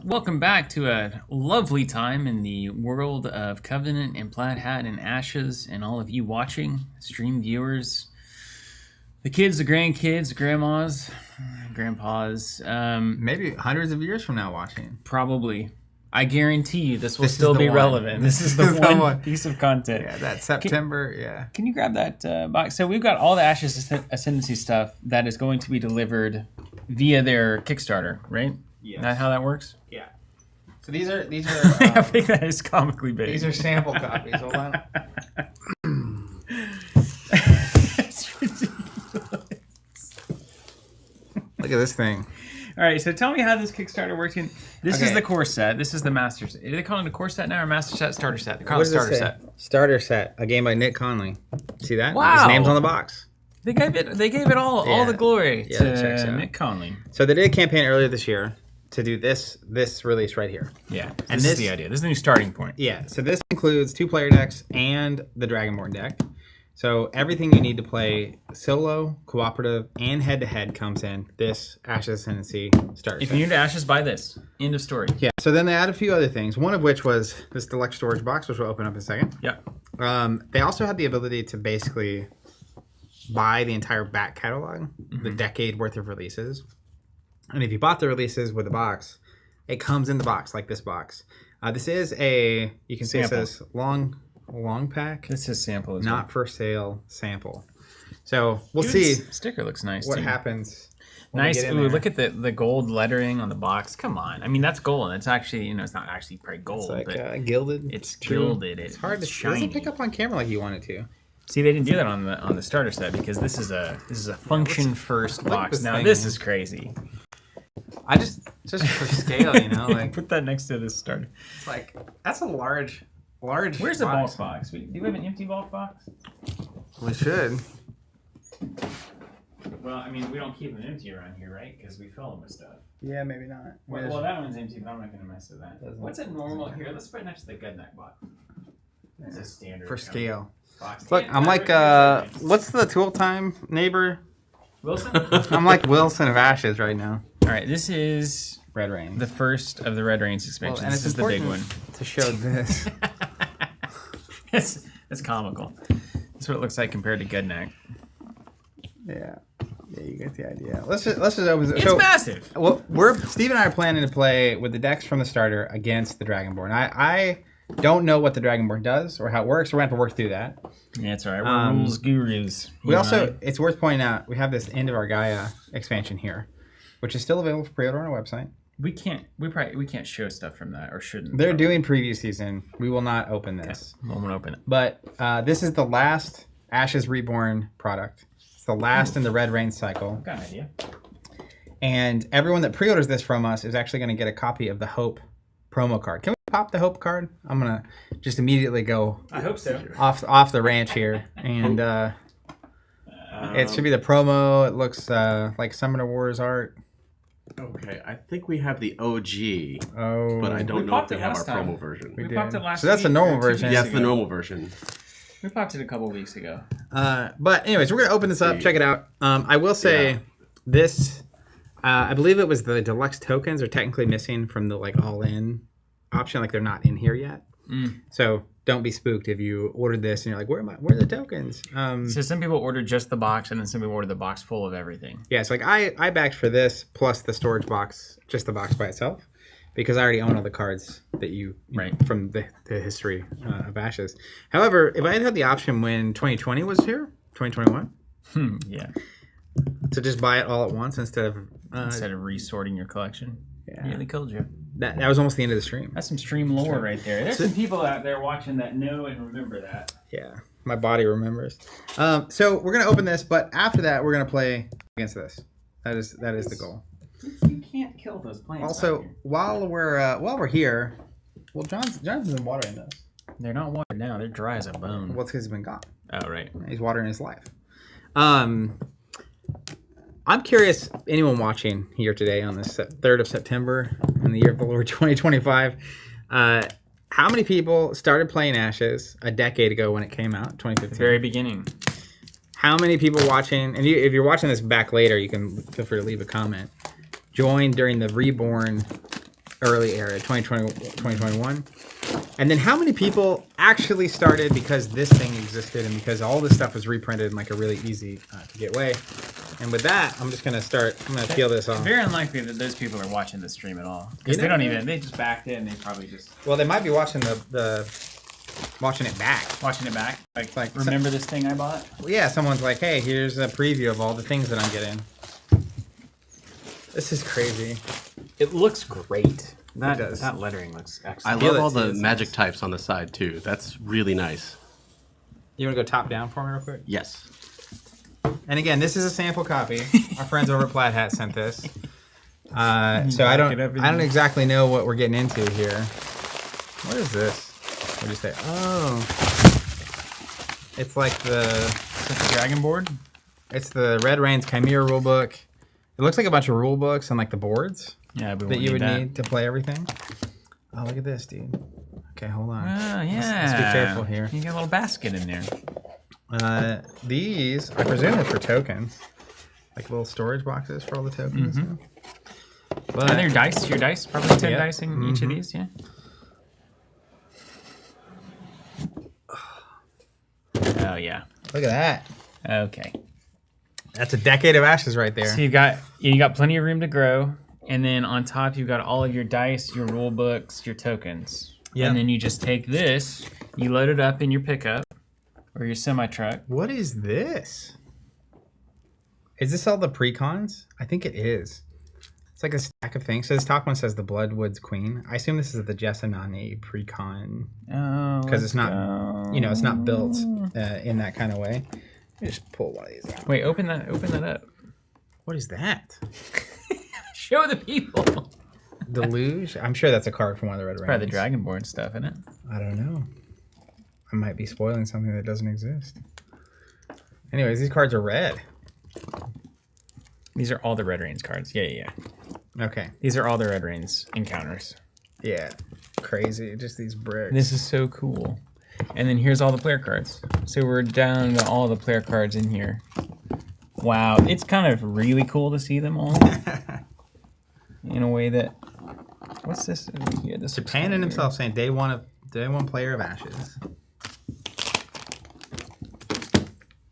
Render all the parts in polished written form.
Welcome back to a lovely time in the world of Covenant and Plaid Hat and Ashes, and all of you watching, stream viewers, the kids, the grandkids, the grandmas, grandpas. Maybe hundreds of years from now watching. Probably. I guarantee you this will still be relevant. This is the one piece of content. Yeah, that September, Can you grab that box? So we've got all the Ashes Ascendancy stuff that is going to be delivered via their Kickstarter, right? Yes. Is that how that works? Yeah. So these are. I think that is comically big. These are sample copies. Hold on. It's ridiculous. Look at this thing. All right, so tell me how this Kickstarter works. This is the core set. This is the master set. Are they calling it a core set now or master set, starter set? They're calling it starter set. Starter set. A game by Nick Conley. See that? Wow. His name's on the box. They gave it all the glory to Nick Conley. So they did a campaign earlier this year to do this release right here. Yeah, and this is the idea. This is the new starting point. Yeah, so this includes 2-player decks and the Dragonborn deck. So everything you need to play solo, cooperative, and head-to-head comes in this Ashes Ascendancy starter set. If you're new to Ashes, buy this. End of story. Yeah, so then they add a few other things, one of which was this deluxe storage box, which we'll open up in a second. Yeah. They also had the ability to basically buy the entire back catalog, the decade worth of releases. And if you bought the releases with the box, it comes in the box, like this box. This is a, you can see it says long pack. This is sample as not for sale sample. So we'll see. Sticker looks nice. What happens? Nice. Ooh, look at the gold lettering on the box. Come on. I mean, that's gold. It's actually, it's not actually probably gold. It's like but gilded. It's gilded. It's hard to shiny. It doesn't pick up on camera like you want it to. See, they didn't do that on the starter set because this is a function first box. Now this is crazy. I just for scale, like put that next to this starter. It's like that's a large. Where's the bulk box? Do we have an empty bulk box? We should. Well, I mean, we don't keep them empty around here, right? Because we fill them with stuff. Yeah, maybe not. Well, that one's empty, but I'm not going to mess with that. What's a normal here? Let's put it next to the Goodneck box. That's a standard for scale. Box. Look, I'm like, what's the Tool Time neighbor? Wilson? I'm like Wilson of Ashes right now. All right, this is Red Rain. The first of the Red Rains expansions. And this is the big one. To show this. It's comical. That's what it looks like compared to Goodneck. Yeah, you get the idea. Let's just open it. It's massive. Well, Steve and I are planning to play with the decks from the starter against the Dragonborn. I don't know what the Dragonborn does or how it works. So we're going to have to work through that. Yeah, that's all right. We're rules gurus. We also, it's worth pointing out, we have this End of our Gaia expansion here, which is still available for pre-order on our website. We can't show stuff from that, or shouldn't. They're doing preview season. We will not open this. Okay. We won't open it. But this is the last Ashes Reborn product. It's the last in the Red Rain cycle. I've got an idea. And everyone that pre-orders this from us is actually going to get a copy of the Hope promo card. Can we pop the Hope card? I'm going to just immediately go I hope so. off the ranch here. And it should be the promo. It looks like Summoner Wars art. Okay, I think we have the OG, but I don't We know if popped we it have our last time. promo version. We popped it last So that's the week, normal or 2 version. weeks Yes, ago. the normal version. We popped it a couple weeks ago. But anyways, we're going to open this up, check it out. I will say this, I believe it was the deluxe tokens are technically missing from the all-in option. Like they're not in here yet. So don't be spooked if you ordered this and you're like, where are the tokens? So some people ordered just the box, and then some people ordered the box full of everything. Yeah, so I backed for this plus the storage box, just the box by itself, because I already own all the cards that you know, from the history of Ashes. However, if I had the option when 2020 was here, 2021, yeah, to just buy it all at once instead of resorting your collection, they killed you. That was almost the end of the stream. That's some stream lore right there. There's some people out there watching that know and remember that. Yeah, my body remembers. So we're gonna open this, but after that, we're gonna play against this. That is the goal. You can't kill those plants. Also, while we're here, well, John's been watering those. They're not watered now. They're dry as a bone. Well, it's because he's been gone. Oh, right. He's watering his life. I'm curious, anyone watching here today on this 3rd of September in the year of the Lord 2025, how many people started playing Ashes a decade ago when it came out, 2015? The very beginning. How many people watching, and if you're watching this back later, you can feel free to leave a comment, joined during the Reborn early era, 2020, 2021. And then how many people actually started because this thing existed and because all this stuff was reprinted in like a really easy to get way. And with that, I'm just gonna start. I'm gonna peel this off. Very unlikely that those people are watching the stream at all because they don't even. They just backed it and they probably just. Well, they might be watching watching it back. Watching it back. Like remember this thing I bought? Well, yeah, someone's like, hey, here's a preview of all the things that I'm getting. This is crazy. It looks great. It does. That lettering looks I excellent. love all the magic types on the side too. That's really nice. You want to go top down for me real quick? Yes. And again, this is a sample copy. Our friends over at Plaid Hat sent this. So I don't exactly know what we're getting into here. What is this? What do you say? Oh, it's like the Dragonborn. It's the Red Rains Chimera rulebook. It looks like a bunch of rule books and like the boards that you would need to play everything. Oh, look at this, dude. Okay, hold on. Oh, yeah. Let's be careful here. You got a little basket in there. These, I presume, are for tokens. Like little storage boxes for all the tokens. Mm-hmm. But they're dice. Your dice, probably 10 dice in each of these, yeah. Oh, yeah. Look at that. Okay. That's a decade of ashes right there. So you got plenty of room to grow, and then on top you've got all of your dice, your rule books, your tokens. Yeah. And then you just take this, you load it up in your pickup or your semi truck. What is this? Is this all the precons? I think it is. It's like a stack of things. So this top one says the Bloodwoods Queen. I assume this is the Jessamani precon. Oh, because it's not, it's not built in that kind of way. Let me just pull one of these out. Wait, open that up. What is that? Show the people. Deluge? I'm sure that's a card from one of the Red Rains. Probably the Dragonborn stuff, isn't it? I don't know. I might be spoiling something that doesn't exist. Anyways, these cards are red. These are all the Red Rains cards. Yeah. Okay. These are all the Red Rains encounters. Yeah. Crazy. Just these bricks. This is so cool. And then here's all the player cards. So we're down to all the player cards in here. Wow. It's kind of really cool to see them all. In a way that... What's this? Yeah, this Japan himself saying day one player of Ashes.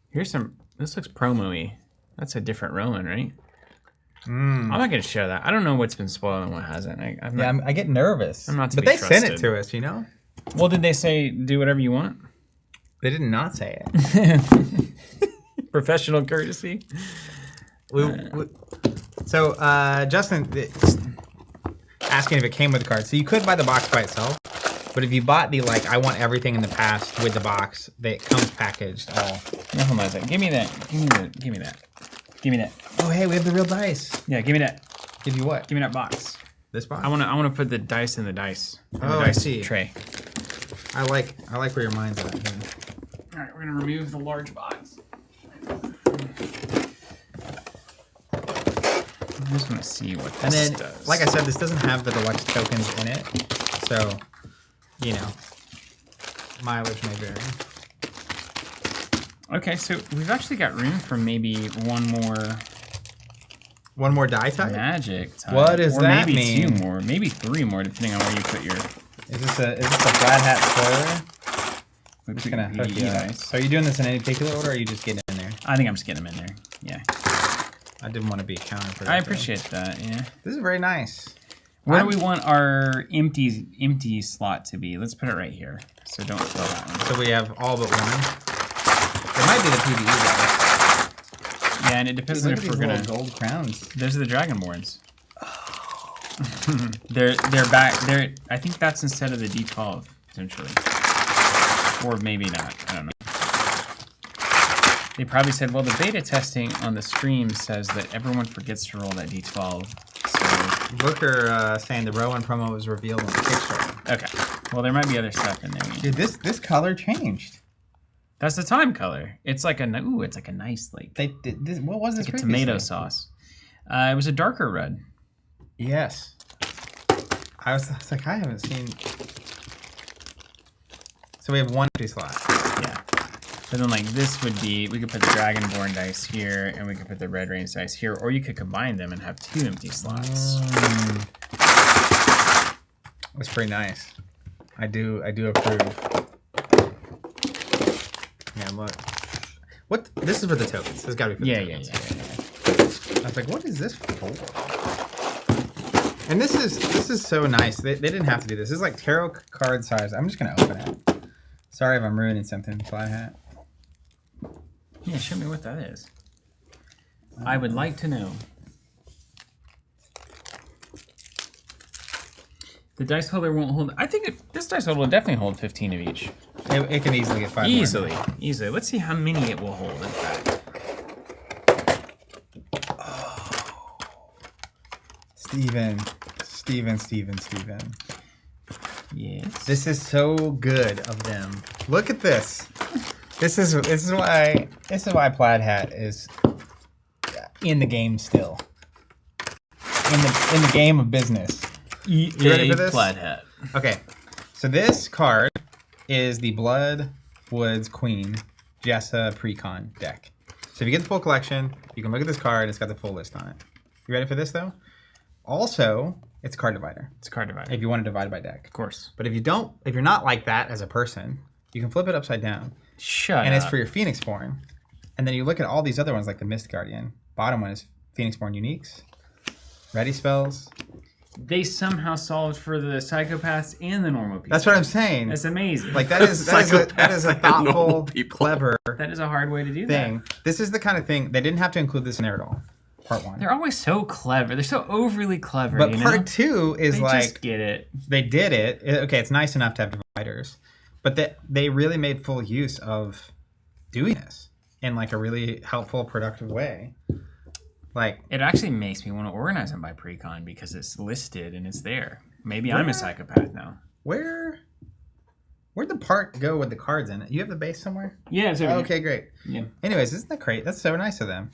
Here's some... This looks promo-y. That's a different Rowan, right? I'm not going to show that. I don't know what's been spoiled and what hasn't. I get nervous. I'm not to But be they trusted. sent it to us, you know? Well, did they say do whatever you want? They did not say it. Professional courtesy. So Justin asking if it came with the card. So you could buy the box by itself, but if you bought the I want everything in the past with the box, it comes packaged all. No, hold on a second. Give me that. Give me that. Give me that. Oh hey, we have the real dice. Yeah, give me that. Give you what? Give me that box. This box? I wanna put the dice in the dice. In the I dice see. Tray. I like where your mind's at. Here. All right, we're gonna remove the large box. I just want to see what this And then, does. like I said, this doesn't have the deluxe tokens in it, so mileage may vary. Okay, so we've actually got room for maybe one more die type? magic type. What does that maybe mean? 2 more, maybe 3 more, depending on where you put your. Is this a flat hat spoiler? We're just gonna hook you up. So are you doing this in any particular order, or are you just getting in there? I think I'm just getting them in there. Yeah. I didn't want to be accounted for that. I appreciate that. Yeah. This is very nice. Where do we want our empty slot to be? Let's put it right here. So don't throw that one. So we have all but one. It might be the PvE guys. Yeah, and it depends on if we're gonna. Gold crowns. Those are the Dragonborns. Oh. they're back. I think that's instead of the D12 potentially, or maybe not. I don't know. They probably said, well, the beta testing on the stream says that everyone forgets to roll that D12. So Booker saying the Rowan promo was revealed on the Kickstarter. okay. Well, there might be other stuff in there. Dude, this color changed. That's the time color. It's like a nice What was this? like a tomato sauce. It was a darker red. Yes. I was like, I haven't seen. So we have one empty slot. Yeah. And then this would be, we could put the Dragonborn dice here, and we could put the Red Rains dice here, or you could combine them and have 2 empty slots. It's pretty nice. I do approve. Yeah, look. What? This is for the tokens. This has got to be for the tokens. Yeah. I was like, what is this for? And this is so nice. They didn't have to do this. This is like tarot card size. I'm just gonna open it. Sorry if I'm ruining something, Fly Hat. Yeah, show me what that is. I would like to know. The dice holder won't hold. I think this dice holder will definitely hold 15 of each. It can easily get 5 Easily. more. Easily. Let's see how many it will hold, in fact. Oh. Steven. Yes. This is so good of them. Look at this. This is why Plaid Hat is in the game still. In the game of business. You ready for this? Plaid Hat. Okay. So this card is the Bloodwoods Queen Jessa Precon deck. So if you get the full collection, you can look at this card. It's got the full list on it. You ready for this though? Also, it's a card divider. It's a card divider. If you want to divide by deck. Of course. But if you're not like that as a person, you can flip it upside down. Shut up. And it's for your Phoenixborn. And then you look at all these other ones like the Mist Guardian. Bottom one is Phoenixborn Uniques. Ready spells. They somehow solved for the psychopaths and the normal people. That's what I'm saying. That's amazing. Like that is a thoughtful, clever that is a hard way to do thing. that. This is the kind of thing they didn't have to include this in there at all. Part 1. They're always so clever. They're so overly clever. But you part know? 2 is they like just get it. They did it. Okay, it's nice enough to have dividers, but they really made full use of doing this in like a really helpful, productive way. Like it actually makes me want to organize them by precon because it's listed and it's there. Maybe I'm a psychopath now. Where'd the part go with the cards in it? You have the base somewhere? Yeah, it's over here. Okay, great. Yeah. Anyways, isn't that great? That's so nice of them.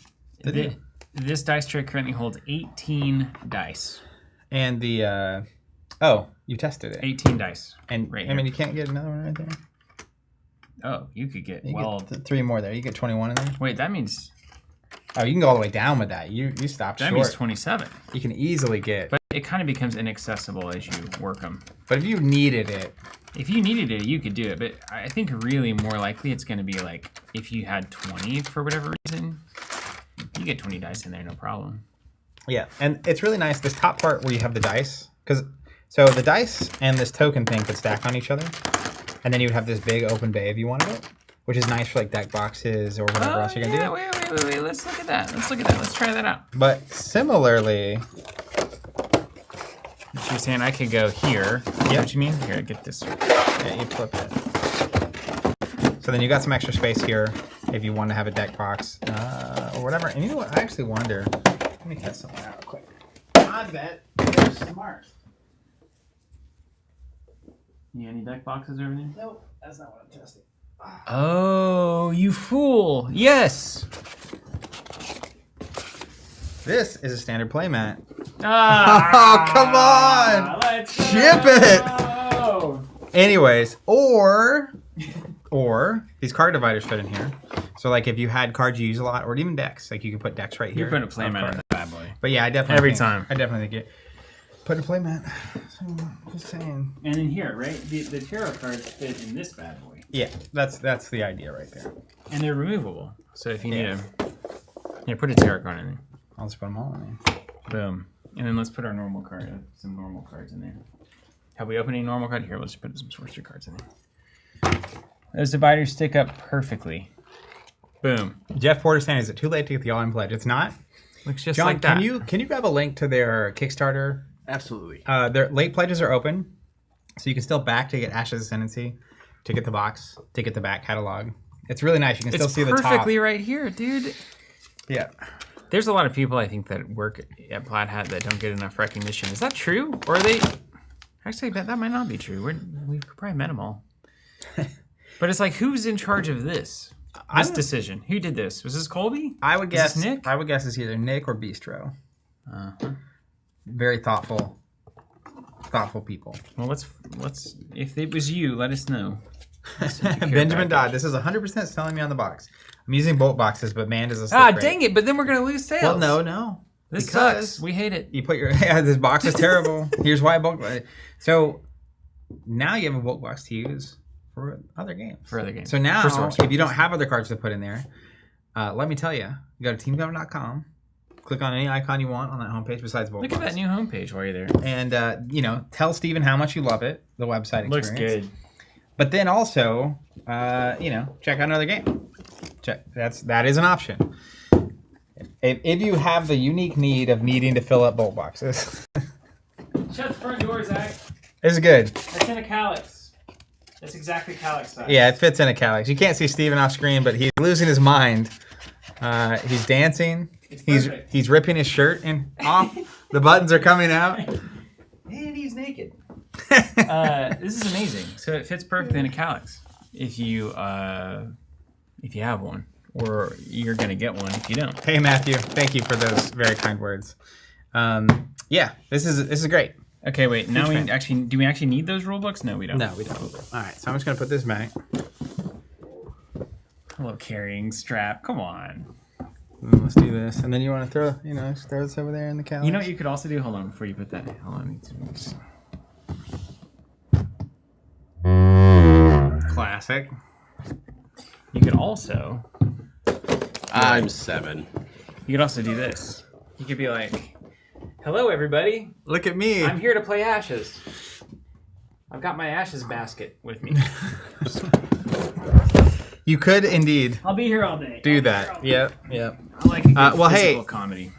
This dice tray currently holds 18 dice. And the you tested it. 18 dice. And right I mean, you can't get another one right there. Oh, you could get get 3 more there. You get 21 in there. Wait, that means Oh, you can go all the way down with that. You stopped that short. means 27. You can easily get. But it kind of becomes inaccessible as you work them. But if you needed it, if you needed it, you could do it. But I think really more likely it's going to be like if you had 20 for whatever reason, you get 20 dice in there, no problem. Yeah, and it's really nice. This top part where you have the dice, so the dice and this token thing could stack on each other, and then you would have this big open bay if you wanted it, which is nice for like deck boxes or whatever else you're gonna do. Wait. Let's look at that. Let's try that out. But similarly, You're saying I could go here. Yeah. What you mean? Here, get this. yeah, you flip it. So then you got some extra space here if you want to have a deck box or whatever. And you know what? I actually wonder. Let me test something out real quick. I bet they're smart. You got any deck boxes over there? Nope, that's not what I'm testing. Oh, you fool! Yes. This is a standard playmat. Ah, Oh, come on! Let's Ship go! Anyways, or these card dividers fit in here. So like if you had cards you use a lot, or even decks, like you can put decks right here. You're putting a playmat in the bad boy. But yeah, I definitely Every think, time. I definitely think it. Put a playmat. So, just saying. And in here, right? The tarot cards fit in this bad boy. Yeah, that's the idea right there. And they're removable. So if you need them, yeah, put a tarot card in there. I'll just put them all in there. Boom. And then let's put our normal card, some normal cards in there. Have we opened any normal card? Here, let's put some sorcery cards in there. Those dividers stick up perfectly. Boom. Jeff Porter saying, is it too late to get the all-in pledge? It's not. Looks just John, like that. can you grab a link to their Kickstarter? Absolutely. Their late pledges are open, so you can still back to get Ash's Ascendancy, to get the box, to get the back catalog. It's really nice. You can still see the top. It's perfectly right here, dude. Yeah. There's a lot of people I think that work at Plaid Hat that don't get enough recognition. Is that true? Or are they? Actually, that might not be true. We've probably met them all. But it's like, who's in charge of this? This decision. Who did this? Was this Colby? I would guess Nick. I would guess it's either Nick or Bistro. Very thoughtful people. Well, let's. If it was you, let us know. Benjamin Dodd. This is 100% selling me on the box. I'm using bolt boxes, but man, does this look great. Dang it! But then we're gonna lose sales. Well, no. This because sucks. We hate it. You put your this box is terrible. Here's why I bulk. So now you have a bulk box to use for other games. So now, For source if you don't have other cards to put in there, let me tell you, go to teamcovenant.com, click on any icon you want on that homepage besides bulk Look box. at that new homepage while you're there. And, you know, tell Steven how much you love it, the website experience. Looks good. But then also, you know, check out another game. That is an option. If you have the unique need of needing to fill up bulk boxes. Shut the front door, Zach. This is good. That's in a calyx. That's exactly calyx size. Yeah, it fits in a calyx. You can't see Steven off screen, but he's losing his mind. He's dancing. He's ripping his shirt off. The buttons are coming out. And he's naked. This is amazing. So it fits perfectly in a calyx. If you have one, or you're gonna get one if you don't. Hey Matthew, thank you for those very kind words. Yeah, this is great. Okay, wait. Now do we actually need those rule books? No, we don't. No, we don't. All right, so I'm just gonna put this back. A little carrying strap. Come on. Let's do this, and then you want to throw, just throw this over there in the calyx. You know what you could also do? Hold on, before you put that. Hold on. Classic. You could also. I'm 7. You could also do this. You could be like, "Hello, everybody. Look at me. I'm here to play Ashes. I've got my Ashes basket with me. You could indeed I'll be here all day. do that. Yep. I like a good well, physical hey. comedy.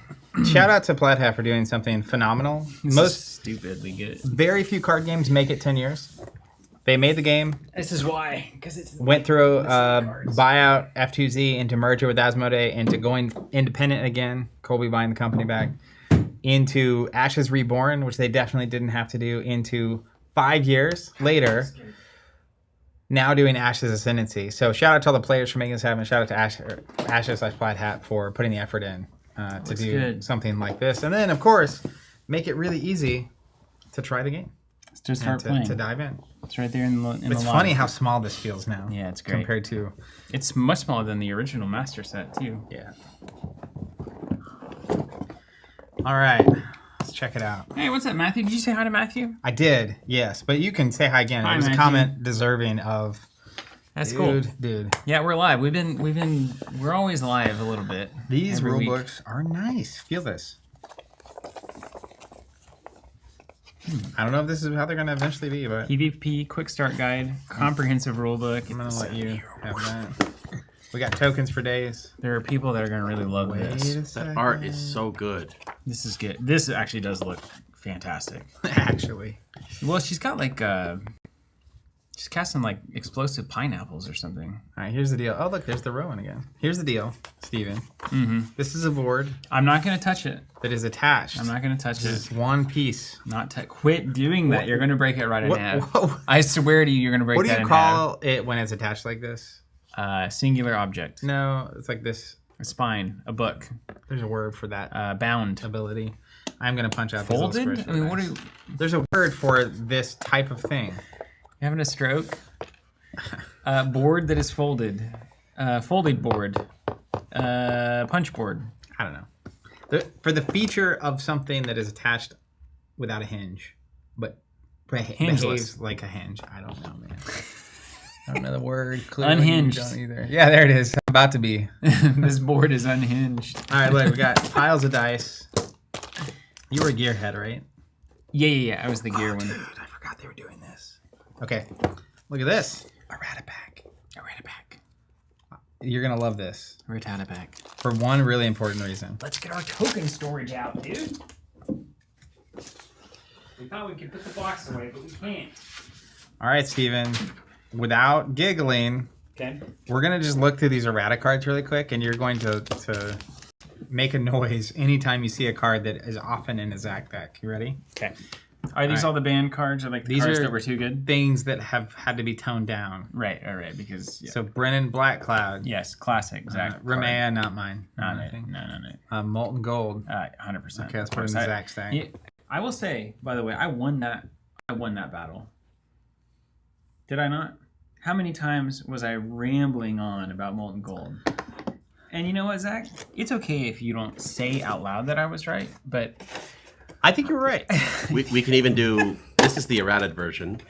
Shout out to Plaid Hat for doing something phenomenal. This Most is stupidly good. very few card games make it 10 years. They made the game, This is why, because it's went through buyout F2Z into merger with Asmodee, into going independent again, Colby buying the company back, into Ashes Reborn, which they definitely didn't have to do, into 5 years later, now doing Ashes Ascendancy. So shout out to all the players for making this happen. Shout out to Ashes/Plaid Hat for putting the effort in to do something like this. And then, of course, make it really easy to try the game. Just start playing. To dive in. It's right there in the It's funny how small this feels now. Yeah, it's great. Compared to... It's much smaller than the original master set, too. Yeah. All right. Let's check it out. Hey, what's up, Matthew? Did you say hi to Matthew? I did, yes. But you can say hi again. Hi, It was Matthew. a comment deserving of... That's cool. Dude. Yeah, we're live. We're always live a little bit. These every rule week. books are nice. Feel this. I don't know if this is how they're going to eventually be, but PvP quick start guide, comprehensive rulebook. I'm going to let you have that. We got tokens for days. There are people that are going to really love this. That art is so good. This is good. This actually does look fantastic. Actually. Well, she's got like she's casting like explosive pineapples or something. All right, here's the deal. Oh, look, there's the Rowan again. Here's the deal, Steven. Mm-hmm. This is a board I'm not going to touch it. that is attached. I'm not going to touch This it. is one piece. Quit doing that. You're going to break it right in half. Whoa. I swear to you, you're going to break What do that you in call it when it's attached like this? half. Singular object. No, it's like this. A spine. A book. There's a word for that Bound. ability. I'm going to punch out these little Folded? squares I mean, for what are this. you There's a word for this type of thing. having a stroke? Board that is folded. Folded board. Punch board. I don't know. For the feature of something that is attached without a hinge, but behaves like a hinge. I don't know, man. I don't know the word. Clearly Unhinged. you don't either. Yeah, there it is. About to be. This board is unhinged. All right, look, we got piles of dice. You were a gearhead, right? Yeah. I was the gear one. Dude, I forgot they were doing this. Okay, look at this. Errata pack. You're gonna love this Errata pack. for one really important reason. Let's get our token storage out, dude. We thought we could put the box away, but we can't. All right, Steven. Without giggling, Okay. we're gonna just look through these errata cards really quick, and you're going to make a noise anytime you see a card that is often in a Zach deck. You ready? Okay. Are these all the banned cards, or like the These cards are that were too good? Things that have had to be toned down. Right. Because So Brennan Blackcloud. yes, classic. Zach. Ramea, not mine. Not I it. think. No. Molten Gold. 100%. Okay, let's put it in the Zach stack. Yeah, I will say, by the way, I won that battle. Did I not? How many times was I rambling on about Molten Gold? And you know what, Zach? It's okay if you don't say out loud that I was right, but I think you're right. We can even do, this is the errata version.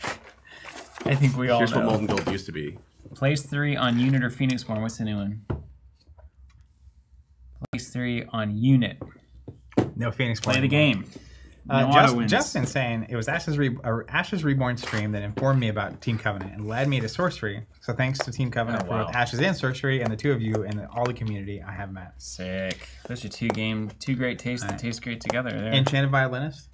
I think we all Here's know. what Molten Gold used to be. Place 3 on unit or Phoenixborn. What's the new one? Place 3 on unit. No Phoenix. Play the game. No auto wins. Justin saying it was Ashes Reborn stream that informed me about Team Covenant and led me to Sorcery. So thanks to Team Covenant for both Ashes and Sorcery and the two of you and all the community I have met. Sick. Those are two great tastes that taste great together. There. Enchanted Violinist.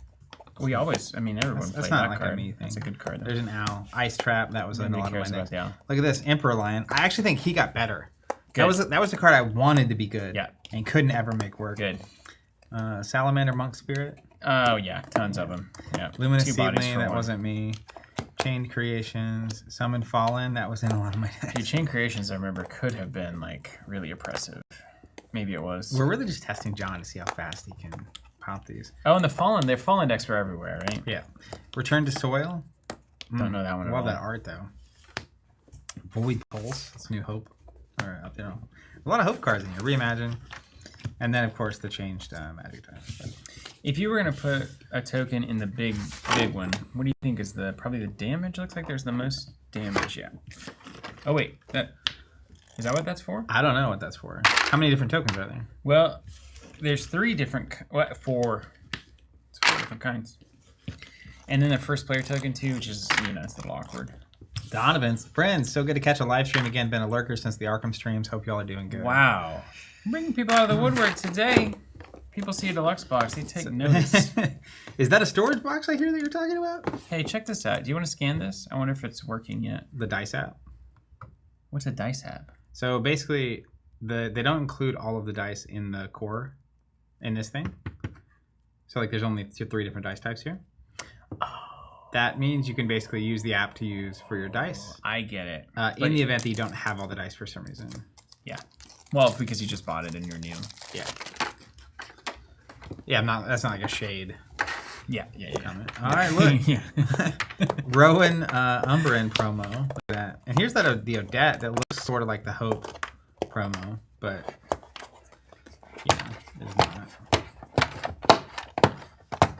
We always, I mean, everyone That's played not that like card. a me thing. That's a good card. Though. There's an owl. Ice Trap. That was in a lot of my decks. Yeah. Look at this Emperor Lion. I actually think he got better. Good. That was the card I wanted to be good. Yeah. And couldn't ever make work. Good. Salamander Monk Spirit. Oh yeah, tons of them. Yeah. Luminous 2 bodies Seedling. for That one. wasn't me. Chained Creations. Summon Fallen. That was in a lot of my decks. Dude, Chain Creations, I remember, could have been like really oppressive. Maybe it was. We're really just testing John to see how fast he can pop these. Oh, and their Fallen decks were everywhere, right? Yeah. Return to Soil. Don't know that one at Love all. that art though. Void Pulse. It's New Hope. All right, a lot of Hope cards in here. Reimagine. And then, of course, the changed Magic types. If you were gonna put a token in the big one, what do you think is probably the damage? Looks like there's the most damage. Yeah. Oh wait, is that what that's for? I don't know what that's for. How many different tokens are there? Well, there's 3 different. Four. It's 4 different kinds. And then the first player token too, which is it's a little awkward. Donovan's friends. So good to catch a live stream again. Been a lurker since the Arkham streams. Hope y'all are doing good. Wow, bringing people out of the woodwork today. People see a deluxe box, they take notice. Is that a storage box I hear that you're talking about? Hey, check this out. Do you want to scan this? I wonder if it's working yet. The dice app. What's a dice app? So basically, they don't include all of the dice in the core in this thing. So like there's only 3 different dice types here. Oh. That means you can basically use the app to use for your dice. I get it. In the event that you don't have all the dice for some reason. Yeah. Well, because you just bought it and you're new. Yeah. Yeah, that's not like a shade. Yeah. Comment. All right, look. Yeah. Rowan Umbran promo. Look at that. And here's the Odette that looks sort of like the Hope promo, but it's not.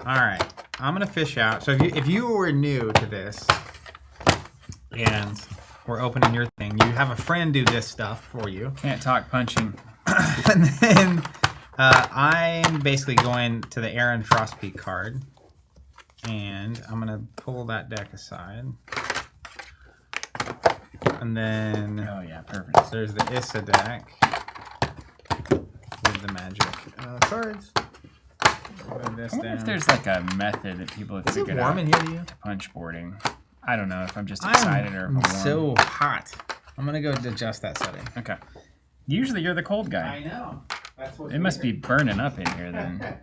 All right, I'm gonna fish out. So if you were new to this and we're opening your thing, you have a friend do this stuff for you. Can't talk punching. And then I'm basically going to the Aaron Frostpeak card. And I'm going to pull that deck aside. And then Oh, yeah, perfect. there's the Issa deck with the magic cards. Put this I wonder down. if there's like a method that people have Is it figured warm out in here to you? to punch boarding. I don't know if I'm just excited or if I'm warm. so hot. I'm going to go adjust that setting. Okay. Usually you're the cold guy. I know. That's what It must be burning up in here then.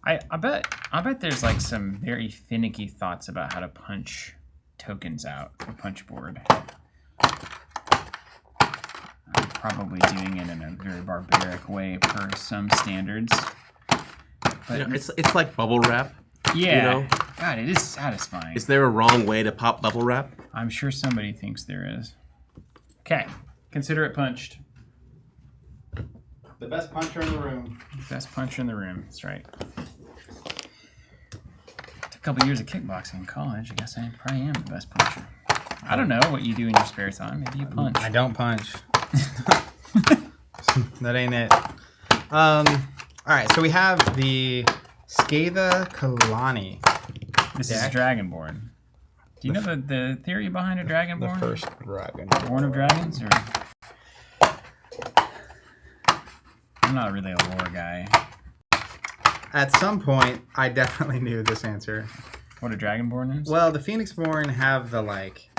I bet there's like some very finicky thoughts about how to punch tokens out, a punch board. I'm probably doing it in a very barbaric way per some standards. But It's like bubble wrap. yeah, God, it is satisfying. Is there a wrong way to pop bubble wrap? I'm sure somebody thinks there is. Okay, consider it punched. the best puncher in the room. Best puncher in the room. That's right. A couple years of kickboxing in college. I guess I probably am the best puncher. I don't know what you do in your spare time. Maybe you punch. I don't punch. That ain't it. All right, so we have the Scatha Kalani. This is Dragonborn. Do you know the theory behind a Dragonborn? The first dragon. Born of Dragons? Or... I'm not really a lore guy. At some point, I definitely knew this answer. What a Dragonborn is? Well, the Phoenixborn have the, like,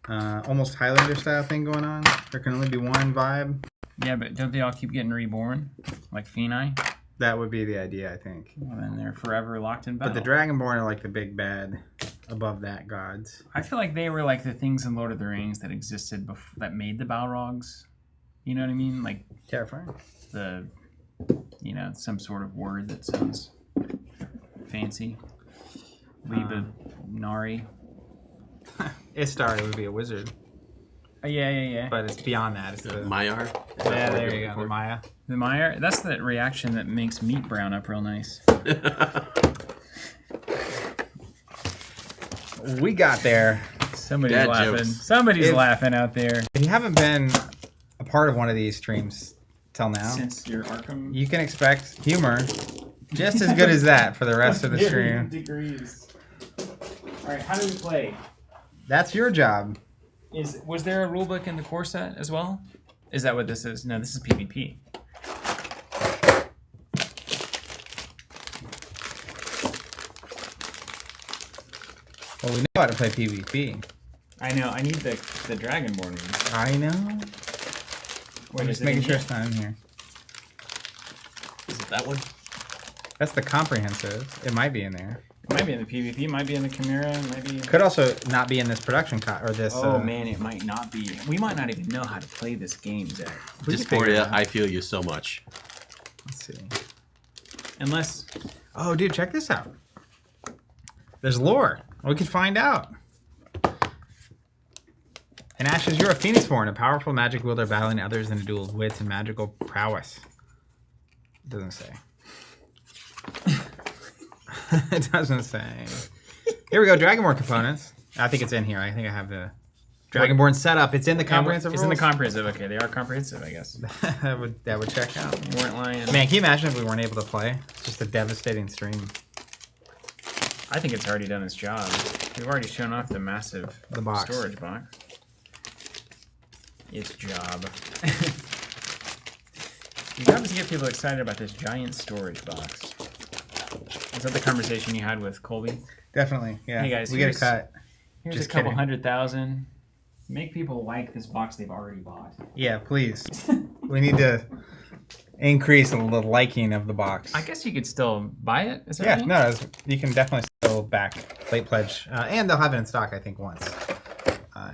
almost Highlander style thing going on. There can only be one vibe. Yeah, but don't they all keep getting reborn? Like Phenai? That would be the idea, I think. Well, then they're forever locked in battle. But the Dragonborn are like the big bad above that gods. I feel like they were like the things in Lord of the Rings that existed that made the Balrogs. You know what I mean? Like Terrifying. some sort of word that sounds fancy. Liba Nari. Istar would be a wizard. Yeah. But it's beyond that. It's the Maiar? Yeah, there you go. The Maya. The Meyer, that's the reaction that makes meat brown up real nice. we got there. Somebody's Dad laughing. jokes. Somebody's laughing out there. If you haven't been a part of one of these streams till now, Since your Arkham. you can expect humor just as good as that for the rest of the stream. Degrees. All right, how do we play? That's your job. Was there a rulebook in the core set as well? Is that what this is? No, this is PvP. Well, we know how to play PvP. I know. I need the Dragonborn one. I know. Where I'm is just it making in sure here? it's not in here. Is it that one? That's the comprehensive. It might be in there. It might be in the PvP. Might be in the Chimera. Might be. Could also not be in this production or this. Oh man, it might not be. We might not even know how to play this game, Zach. Dysphoria, I feel you so much. Let's see. Unless. Oh, dude, check this out. There's lore. We could find out. In Ashes, you're a Phoenixborn, a powerful magic wielder battling others in a duel with wits and magical prowess. It doesn't say. It doesn't say. Here we go, Dragonborn components. I think it's in here. I think I have the Dragonborn setup. It's in the comprehensive It's in the rules. comprehensive. Okay, they are comprehensive, I guess. that would check out. You weren't lying. Man, can you imagine if we weren't able to play? It's just a devastating stream. I think it's already done its job. We've already shown off the massive box. storage box. Its job. You got to get people excited about this giant storage box. Is that the conversation you had with Colby? Definitely, yeah. Hey guys, we get a cut. Here's Just a couple kidding. 100,000. Make people like this box they've already bought. Yeah, please. We need to increase the liking of the box. I guess you could still buy it. Is that Yeah, right? no, you can definitely still back late pledge, and they'll have it in stock. I think once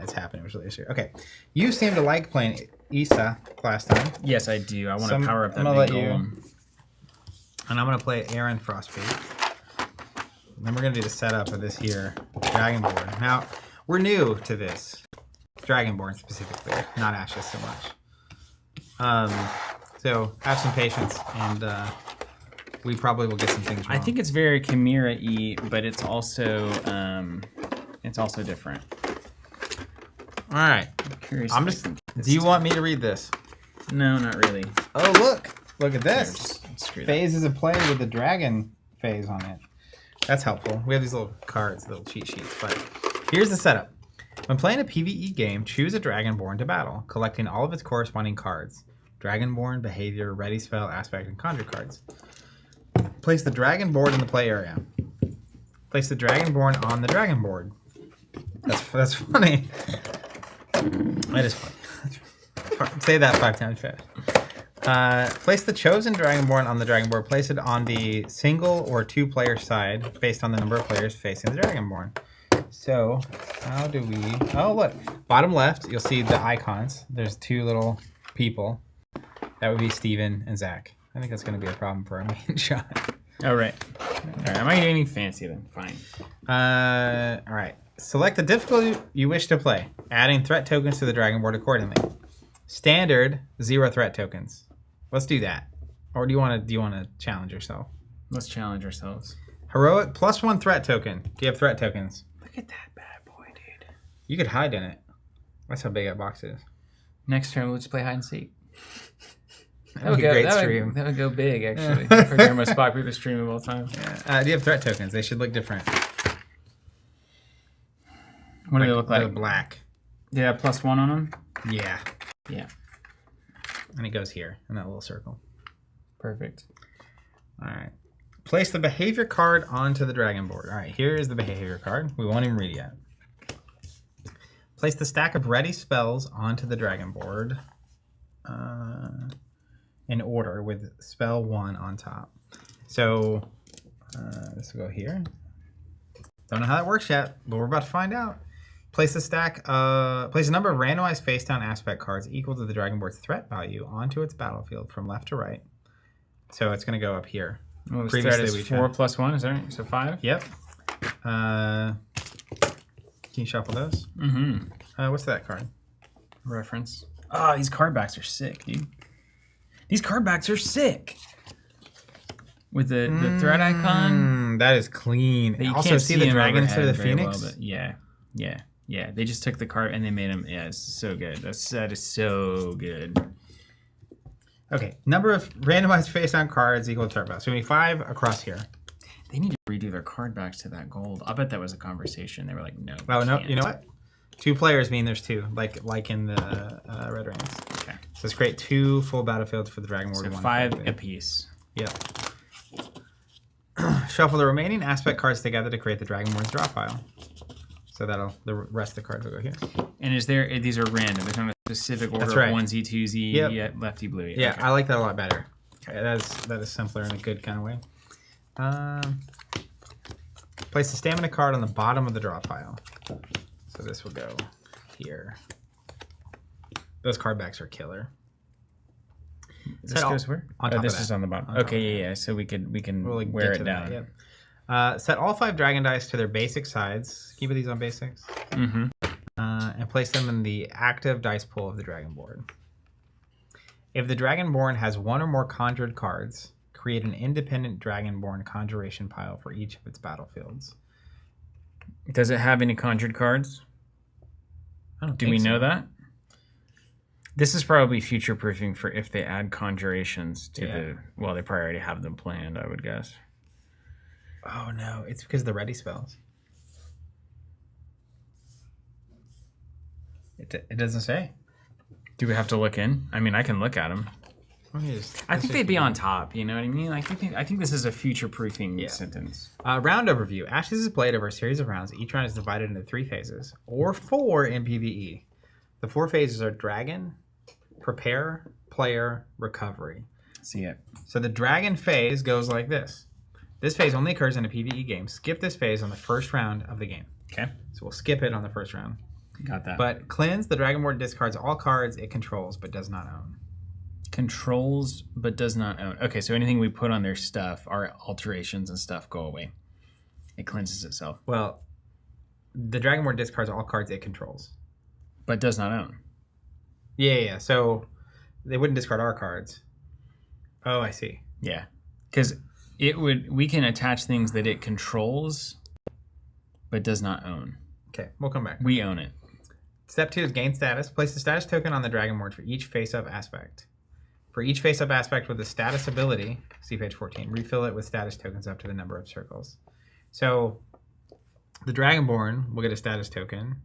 it's happening, which is this year. Okay, you seem to like playing Issa last time. Yes, I do. I want So to power up that I'm gonna big let you- golem. And I'm gonna play Aaron Frostbeak. Then we're gonna do the setup of this here Dragonborn. Now we're new to this Dragonborn specifically, not Ashes so much. So have some patience, and we probably will get some things wrong. I think it's very Chimera-y, but it's also different. All right. I'm curious. I'm if just. I can- Do you want me to read this? No, not really. Oh, look at There, this. just screw that. Phases of play with the dragon phase on it. That's helpful. We have these little cards, little cheat sheets. But here's the setup. When playing a PvE game, choose a Dragonborn to battle, collecting all of its corresponding cards. Dragonborn, behavior, ready spell, aspect, and conjure cards. Place the dragon board in the play area. Place the Dragonborn on the dragon board. That's funny. That is funny. Say that 5 times fast. Place the chosen Dragonborn on the dragon board. Place it on the single or 2 player side based on the number of players facing the Dragonborn. So, how do we... Oh, look. Bottom left, you'll see the icons. There's 2 little people. That would be Steven and Zach. I think that's going to be a problem for our main shot. Oh, right. All right. Am I getting fancy then? Fine. All right. Select the difficulty you wish to play, adding threat tokens to the dragon board accordingly. Standard, 0 threat tokens. Let's do that. Or do you want to challenge yourself? Let's challenge ourselves. Heroic, +1 threat token. Do you have threat tokens? Look at that bad boy, dude. You could hide in it. That's how big that box is. Next turn, we'll just play hide and seek. That would be a great stream. That would go big, actually. For our most popular stream of all time. Yeah. Do you have threat tokens? They should look different. What do they look They're like? black. Do they have +1 on them? Yeah. Yeah. And it goes here in that little circle. Perfect. All right. Place the behavior card onto the dragon board. All right, here is the behavior card. We won't even read it yet. Place the stack of ready spells onto the dragon board in order with spell 1 on top. So this will go here. Don't know how that works yet, but we're about to find out. Place a number of randomized face down aspect cards equal to the dragon board's threat value onto its battlefield from left to right. So it's going to go up here. Well, this Previously threat we is 4 + 1, is that right? So 5? Yep. Can you shuffle those? Mm-hmm. What's that card? Reference. Oh, these card backs are sick, dude. These card backs are sick. with the threat icon. That is clean. You Also, can't see the him dragon instead of the overhead very phoenix? well, but yeah. They just took the card and they made him. Yeah, it's so good. That is so good. Okay, number of randomized face-down cards equal to turbo. So we need 5 across here. They need to redo their card backs to that gold. I bet that was a conversation. They were like, no. Oh, no, can't. you know what? 2 players mean there's 2, like in the red rings. Okay. So let's create 2 full battlefields for the Dragonborn. So 5 apiece. Yep. Shuffle the remaining aspect cards together to create the Dragonborn's draw pile. So the rest of the cards will go here. And these are random. There's not a specific order That's right. of onesie, twosie, Yep. lefty, bluey. Yeah, Okay. I like that a lot better. Okay, that is simpler in a good kind of way. Place the stamina card on the bottom of the draw pile. So this will go here. Those card backs are killer. This goes where? On top this of that. is on the bottom. On top Okay, of yeah. So we can We'll wear get it to down. that, yep. Set all 5 dragon dice to their basic sides. Keep these on basics. Mm-hmm. And place them in the active dice pool of the Dragonborn. If the Dragonborn has 1 or more conjured cards, create an independent Dragonborn conjuration pile for each of its battlefields. Does it have any conjured cards? Do we know that? This is probably future proofing for if they add conjurations to the. Well, they probably already have them planned, I would guess. Oh no, it's because of the ready spells. It doesn't say. Do we have to look in? I mean, I can look at them. I think they'd be on top. You know what I mean? I think this is a future proofing sentence. Round overview. Ashes is played over a series of rounds. Each round is divided into 3 phases, or 4 in PvE. The 4 phases are Dragon, Prepare, Player, Recovery. See it. So the Dragon phase goes like this. This phase only occurs in a PvE game. Skip this phase on the first round of the game. Okay. So we'll skip it on the first round. Got that. But Cleanse, the Dragonborn discards all cards it controls but does not own. Controls but does not own. Okay, so anything we put on their stuff, our alterations and stuff, go away. It cleanses itself. Well, the Dragonborn discards all cards it controls. But does not own. Yeah. So they wouldn't discard our cards. Oh, I see. Yeah. Because we can attach things that it controls but does not own. Okay, we'll come back. We own it. Step 2 is gain status. Place the status token on the Dragonborn for each face-up aspect. For each face-up aspect with a status ability, see page 14, refill it with status tokens up to the number of circles. So the Dragonborn will get a status token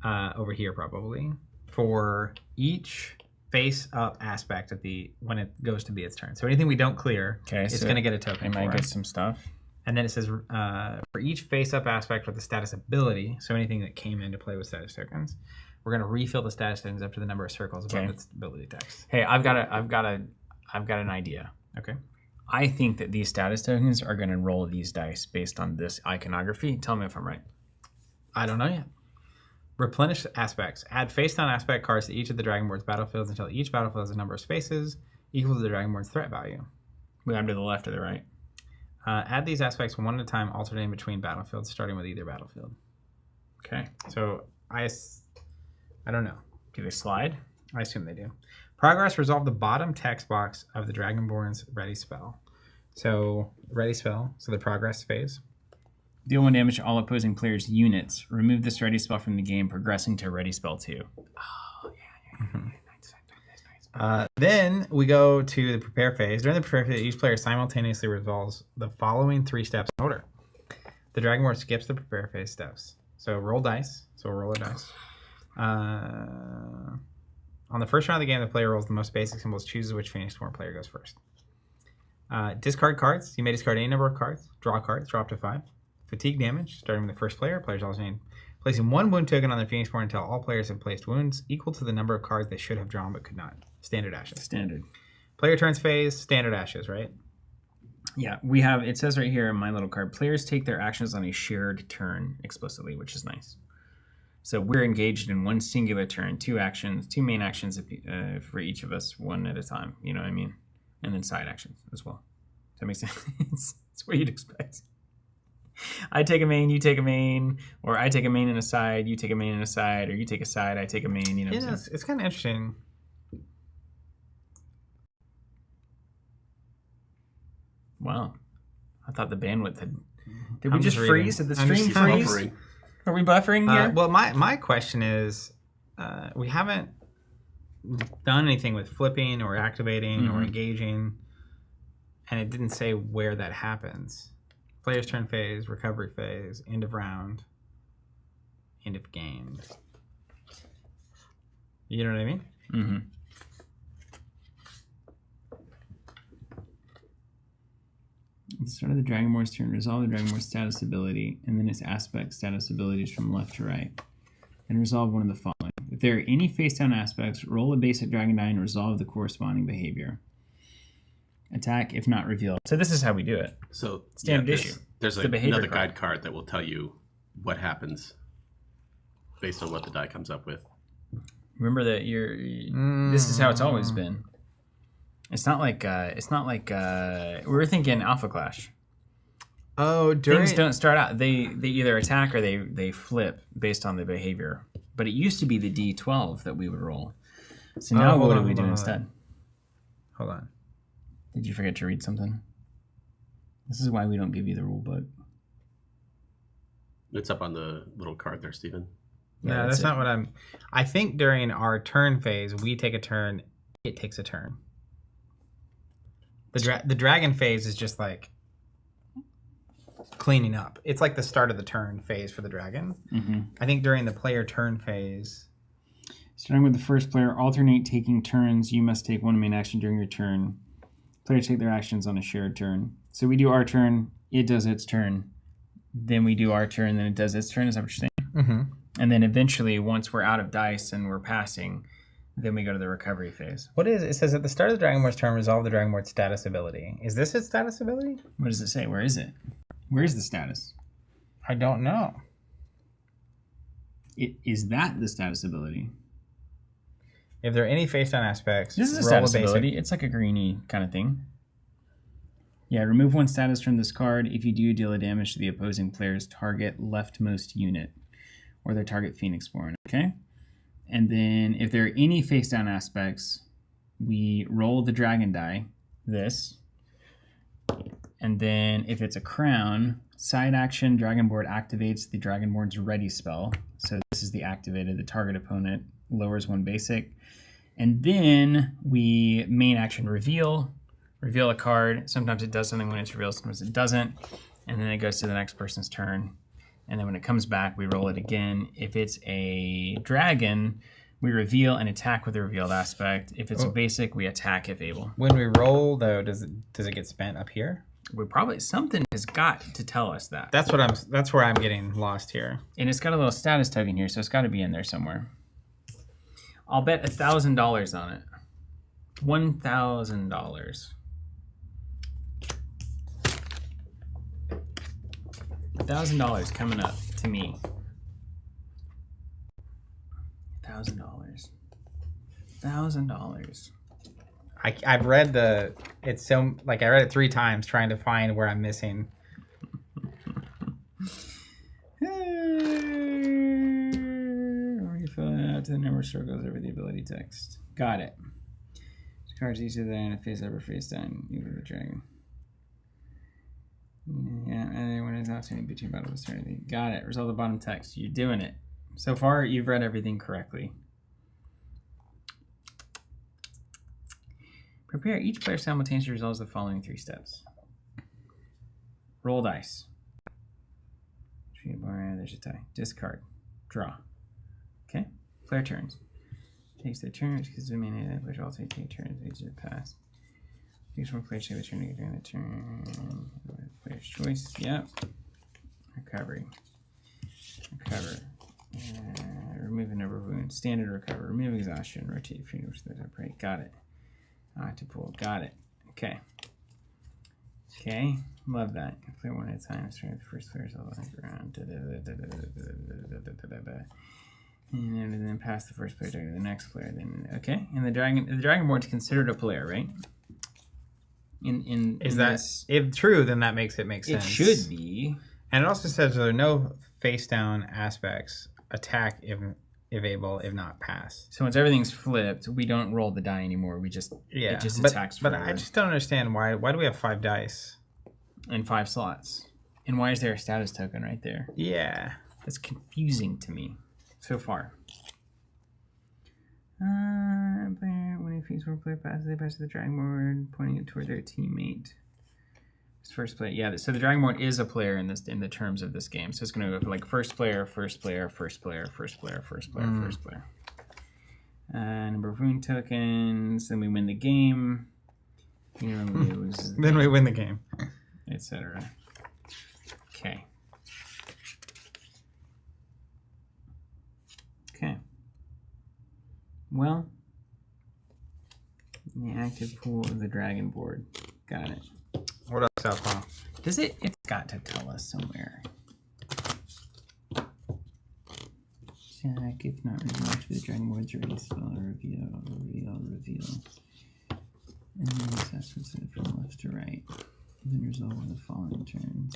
over here probably for each face-up aspect when it goes to be its turn. So anything we don't clear, it's going to get a token. It might get some stuff. And then it says for each face-up aspect with a status ability, so anything that came into play with status tokens, we're going to refill the status tokens up to the number of circles above its ability text. Hey, I've got an idea. Okay. I think that these status tokens are going to roll these dice based on this iconography. Tell me if I'm right. I don't know yet. Replenish aspects. Add face-down aspect cards to each of the Dragonborn's battlefields until each battlefield has a number of spaces equal to the Dragonborn's threat value. We have to the left or the right. Add these aspects one at a time, alternating between battlefields, starting with either battlefield. Okay. So I don't know. Do they slide? I assume they do. Progress, resolve the bottom text box of the Dragonborn's ready spell. So ready spell, so the progress phase. Deal 1 damage to all opposing players' units. Remove this ready spell from the game, progressing to ready spell 2. Oh, yeah. Mm-hmm. Nice. Then we go to the prepare phase. During the prepare phase, each player simultaneously resolves the following 3 steps in order. The Dragonborn skips the prepare phase steps. So roll dice. So we'll roll a dice. On the first round of the game, the player rolls the most basic symbols, chooses which Phoenix Form player goes first. Discard cards. You may discard any number of cards. Draw cards. Draw up to 5. Fatigue damage. Starting with the first player. Players alternate placing 1 wound token on their Phoenix Form until all players have placed wounds equal to the number of cards they should have drawn but could not. Standard ashes. Standard. Player turns phase. Standard ashes, right? Yeah, we have, it says right here in my little card, players take their actions on a shared turn explicitly, which is nice. So we're engaged in one singular turn, 2 main actions for each of us, 1 at a time. You know what I mean? And then side actions as well. Does that make sense? It's what you'd expect. I take a main, you take a main, or I take a main and a side, you take a main and a side, or you take a side, I take a main. You know. Yeah, it's kind of interesting. Wow. I thought the bandwidth had... Did I'm we just just freeze? reading. Did the I'm stream just freeze? Buffering. Are we buffering here? Well, my question is, we haven't done anything with flipping or activating or engaging, and it didn't say where that happens. Player's turn phase, recovery phase, end of round, end of game. You know what I mean? Mm-hmm. At the start of the Dragonborn's turn, resolve the Dragonborn's status ability and then its aspect status abilities from left to right. And resolve one of the following. If there are any face-down aspects, roll a basic dragon die and resolve the corresponding behavior. Attack if not revealed. So this is how we do it. So Standard issue. There's the behavior another card. guide card that will tell you what happens based on what the die comes up with. Remember that this is how it's always been. It's not like we were thinking Alpha Clash. Oh, Things don't start out. They either attack or they flip based on the behavior. But it used to be the D12 that we would roll. So now what do we do instead? Hold on. Did you forget to read something? This is why we don't give you the rule book. It's up on the little card there, Stephen. Yeah, that's not what I'm... I think during our turn phase, we take a turn, it takes a turn. The dragon phase is just like cleaning up. It's like the start of the turn phase for the dragon. Mm-hmm. I think during the player turn phase... Starting with the first player, alternate taking turns. You must take one main action during your turn. Players take their actions on a shared turn. So we do our turn, it does its turn. Then we do our turn, then it does its turn. Is that what you're saying? Mm-hmm. And then eventually, once we're out of dice and we're passing, then we go to the recovery phase. What is it? It says at the start of the Dragonborn's turn, resolve the Dragonborn's status ability. Is this its status ability? What does it say? Where is it? Where's the status? I don't know. Is that the status ability? If there are any face-down aspects, This is a roll status basic. ability. It's like a greeny kind of thing. Yeah, remove one status from this card. If you do, deal a damage to the opposing player's target leftmost unit or their target Phoenixborn. Okay? And then if there are any face-down aspects, we roll the dragon die, this. And then if it's a crown, side action, Dragonborn activates the Dragonborn's ready spell. So this is the activated. The target opponent lowers one basic. And then we main action reveal a card. Sometimes it does something when it's revealed, sometimes it doesn't. And then it goes to the next person's turn. And then when it comes back, we roll it again. If it's a dragon, we reveal and attack with the revealed aspect. If it's a basic, we attack if able. When we roll, though, does it get spent up here? Something has got to tell us that. That's where I'm getting lost here. And it's got a little status token here, so it's got to be in there somewhere. I'll bet $1,000 on it. $1,000. $1,000 coming up to me. $1,000. $1,000. I've read I read it 3 times trying to find where I'm missing. Or you fill it out to the number of circles over the ability text. Got it. This card's easier than a face up or face down. You the dragon. Yeah, and then when it's alternating between battles, eternity. Got it. Resolve the bottom text. You're doing it. So far, you've read everything correctly. Prepare. Each player simultaneously resolves the following 3 steps. Roll dice. There's a tie. Discard. Draw. Okay. Player turns. Takes their turns because the main players alternate take turns. They just pass. Use one player to take the turn during the turn. Player's choice. Yep. Recovery. Recover. Remove a number of wounds. Standard recover. Remove exhaustion. Rotate fingers to the top right. Got it. To pull. Got it. Okay. Okay. Love that. Play one at a time. Start with the first player's all the way around. And then pass the first player to the next player. Then okay. And the Dragonborn's considered a player, right? If true, then that makes it make sense. It should be. And it also says there are no face down aspects. Attack if able, if not pass. So once everything's flipped, we don't roll the die anymore. It just attacks. But I just don't understand why do we have 5 dice? And 5 slots. And why is there a status token right there? Yeah. That's confusing to me so far. Player, when he feeds one player passes, they pass to the Dragonborn, pointing it toward their teammate. It's first player. Yeah, so the Dragonborn is a player in the terms of this game. So it's going to go like first player, first player, first player, first player, first player, first player. Number of rune tokens. Then we win the game. You lose. Then we win the game. Etc. Okay. Okay. Well, the active pool of the Dragonborn. Got it. What else, Southpaw? Does it? It's got to tell us somewhere. Check if not removed for the Dragonborn's ready spell. Reveal. And then assessments from left to right. Then resolve on the following turns.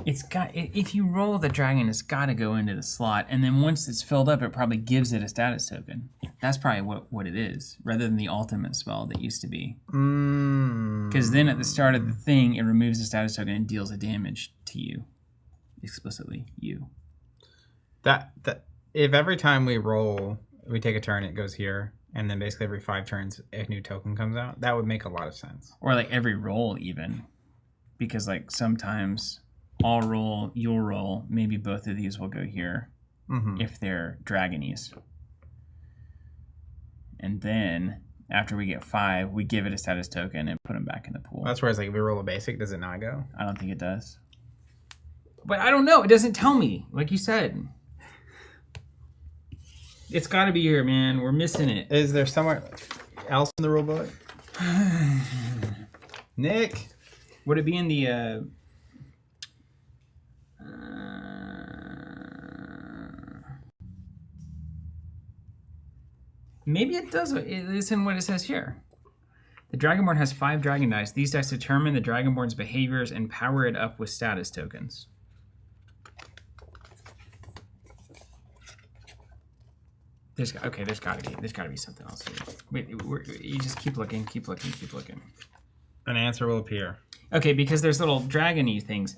It's got. If you roll the dragon, it's got to go into the slot, and then once it's filled up, it probably gives it a status token. That's probably what it is, rather than the ultimate spell that used to be. Because then at the start of the thing, it removes the status token and deals a damage to you, explicitly you. That if every time we roll, we take a turn, it goes here, and then basically every 5 turns, a new token comes out. That would make a lot of sense. Or like every roll, even, because like sometimes. I'll roll, you'll roll. Maybe both of these will go here if they're dragonies. And then after we get 5, we give it a status token and put them back in the pool. That's where it's like if we roll a basic, does it not go? I don't think it does. But I don't know. It doesn't tell me, like you said. It's got to be here, man. We're missing it. Is there somewhere else in the rule book? Nick? Would it be in the... Maybe it does. It's in what it says here. The Dragonborn has 5 dragon dice. These dice determine the Dragonborn's behaviors and power it up with status tokens. There's got to be something else here. Wait, you just keep looking. An answer will appear. Okay, because there's little dragon-y things.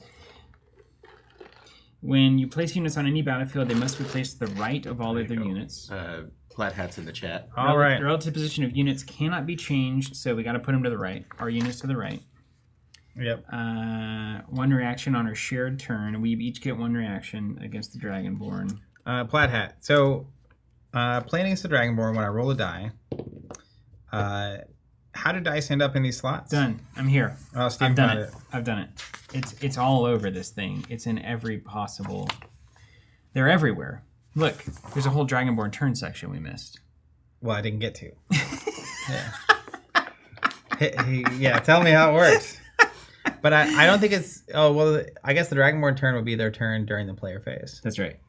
When you place units on any battlefield, they must be placed to the right of all of their units. Flat Hat's in the chat. All right. The relative position of units cannot be changed, so we got to put them to the right. Our units to the right. Yep. 1 reaction on our shared turn. We each get 1 reaction against the Dragonborn. Plaid Hat. So, playing against the Dragonborn, when I roll a die, how do dice end up in these slots? Done. I'm here. Oh, Steve I've done it. I've done it. It's all over this thing. It's in every possible... They're everywhere. Look, there's a whole Dragonborn turn section we missed. Well, I didn't get to. Yeah, tell me how it works. But I don't think it's... Oh, well, I guess the Dragonborn turn would be their turn during the player phase. That's right.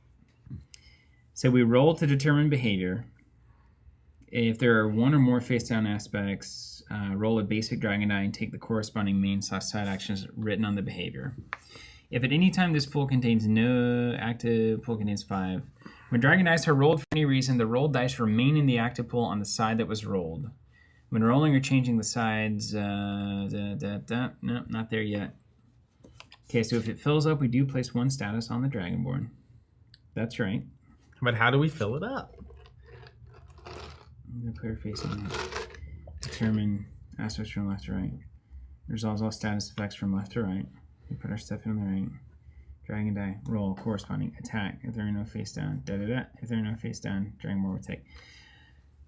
So we roll to determine behavior. If there are 1 or more face-down aspects, roll a basic dragon die and take the corresponding main/side actions written on the behavior. If at any time this pool contains no active pool contains 5. When dragon dice are rolled for any reason, the rolled dice remain in the active pool on the side that was rolled. When rolling or changing the sides, no, not there yet. Okay, so if it fills up, we do place 1 status on the Dragonborn. That's right. But how do we fill it up? The player facing it. Determine aspects from left to right. Resolves all status effects from left to right. We put our stuff in the right. Dragon die. Roll corresponding attack. If there are no face down. If there are no face down, Dragonborn will take.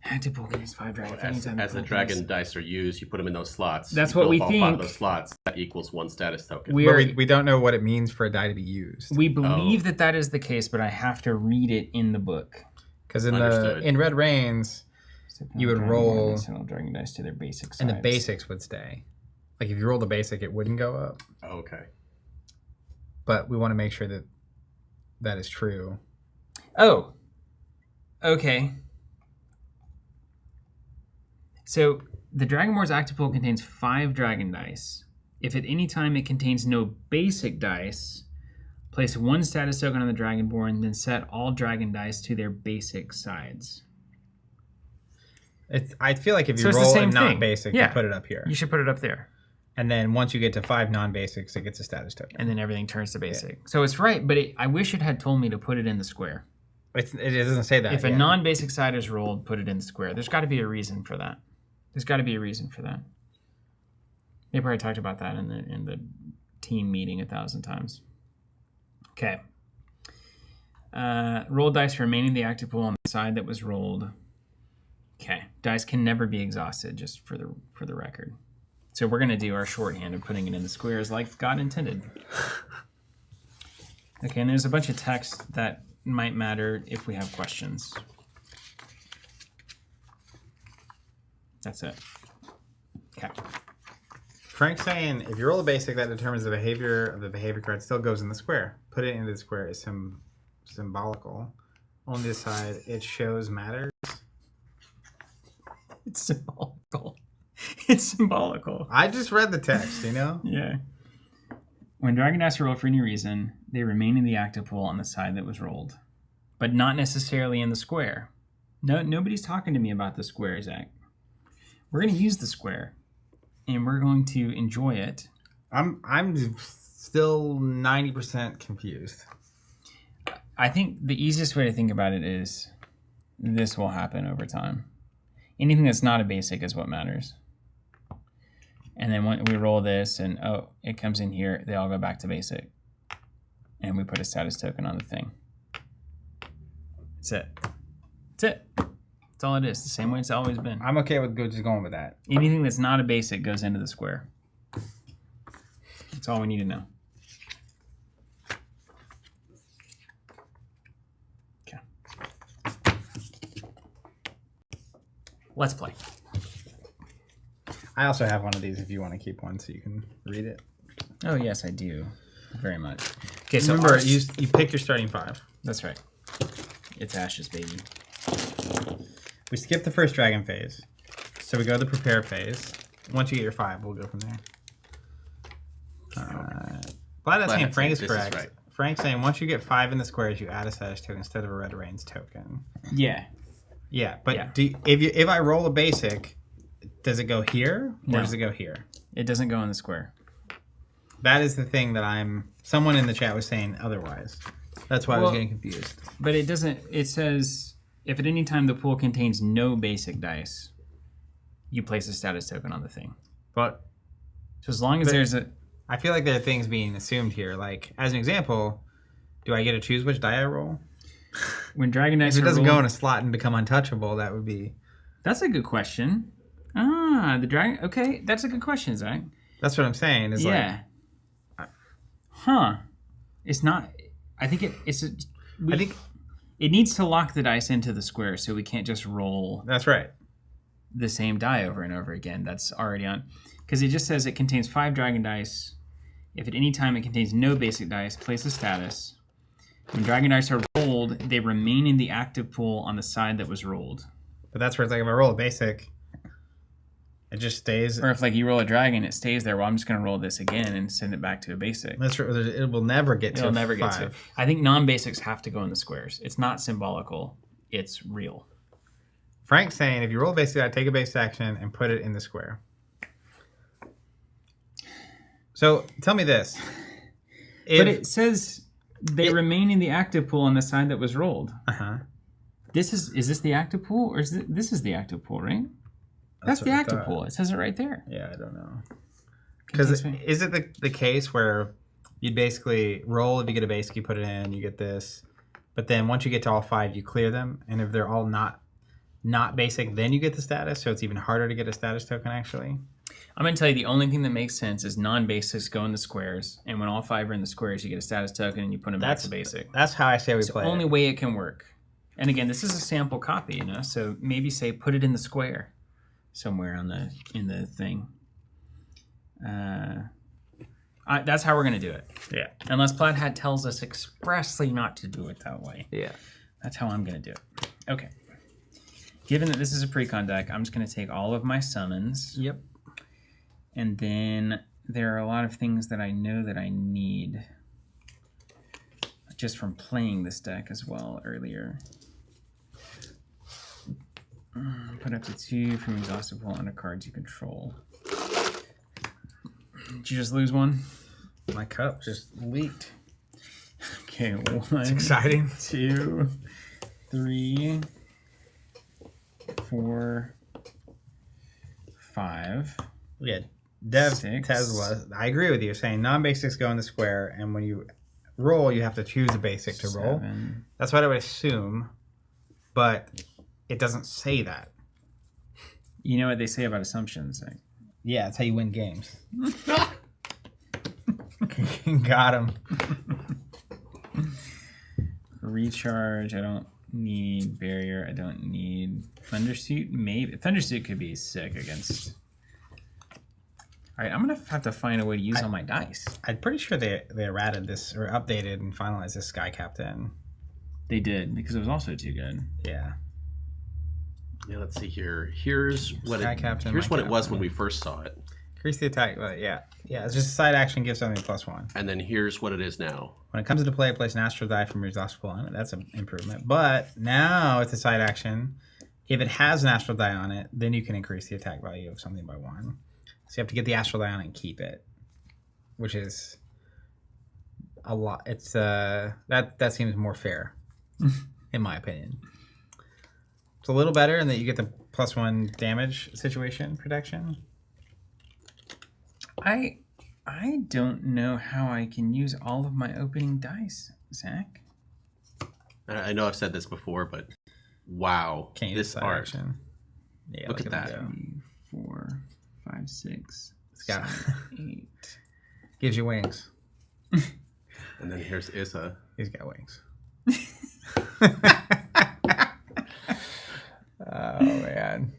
Active pool gains 5 dragon. As the dragon dice are used, you put them in those slots. That's what we think. 5 of those slots. That equals 1 status token. We don't know what it means for a die to be used. We believe that is the case, but I have to read it in the book. Because in Red Rains, you would roll dragon dice to their basic sides. And the basics would stay. Like if you roll the basic, it wouldn't go up. Oh, okay. But we want to make sure that is true. Oh. Okay. So the Dragonborn's active pool contains 5 dragon dice. If at any time it contains no basic dice, place 1 status token on the Dragonborn, then set all dragon dice to their basic sides. I feel like if you roll a not basic, you put it up here. You should put it up there. And then once you get to 5 non-basics, it gets a status token. And then everything turns to basic. So it's right, but I wish it had told me to put it in the square. It doesn't say that. If a non-basic side is rolled, put it in the square. There's got to be a reason for that. They probably talked about that in the team meeting 1,000 times. Okay. Roll dice remaining the active pool on the side that was rolled. Okay. Dice can never be exhausted, just for the record. So we're going to do our shorthand of putting it in the squares like God intended. Okay, and there's a bunch of text that might matter if we have questions. That's it. Okay. Frank's saying if you roll a basic, that determines the behavior of the behavior card still goes in the square. Put it into the square is symbolical. On this side, it shows matters. It's symbolical. It's symbolical. I just read the text, you know? Yeah. When dragon dice are rolled for any reason, they remain in the active pool on the side that was rolled, but not necessarily in the square. No, nobody's talking to me about the square, Zach. We're going to use the square, and we're going to enjoy it. I'm still 90% confused. I think the easiest way to think about it is this will happen over time. Anything that's not a basic is what matters. And then when we roll this and, oh, it comes in here, they all go back to basic. And we put a status token on the thing. That's it. That's it. That's all it is. The same way it's always been. I'm okay with just going with that. Anything that's not a basic goes into the square. That's all we need to know. Okay. Let's play. I also have one of these if you want to keep one so you can read it. Oh, yes, I do. Very much. Okay, so remember, you pick your starting 5. That's right. It's Ash's baby. We skip the first dragon phase. So we go to the prepare phase. Once you get your 5, we'll go from there. Glad that's saying Frank is correct. Right. Frank's saying once you get 5 in the squares, you add a status token instead of a red reigns token. Yeah. Yeah, but yeah. If I roll a basic, does it go here or does it go here? It doesn't go in the square. That is the thing that someone in the chat was saying otherwise. That's why I was getting confused. But it doesn't, it says, if at any time the pool contains no basic dice, you place a status token on the thing. But so as long as there's a... I feel like there are things being assumed here. Like, as an example, do I get to choose which die I roll? When dragon dice if it doesn't go in a slot and become untouchable, that would be... That's a good question. The dragon... Okay, that's a good question, Zach. That's what I'm saying. Is It's not... I think it needs to lock the dice into the square, so we can't just roll... That's right. ...the same die over and over again. That's already on... Because it just says it contains 5 dragon dice. If at any time it contains no basic dice, place a status. When dragon dice are rolled, they remain in the active pool on the side that was rolled. But that's where it's like if I roll a basic, it just stays. Or if like you roll a dragon, it stays there. Well, I'm just going to roll this again and send it back to a basic. That's right. It will never get to 5. It'll never get to. I think non-basics have to go in the squares. It's not symbolical. It's real. Frank's saying if you roll a basic, I take a base action and put it in the square. So tell me this. But it says they remain in the active pool on the side that was rolled. Uh-huh. Is this the active pool or this is the active pool, right? That's the active pool. It says it right there. Yeah, I don't know. Because is it the case where you basically roll, if you get a basic, you put it in, you get this. But then once you get to all 5, you clear them. And if they're all not basic, then you get the status. So it's even harder to get a status token, actually. I'm going to tell you the only thing that makes sense is non-basics go in the squares. And when all 5 are in the squares, you get a status token and you put them back to basic. That's how I say we play it. It's the only way it can work. And again, this is a sample copy, so maybe say put it in the square somewhere in the thing. That's how we're going to do it. Yeah. Unless Plaid Hat tells us expressly not to do it that way. Yeah. That's how I'm going to do it. Okay. Given that this is a pre-con deck, I'm just going to take all of my summons. Yep. And then there are a lot of things that I know that I need just from playing this deck as well earlier. Put up to 2 from exhausted pool under cards you control. Did you just lose one? My cup just leaked. Okay, It's 1, exciting. 2, 3, 4, 5. Yeah, Dev 6. Tesla. I agree with you, saying non-basics go in the square, and when you roll, you have to choose a basic to roll. 7. That's what I would assume, but it doesn't say that. You know what they say about assumptions? Yeah, that's how you win games. Got him. Recharge. I don't need barrier. I don't need thundersuit. Maybe thundersuit could be sick against. All right, I'm gonna have to find a way to use all my dice. I'm pretty sure they errated this or updated and finalized this Sky Captain. They did because it was also too good. Yeah. Yeah, let's see here. Here's what Sky it Captain, here's my what it was captain. when we first saw it. Increase the attack. Yeah. It's just a side action. Give something +1. And then here's what it is now. When it comes into play, place an astral die from your exhausted on it. That's an improvement. But now it's a side action. If it has an astral die on it, then you can increase the attack value of something by 1. So you have to get the astral die on it and keep it, which is a lot. It's that seems more fair, in my opinion. It's a little better in that you get the +1 damage situation protection. I don't know how I can use all of my opening dice, Zach. I know I've said this before, but wow, Can't use this side art. action. Yeah, Look at that. 3, 4, 5, 6, got 7, 8. Gives you wings. And then here's Issa. He's got wings. Oh man.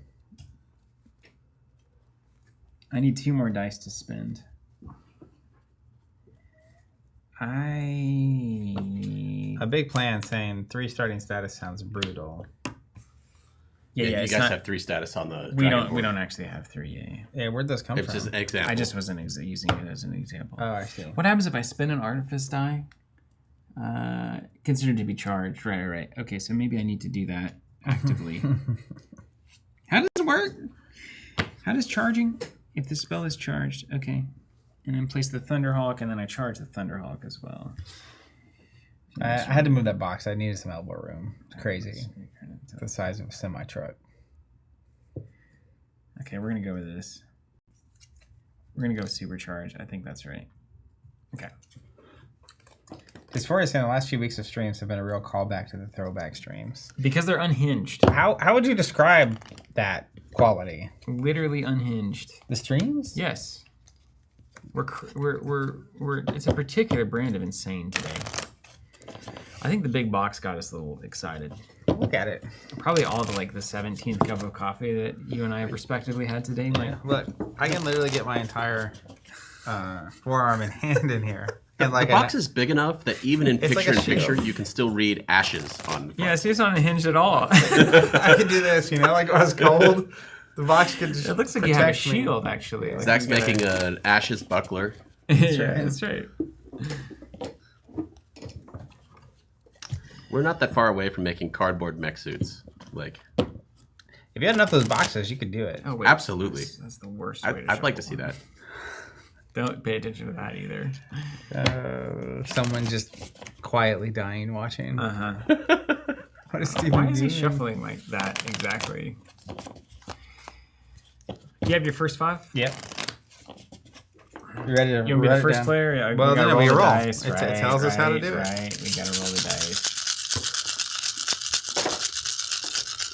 I need 2 more dice to spend. A big plan saying 3 starting status sounds brutal. Yeah, you it's guys not, have 3 status on the. we Dragonborn. don't actually have 3. Yeah. Yeah, where'd those come It's from? just an example. I just wasn't using it as an example. Oh, I see. What happens if I spin an artifice die? Considered to be charged. Right. Okay, so maybe I need to do that actively. How does it work? How does charging? If the spell is charged, okay. And then place the Thunderhawk, and then I charge the Thunderhawk as well. I had to move that box. I needed some elbow room. It's crazy. The size of a semi-truck. Okay, we're going to go with this. We're going to go with supercharge. I think that's right. Okay. As far as saying, the last few weeks of streams have been a real callback to the throwback streams. Because they're unhinged. How would you describe that quality? Literally unhinged. The streams? Yes. We're it's a particular brand of insane today. I think the big box got us a little excited. Look at it. Probably all the 17th cup of coffee that you and I have respectively had today. Look, I can literally get my entire forearm and hand in here. And The box is big enough that even in It's like a picture-in-picture, shield. you can still read ashes on the front. Yeah, see, it's not unhinged at all. I can do this, like when it's cold. The box can just It looks like you have a protect me. shield, actually. Like Zach's you got making an ashes buckler. Yeah, that's right. We're not that far away from making cardboard mech suits. If you had enough of those boxes, you could do it. Oh, wait. Absolutely. That's the worst way to I'd like to shuffle see that. Don't pay attention to that either. Someone just quietly dying watching. Uh-huh. What is Steven Why is he doing? shuffling like that exactly? You have your first 5? Yep. You ready to You want to be the write it first down? player? Yeah, Well, gotta then we the roll. dice, It tells us how to do it. Right, we gotta roll the dice.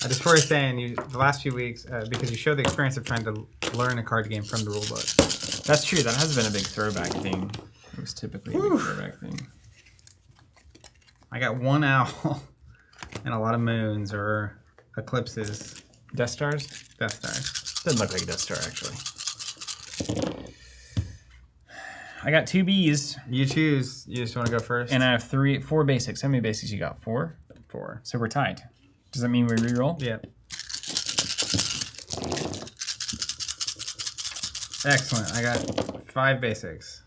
I just for saying, the last few weeks, because you showed the experience of trying to learn a card game from the rule book. That's true. That has been a big throwback thing. It was typically a big throwback thing. I got one owl and a lot of moons or eclipses. Death Stars? Death Stars. Doesn't look like a Death Star, actually. I got 2 Bs. You choose. You just want to go first? And I have 4 basics. How many basics you got? 4? 4. So we're tied. Does that mean we reroll? Yep. Excellent. I got 5 basics.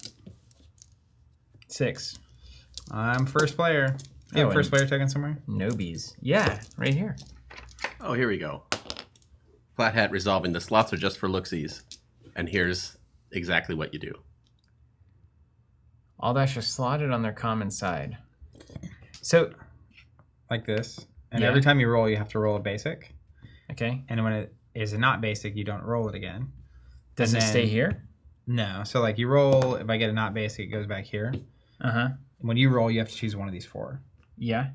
6. I'm first player. You have Oh, first and- player token somewhere? No Bs. Yeah, right here. Oh, here we go. Flat Hat resolving the slots are just for looksies. And here's exactly what you do. All dice are slotted on their common side. So, like this. And Yeah. every time you roll, you have to roll a basic. okay. And when it is not basic, you don't roll it again. Does And it stay then- here? No. So like you roll, if I get a not basic, it goes back here. Uh-huh. When you roll, you have to choose one of these 4. Yeah.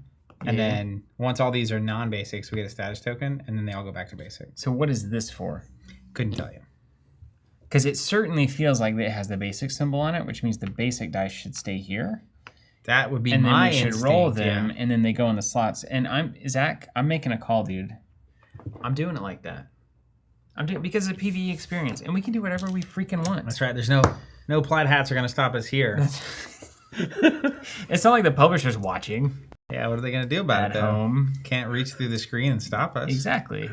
And Yeah. then once all these are non-basics, we get a status token, and then they all go back to basic. So what is this for? Couldn't tell you. Because it certainly feels like it has the basic symbol on it, which means the basic dice should stay here. That would be And then my we should instinct, roll them, yeah. and then they go in the slots. And Zach, I'm making a call, dude. I'm doing it like that. I'm doing because of the PvE experience, and we can do whatever we freaking want. That's right. There's no plaid hats are going to stop us here. It's not like the publisher's watching Yeah, what are they going to do about at it, though? home. Can't reach through the screen and stop us. Exactly.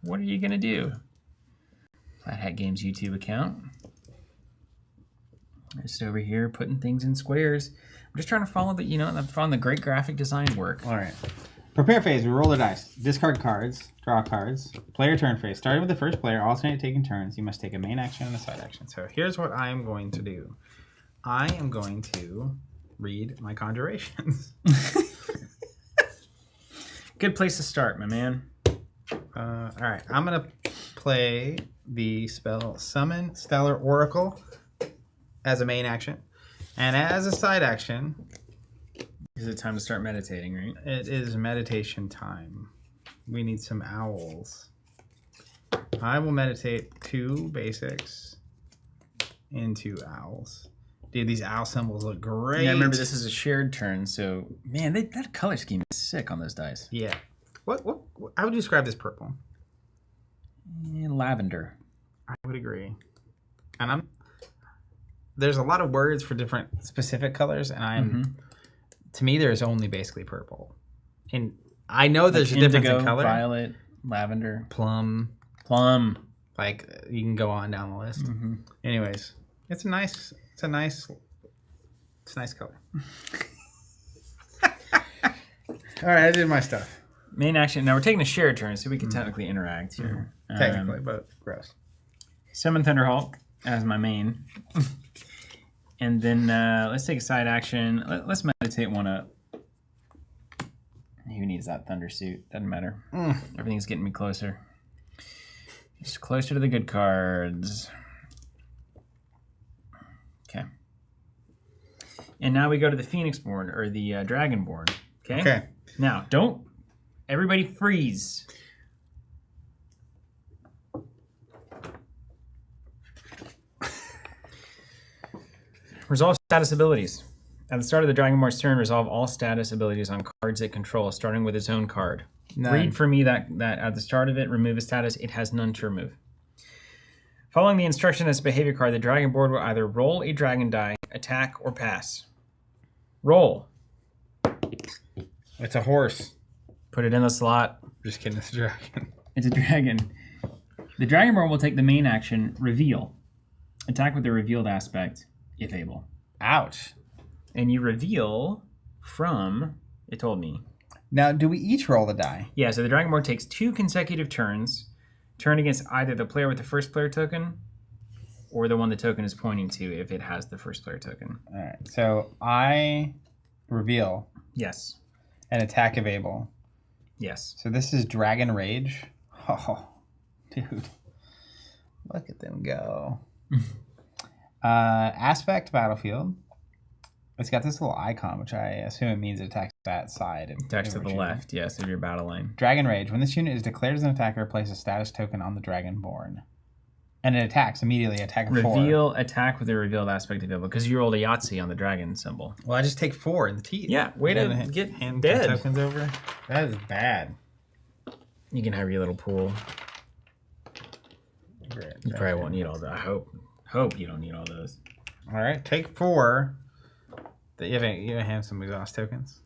What are you gonna do? Flat Hat Games YouTube account. Just over here putting things in squares. I'm just trying to follow the great graphic design work. All right. Prepare phase. We roll the dice. Discard cards. Draw cards. Player turn phase. Starting with the first player, alternate taking turns. You must take a main action and a side action. So here's what I am going to do. I am going to read my conjurations. Good place to start, my man. All right. I'm going to play the spell Summon Stellar Oracle as a main action. And as a side action, Is it time to start meditating, right? it is meditation time. We need some owls. I will meditate 2 basics into owls. Dude, these owl symbols look great. Yeah, remember this is a shared turn, so man, that color scheme is sick on those dice. Yeah. What how would you describe this purple? Lavender. I would agree. And there's a lot of words for different specific colors, and to me there's only basically purple. And I know there's a difference Indigo, in color. violet, lavender, Plum. Like you can go on down the list. Anyways, it's a nice color. All right, I did my stuff. Main action. Now we're taking a shared turn, so we can technically interact here. Technically, but gross. Summon Thunderhawk as my main. And then let's take a side action. Let's meditate one up. Who needs that thunder suit? Doesn't matter. Everything's getting me closer. Just closer to the good cards. Okay. And now we go to the Phoenixborn, or the Dragonborn. Okay? Okay. Now, don't... Everybody freeze. Resolve status abilities. At the start of the Dragonborn's turn, resolve all status abilities on cards it controls, starting with its own card. None. Read for me that at the start of it, remove a status. It has none to remove. Following the instruction of this behavior card, the Dragonborn will either roll a dragon die, attack, or pass. Roll. It's a horse. Put it in the slot. Just kidding, it's a dragon. It's a dragon. The Dragonborn will take the main action, reveal. Attack with the revealed aspect, if able. Ouch. And you reveal from, it told me. Now, do we each roll the die? Yeah, so the Dragonborn takes 2 consecutive turns. Turn against either the player with the first player token or the one the token is pointing to if it has the first player token. All right. So I reveal Yes. and attack if able. Yes. So this is Dragon Rage. Oh, dude. Look at them go. Aspect Battlefield. It's got this little icon, which I assume it means it attacks that side. Attached to the left, yes, of your battle line. Dragon Rage. When this unit is declared as an attacker, place a status token on the Dragonborn. And it attacks immediately. Attack of 4. Reveal, attack with the revealed aspect available. Because you rolled a Yahtzee on the dragon symbol. Well, I just take 4 in the teeth. Yeah, way to And get hand dead. tokens over. That is bad. You can have your little pool. Great. You probably won't need all that. I hope you don't need all those. All right, take 4. You haven't had some exhaust tokens.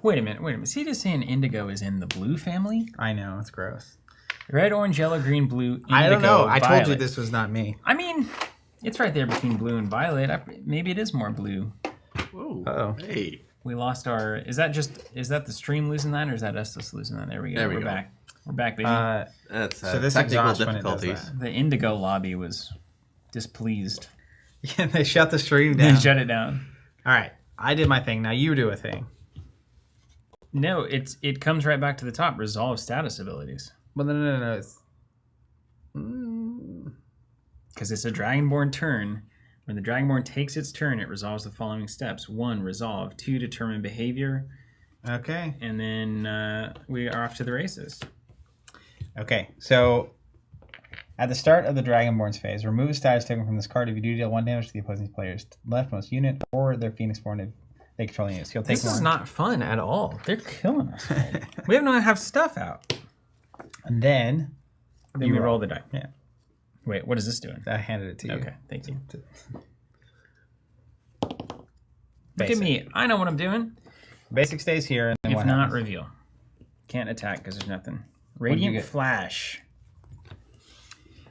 Wait a minute. See, just saying indigo is in the blue family? I know, it's gross. Red, orange, yellow, green, blue, indigo, I don't know. I told you violet. this was not me. I mean, it's right there between blue and violet. Maybe it is more blue. Whoa. Uh-oh. Hey. We lost our... Is that the stream losing that, or is that us just losing that? There we go. There we We're go. back. We're back, baby. That's So this technical exhausts when it does difficulties. that. The indigo lobby was displeased. Yeah, they shut the stream Then down. shut it down. All right, I did my thing. Now you do a thing. No, it comes right back to the top. Resolve status abilities. Well, no. It's... Because it's a Dragonborn turn. When the Dragonborn takes its turn, it resolves the following steps. 1, resolve. 2, determine behavior. Okay. And then we are off to the races. Okay, so at the start of the Dragonborn's phase, remove a status token from this card if you do deal 1 damage to the opposing player's leftmost unit or their Phoenixborn if they control the units. He'll take This is not fun at all. They're killing us. We don't even have stuff out. And then we roll the die. Yeah. Wait, what is this doing? I handed it to you. Okay, thank you. Look Basic. at me. I know what I'm doing. Basic stays here. And then If what not, happens? reveal. Can't attack because there's nothing. do you Radiant get? Flash.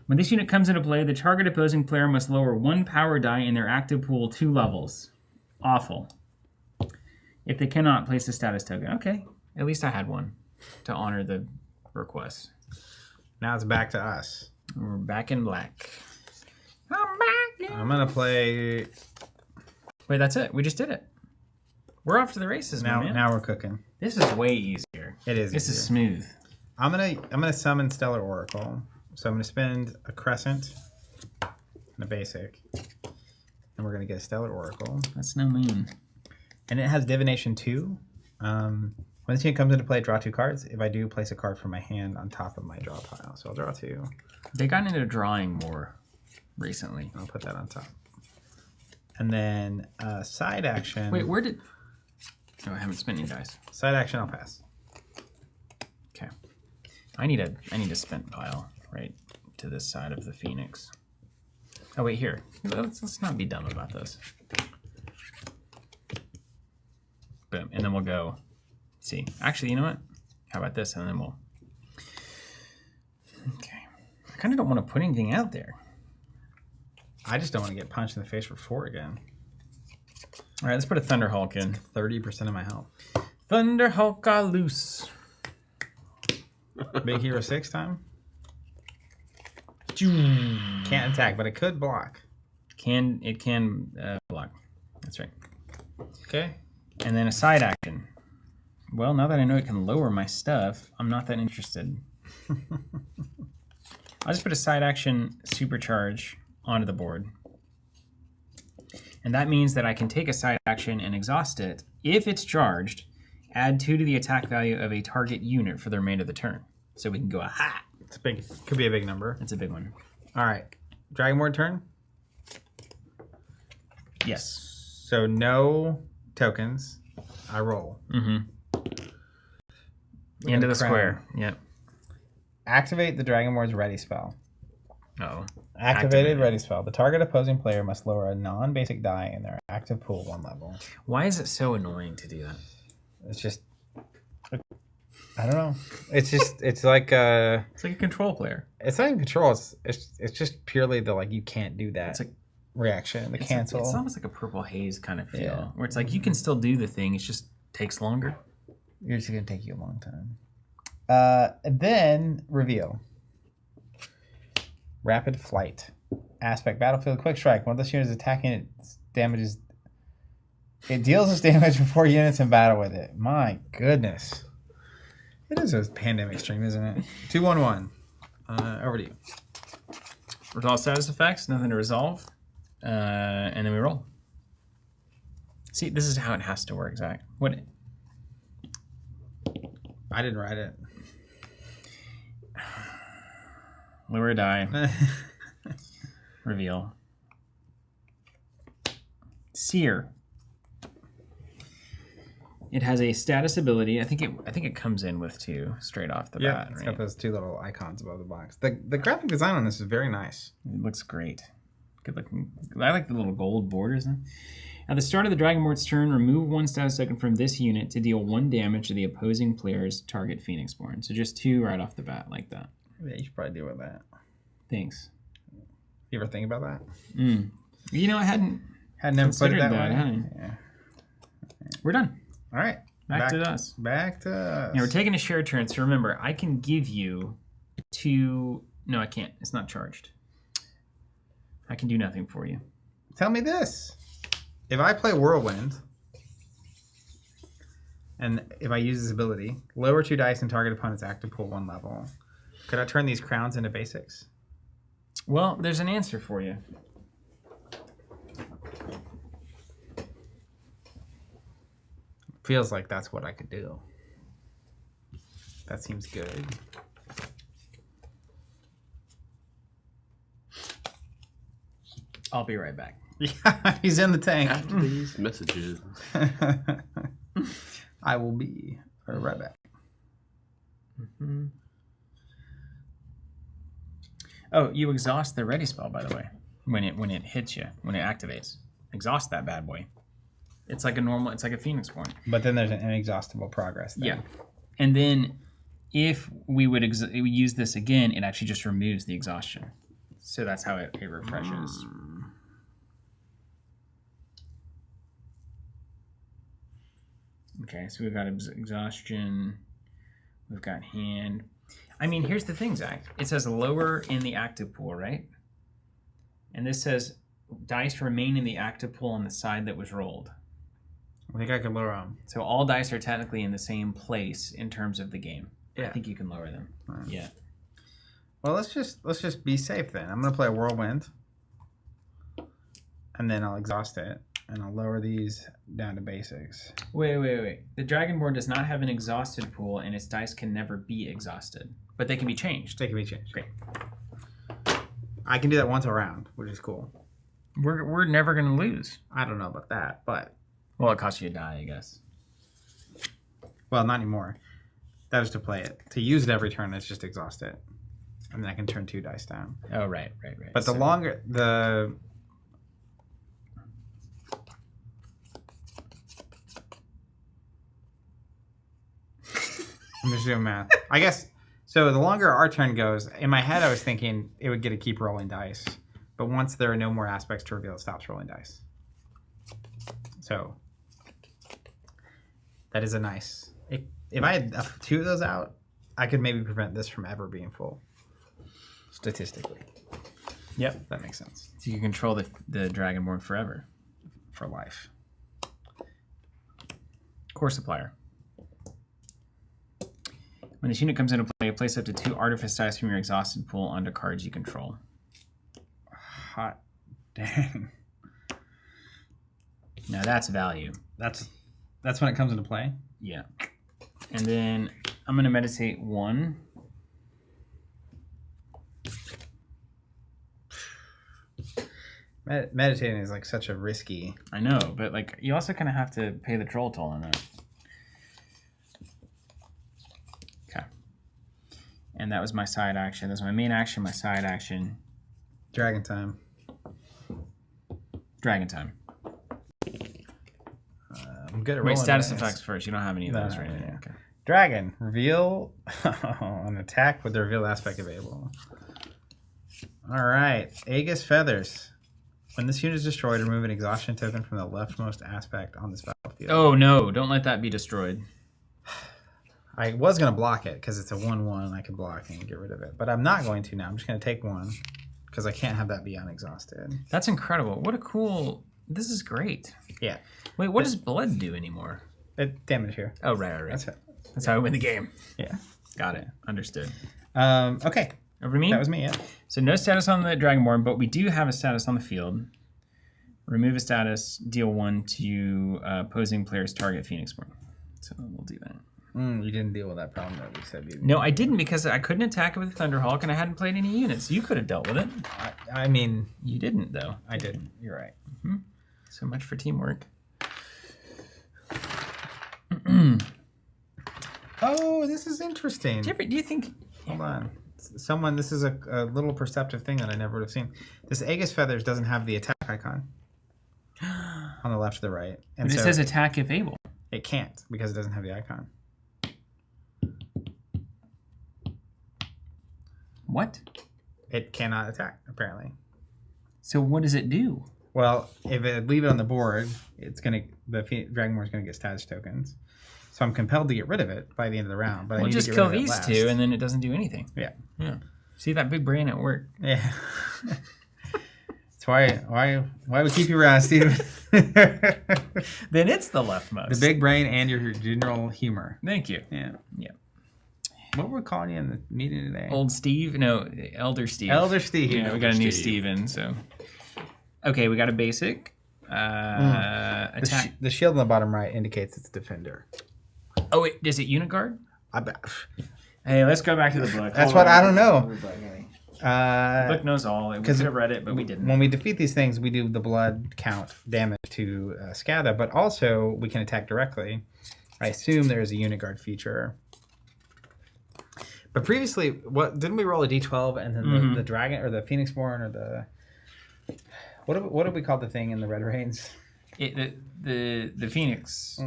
When this unit comes into play, the target opposing player must lower 1 power die in their active pool 2 levels. Awful. If they cannot, place a status token. Okay, at least I had one to honor the request. Now it's back to us. We're back in black. I'm back. I'm going to play... Wait, that's it. We just did it. We're off to the races, Now, man. now we're cooking. This is way easier. It is This is easier. smooth. I'm gonna summon Stellar Oracle. So I'm gonna spend a Crescent and a Basic. And we're gonna get a Stellar Oracle. That's no moon. And it has Divination 2. When this unit comes into play, draw 2 cards. If I do, place a card from my hand on top of my draw pile. So I'll draw 2. They got into drawing more recently. I'll put that on top. And then side action. Wait, where did... Oh, I haven't spent any dice. Side action, I'll pass. Okay. I need a spent pile right to this side of the Phoenix. Oh, wait, here. Let's not be dumb about this. Boom. And then we'll go... See. Actually, you know what? How about this? And then we'll... Okay. I kind of don't want to put anything out there. I just don't want to get punched in the face for 4 again. All right, let's put a Thunderhulk in. 30% of my health. Thunderhulk loose. Big Hero 6 time. Can't attack, but it could block. It can block. That's right. Okay. And then a side action. Well, now that I know it can lower my stuff, I'm not that interested. I'll just put a side action supercharge onto the board. And that means that I can take a side action and exhaust it. If it's charged, add 2 to the attack value of a target unit for the remainder of the turn. So we can go, aha! It's big. Could be a big number. That's a big one. All right. Dragonborn turn. Yes. So no tokens. I roll. Mm-hmm. Look End at of the crown. square. Yep. Activate the Dragonborn's ready spell. Uh-oh. Activated ready spell. The target opposing player must lower a non-basic die in their active pool 1 level. Why is it so annoying to do that? It's just... I don't know. It's just... It's like... It's like a control player. It's not even control. It's just purely the, like, you can't do that It's like reaction. The cancel. It's almost like a purple haze kind of feel, Yeah. where it's like you can still do the thing. It just takes longer. You're just going to take you a long time. Then reveal. Rapid flight. Aspect battlefield quick strike. When this unit is attacking, it deals its damage before units in battle with it. My goodness. It is a pandemic stream, isn't it? 2-1-1. Over to you. Resolve status effects, nothing to resolve. And then we roll. See, this is how it has to work, Zach. What? I didn't write it. Lower a die. Reveal. Seer. It has a status ability. I think it comes in with 2 straight off the Yeah, bat. it's Right? got those 2 little icons above the box. The graphic design on this is very nice. It looks great. Good looking. I like the little gold borders. At the start of the Dragonborn's turn, remove 1 status token from this unit to deal 1 damage to the opposing player's target Phoenixborn. So just 2 right off the bat, like that. Yeah, you should probably deal with that. Thanks. You ever think about that? You know, I hadn't Never put it considered that that. way. Hadn't. Yeah. We're done. All right. Back to us. Back to us. Now we're taking a share turn. So remember, I can give you 2. No, I can't. It's not charged. I can do nothing for you. Tell me this. If I play Whirlwind, and if I use this ability, lower 2 dice and target opponent's active pool 1 level, could I turn these crowns into basics? Well, there's an answer for you. Feels like that's what I could do. That seems good. I'll be right back. Yeah, he's in the tank. After these messages. I will be right back. Mm-hmm. Oh, you exhaust the ready spell, by the way, when it hits you, when it activates. Exhaust that bad boy. It's like a Phoenix Born. But then there's an inexhaustible progress thing. Yeah. And then if we would use this again, it actually just removes the exhaustion. So that's how it refreshes. Okay, so we've got exhaustion. We've got hand. I mean, here's the thing, Zach. It says lower in the active pool, right? And this says dice remain in the active pool on the side that was rolled. I think I could lower them. So all dice are technically in the same place in terms of the game. Yeah. I think you can lower them. Right. Yeah. Well, let's just be safe then. I'm gonna play a Whirlwind, and then I'll exhaust it, and I'll lower these down to basics. Wait. The Dragonborn does not have an exhausted pool, and its dice can never be exhausted, but they can be changed. They can be changed. Great. I can do that once a round, which is cool. We're never gonna lose. I don't know about that, but Well, it costs you a die, I guess. well, not anymore. That was to play it. To use it every turn, it's just exhaust it, and then I can turn 2 dice down. Oh, right. But the longer the I'm just doing math. I guess so. The longer our turn goes, in my head, I was thinking it would get to keep rolling dice, but once there are no more aspects to reveal, it stops rolling dice. So that is a nice. If I had 2 of those out, I could maybe prevent this from ever being full. Statistically. Yep. That makes sense. So you can control the Dragonborn forever. For life. Core supplier. When this unit comes into play, place up to 2 artifice dice from your exhausted pool onto cards you control. Hot dang. Now that's value. That's when it comes into play? Yeah. And then I'm going to meditate 1. Meditating is like such a risky. I know, but like you also kind of have to pay the troll toll on that. Okay. And that was my side action. That's my main action, my side action. Dragon time. Dragon time. I'm good at Wait, rolling status dice. effects first. You don't have any of those right now. Yeah. Okay. Dragon. Reveal an attack with the reveal aspect available. Alright. Aegis Feathers. When this unit is destroyed, remove an exhaustion token from the leftmost aspect on this battlefield. Oh no, don't let that be destroyed. I was going to block it because it's a 1/1. I could block and get rid of it. But I'm not going to now. I'm just going to take 1 because I can't have that be unexhausted. That's incredible. What a cool... This is great. Yeah. Wait, what does blood do anymore? Damage here. Oh, right. That's it. That's how I win the game. Yeah. Got it. Understood. Okay. Over to me? That was me, yeah. So no status on the Dragonborn, but we do have a status on the field. Remove a status, deal 1 to opposing player's target Phoenixborn. So we'll do that. You didn't deal with that problem that we said you didn't. No, I didn't because I couldn't attack it with Thunderhawk and I hadn't played any units. You could have dealt with it. I mean... You didn't, though. I didn't. You're right. Mm-hmm. So much for teamwork. Oh, this is interesting. Do you think... Hold on. This is a little perceptive thing that I never would have seen. This Aegis Feathers doesn't have the attack icon on the left or the right. And but it says attack if able. It can't because it doesn't have the icon. What? It cannot attack, apparently. So what does it do? Well, if it leave it on the board, the Dragonborn is gonna get status tokens. So I'm compelled to get rid of it by the end of the round. But I need just to get kill rid of it these last. 2 and then it doesn't do anything. Yeah. Yeah. See that big brain at work. Yeah. It's why we keep you around, Steve. Then it's the leftmost. The big brain and your general humor. Thank you. Yeah. Yeah. What were we calling you in the meeting today? Old Steve? No, Elder Steve. Elder Steve. Yeah, we got a new Steve in, so. Okay, we got a basic. Attack. The shield on the bottom right indicates it's defender. Oh, wait, is it unit guard? I bet. Hey, let's go back to the book. That's what I don't know. The book knows all. We could have read it, but we didn't. When we defeat these things, we do the blood count damage to Scatha, but also we can attack directly. I assume there's a unit guard feature. But previously, didn't we roll a d12 and then the dragon or the Phoenixborn or the what did we call the thing in the Red Rains? The Phoenix,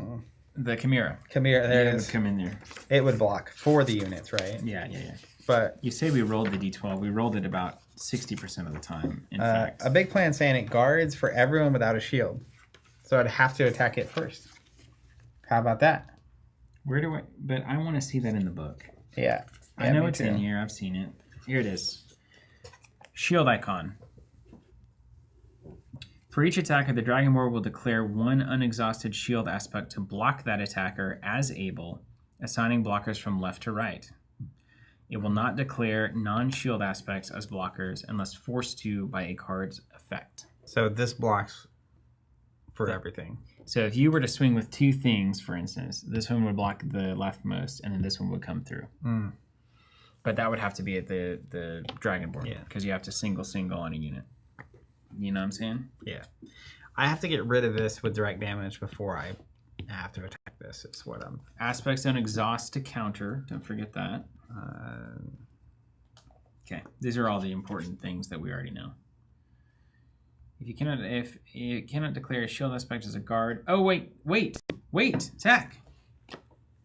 the Chimera. Chimera, there it is. Would come in there. It would block for the units, right? Yeah. But you say we rolled the d12. We rolled it about 60% of the time. In fact, a big plan saying it guards for everyone without a shield, so I'd have to attack it first. How about that? Where do I? But I want to see that in the book. Yeah. I know it's in here. I've seen it. Here it is. Shield icon. For each attacker, the Dragonborn will declare one unexhausted shield aspect to block that attacker as able, assigning blockers from left to right. It will not declare non-shield aspects as blockers unless forced to by a card's effect. So this blocks for everything. So if you were to swing with two things, for instance, this one would block the leftmost, and then this one would come through. But that would have to be at the Dragonborn, because you have to single on a unit. You know what I'm saying? Yeah. I have to get rid of this with direct damage before I have to attack this. It's what I'm... Aspects don't exhaust to counter. Don't forget that. Okay. These are all the important things that we already know. If you cannot declare a shield aspect as a guard... Oh, wait. Attack.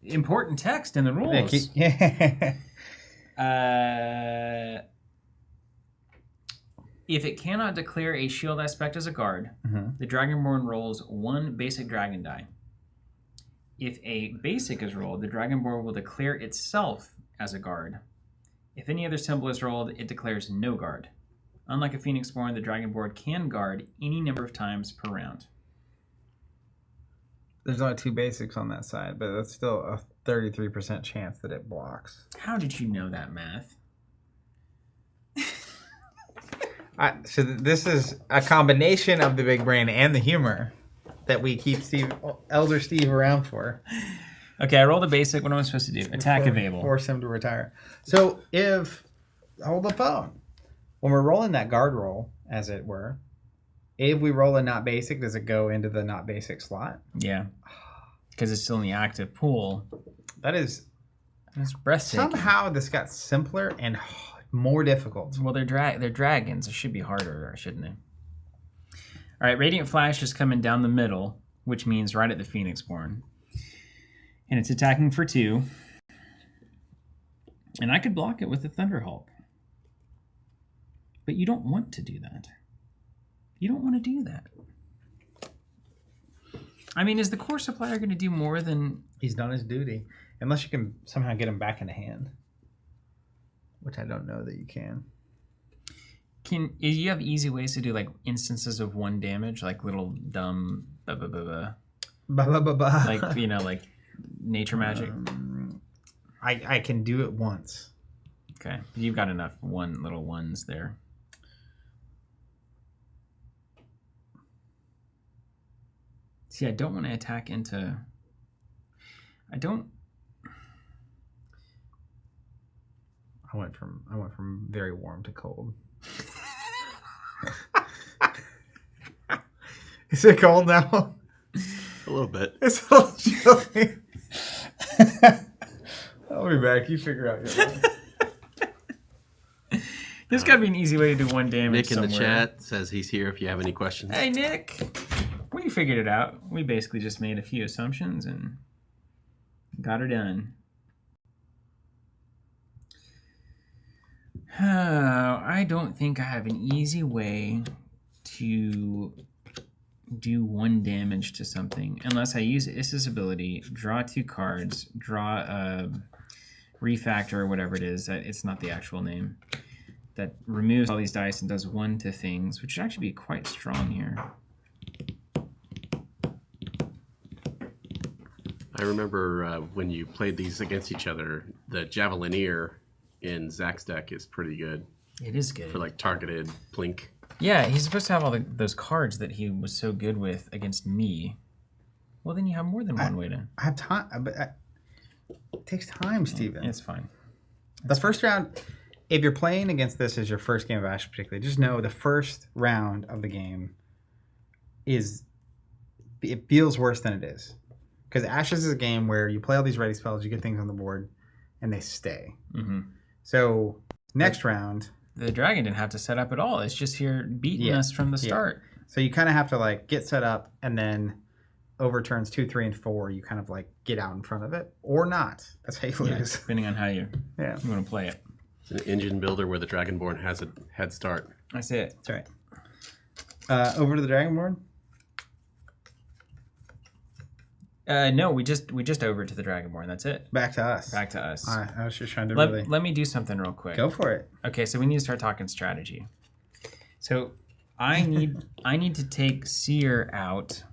Important text in the rules. If it cannot declare a shield aspect as a guard, the Dragonborn rolls one basic dragon die. If a basic is rolled, the Dragonborn will declare itself as a guard. If any other symbol is rolled, it declares no guard. Unlike a Phoenixborn, the Dragonborn can guard any number of times per round. There's only two basics on that side, but that's still a 33% chance that it blocks. How did you know that math? So this is a combination of the big brain and the humor that we keep Elder Steve around for. Okay, I rolled a basic. What am I supposed to do? Attack of Able. Force him to retire. So hold the phone. When we're rolling that guard roll, as it were, if we roll a not basic, does it go into the not basic slot? Yeah. Because it's still in the active pool. That's breathtaking. Somehow this got simpler and more difficult. Well, they're dragons. It should be harder, shouldn't they? All right, Radiant Flash is coming down the middle, which means right at the Phoenixborn. And it's attacking for 2. And I could block it with the Thunderhawk. But you don't want to do that. You don't want to do that. I mean, is the core supplier going to do more than... He's done his duty. Unless you can somehow get him back in hand. Which I don't know that you can. You have easy ways to do like instances of 1 damage, like little dumb like like nature magic? I can do it once. Okay. You've got enough little ones there. See, I don't want to attack into... I went from very warm to cold. Is it cold now? A little bit. It's a little chilly. I'll be back. You figure out your life. There's got to be an easy way to do 1 damage Nick in somewhere. the chat says he's here if you have any questions. Hey, Nick. We figured it out. We basically just made a few assumptions and got her done. I don't think I have an easy way to do 1 damage to something unless I use Issa's ability, draw 2 cards, draw a refactor or whatever it is. It's not the actual name. that removes all these dice and does 1 to things, which should actually be quite strong here. I remember when you played these against each other, the Javelineer in Zach's deck is pretty good. It is good. For like targeted blink. Yeah, he's supposed to have all those cards that he was so good with against me. Well, then you have more than one way to... I have time, but it takes time, Steven. It's fine. The first round, if you're playing against this as your first game of Ashes particularly, just know the first round of the game it feels worse than it is. Because Ashes is a game where you play all these ready spells, you get things on the board, and they stay. Mm-hmm. So next round... The dragon didn't have to set up at all. It's just here beating us from the start. So you kind of have to like get set up, and then over turns 2, 3, and 4, you kind of like get out in front of it. Or not. That's how you lose. Depending on how you want to play it. It's an engine builder where the Dragonborn has a head start. That's it. That's right. Over to the Dragonborn? No, we just over to the Dragonborn. That's it. Back to us. Back to us. All right, I was just trying to Let me do something real quick. Go for it. Okay, so we need to start talking strategy. So I need to take Seer out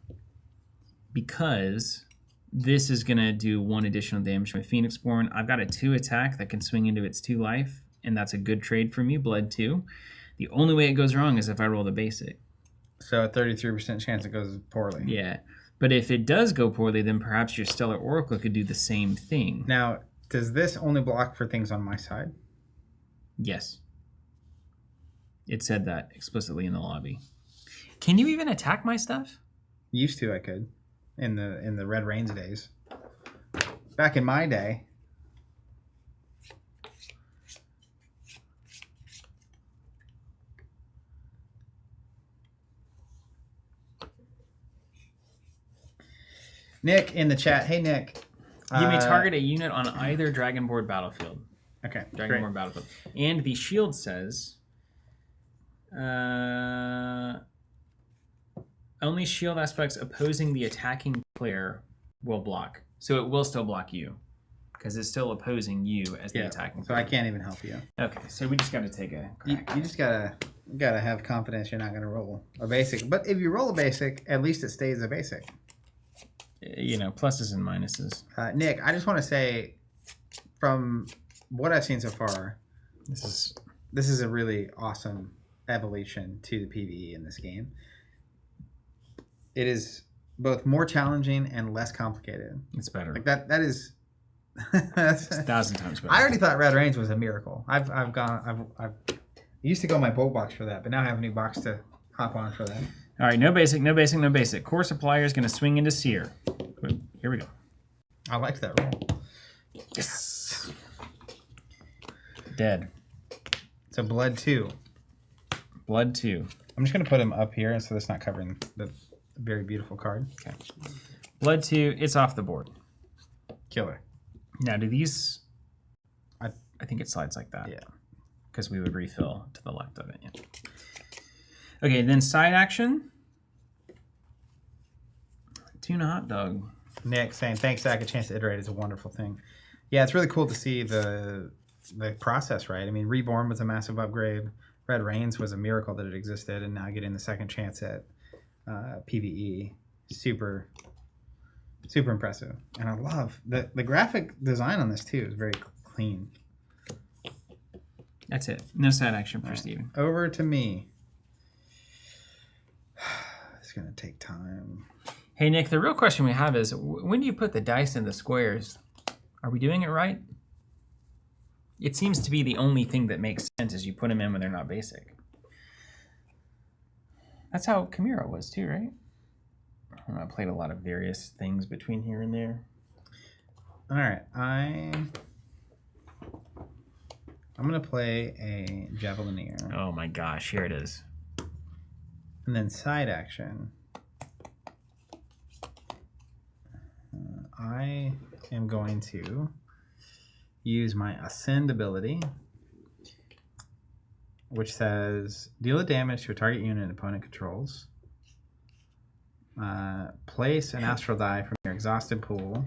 because this is gonna do 1 additional damage with Phoenixborn. I've got a 2 attack that can swing into its 2 life, and that's a good trade for me. Blood 2. The only way it goes wrong is if I roll the basic. So a 33% chance it goes poorly. Yeah. But if it does go poorly, then perhaps your Stellar Oracle could do the same thing. Now, does this only block for things on my side? Yes. It said that explicitly in the lobby. Can you even attack my stuff? Used to, I could. In the Red Rains days. Back in my day. Nick in the chat. Hey, Nick. You may target a unit on either Dragonborn battlefield. Okay, Dragonborn battlefield. And the shield says... only shield aspects opposing the attacking player will block. So it will still block you. Because it's still opposing you as the attacking player. So I can't even help you. Okay, so we just got to take a crack. You just gotta have confidence you're not gonna roll a basic. But if you roll a basic, at least it stays a basic. You know, pluses and minuses. Nick, I just want to say, from what I've seen so far, this is a really awesome evolution to the PvE in this game. It is both more challenging and less complicated. It's better. Like that is. It's 1,000 times better. I already thought Red Range was a miracle. I've used to go my bolt box for that, but now I have a new box to hop on for that. All right, no basic, no basic, no basic. Core Supplier is going to swing into Seer. Here we go. I liked that roll. Yes. Dead. So Blood 2. Blood 2. I'm just going to put him up here so that's not covering the very beautiful card. Okay. Blood 2, it's off the board. Killer. Now, do these... I think it slides like that. Yeah. Because we would refill to the left of it. Yeah. Okay, then side action. Tuna hot dog. Nick saying, thanks, Zach. A chance to iterate is a wonderful thing. Yeah, it's really cool to see the process, right? I mean, Reborn was a massive upgrade. Red Rains was a miracle that it existed, and now getting the second chance at PvE, super impressive. And I love the graphic design on this too is very clean. That's it. No side action for Steven. Over to me. It's gonna take time. Hey Nick, the real question we have is, when do you put the dice in the squares? Are we doing it right? It seems to be the only thing that makes sense is you put them in when they're not basic. That's how Chimera was too, right? I don't know, I played a lot of various things between here and there. All right, I'm gonna play a Javelineer. Oh my gosh, here it is. And then side action. I am going to use my Ascend ability, which says deal a damage to a target unit an opponent controls. Place an astral die from your exhausted pool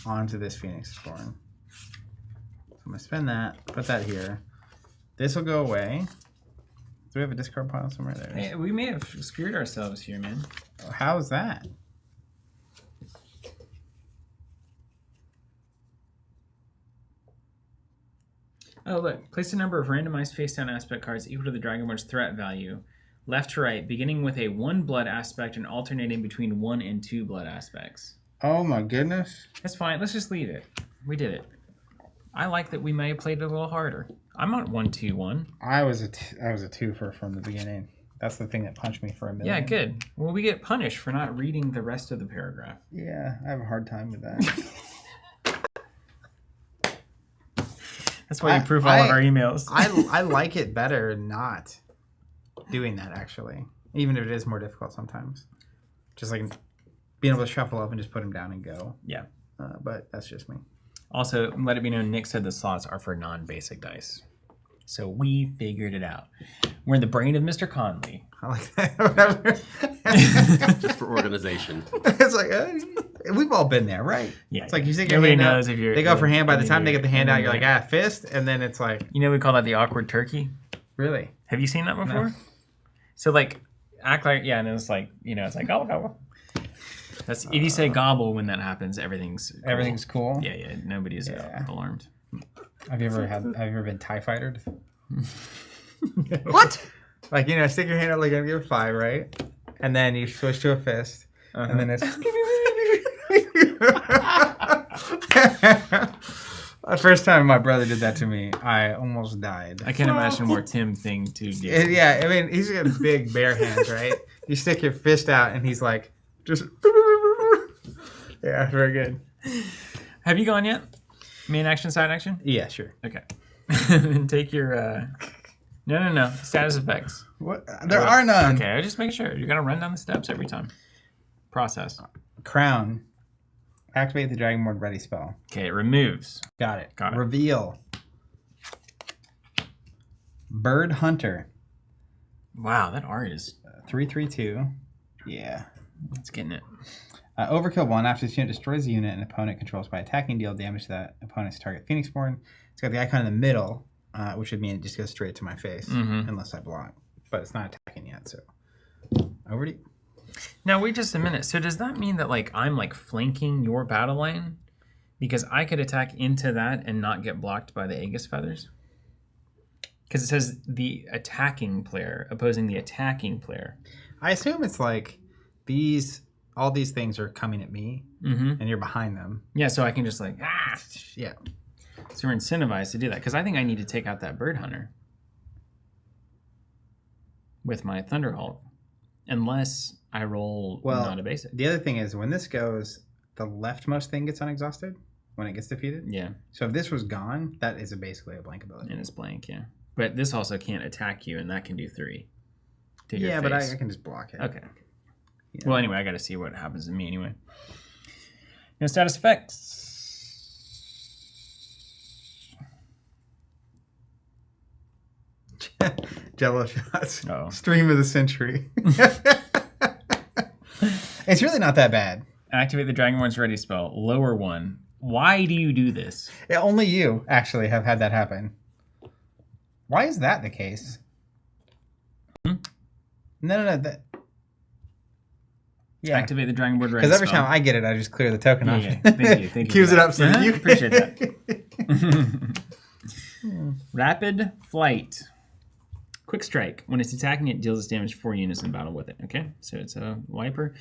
onto this Phoenixborn. So I'm going to spend that, put that here. This will go away. Do we have a discard pile somewhere there? Hey, we may have screwed ourselves here, man. How's that? Oh, look. Place a number of randomized face-down aspect cards equal to the Dragonborn's threat value, left to right, beginning with a 1 blood aspect and alternating between 1 and 2 blood aspects. Oh my goodness. That's fine. Let's just leave it. We did it. I like that we may have played it a little harder. I'm on 1-2-1. I was a twofer from the beginning. That's the thing that punched me for a minute. Yeah, good. Well, we get punished for not reading the rest of the paragraph. Yeah, I have a hard time with that. That's why you proof all of our emails. I like it better not doing that, actually. Even if it is more difficult sometimes. Just like being able to shuffle up and just put them down and go. Yeah. But that's just me. Also, let it be known, Nick said the slots are for non-basic dice. So we figured it out. We're in the brain of Mr. Conley. I like that. Just for organization. It's like, we've all been there, right? Yeah. It's like you stick your Nobody hand out. knows if you're... They go for hand. By the time they get the hand out, you're like, fist. And then it's like... You know we call that the awkward turkey? Really? Have you seen that before? No. So, like, act like... Yeah, and it's like, it's like, gobble, gobble. That's if you say gobble when that happens, everything's cool. Everything's cool. Yeah. Nobody's alarmed. Have you ever been TIE fighted? What? Like, stick your hand out like you're 5, right? And then you switch to a fist, and then it's. The first time my brother did that to me, I almost died. I can't imagine more Tim thing to do. Yeah, I mean, he's got big bare hands, right? You stick your fist out, and he's like, just. Yeah, very good. Have you gone yet? Main action, side action? Yeah, sure. Okay. And take your. No. Status effects. What? There are none. Okay, I just make sure. You gotta run down the steps every time. Process. Crown. Activate the Dragonborn ready spell. Okay, it removes. Got it. Got it. Reveal. Bird Hunter. Wow, that art is 3/3/2. Yeah. it's getting it. Overkill 1. After this unit destroys a unit an opponent controls by attacking, deal damage to that opponent's target Phoenixborn. It's got the icon in the middle, which would mean it just goes straight to my face unless I block. But it's not attacking yet, so over to you. Now wait just a minute. So does that mean that I'm flanking your battle line? Because I could attack into that and not get blocked by the Aegis feathers? Because it says the attacking player opposing the attacking player. I assume it's like all these things are coming at me and you're behind them. Yeah, so I can just Yeah. So we're incentivized to do that. Because I think I need to take out that bird hunter with my Thunderhawk. Unless I roll not a basic. The other thing is when this goes, the leftmost thing gets unexhausted when it gets defeated. Yeah. So if this was gone, that is basically a blank ability. And it's blank, yeah. But this also can't attack you, and that can do 3. To your but I face. can just block it. Okay. Yeah. Well, anyway, I got to see what happens to me anyway. No status effects. Jello shots. Oh. Stream of the century. It's really not that bad. Activate the Dragonborn's Ready spell. Lower 1. Why do you do this? Yeah, only you actually have had that happen. Why is that the case? No. Yeah. Activate the Dragonborn Ready spell. Because every time I get it, I just clear the token off. Yeah. Thank you. Queues it up so you appreciate that. Rapid Flight. Quick Strike. When it's attacking, it deals its damage 4 units in battle with it. Okay, so it's a wiper.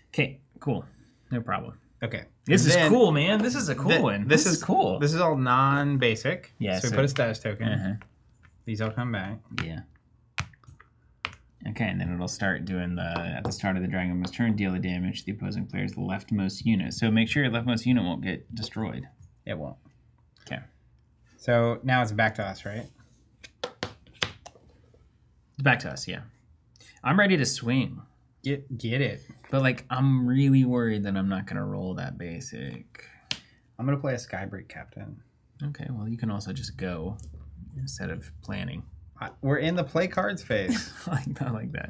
Okay, cool. No problem. Okay. This is cool, man. This is a cool one. This is cool. This is all non-basic. Yeah. So we put a status token. Uh-huh. These all come back. Yeah. Okay, and then it'll start doing at the start of the Dragonborn's turn, deal the damage to the opposing player's leftmost unit. So make sure your leftmost unit won't get destroyed. It won't. Okay. So now it's back to us, right? Back to us, yeah. I'm ready to swing. Get it. But I'm really worried that I'm not gonna roll that basic. I'm gonna play a Skybreak Captain. Okay, well you can also just go instead of planning. We're in the play cards phase. I like that.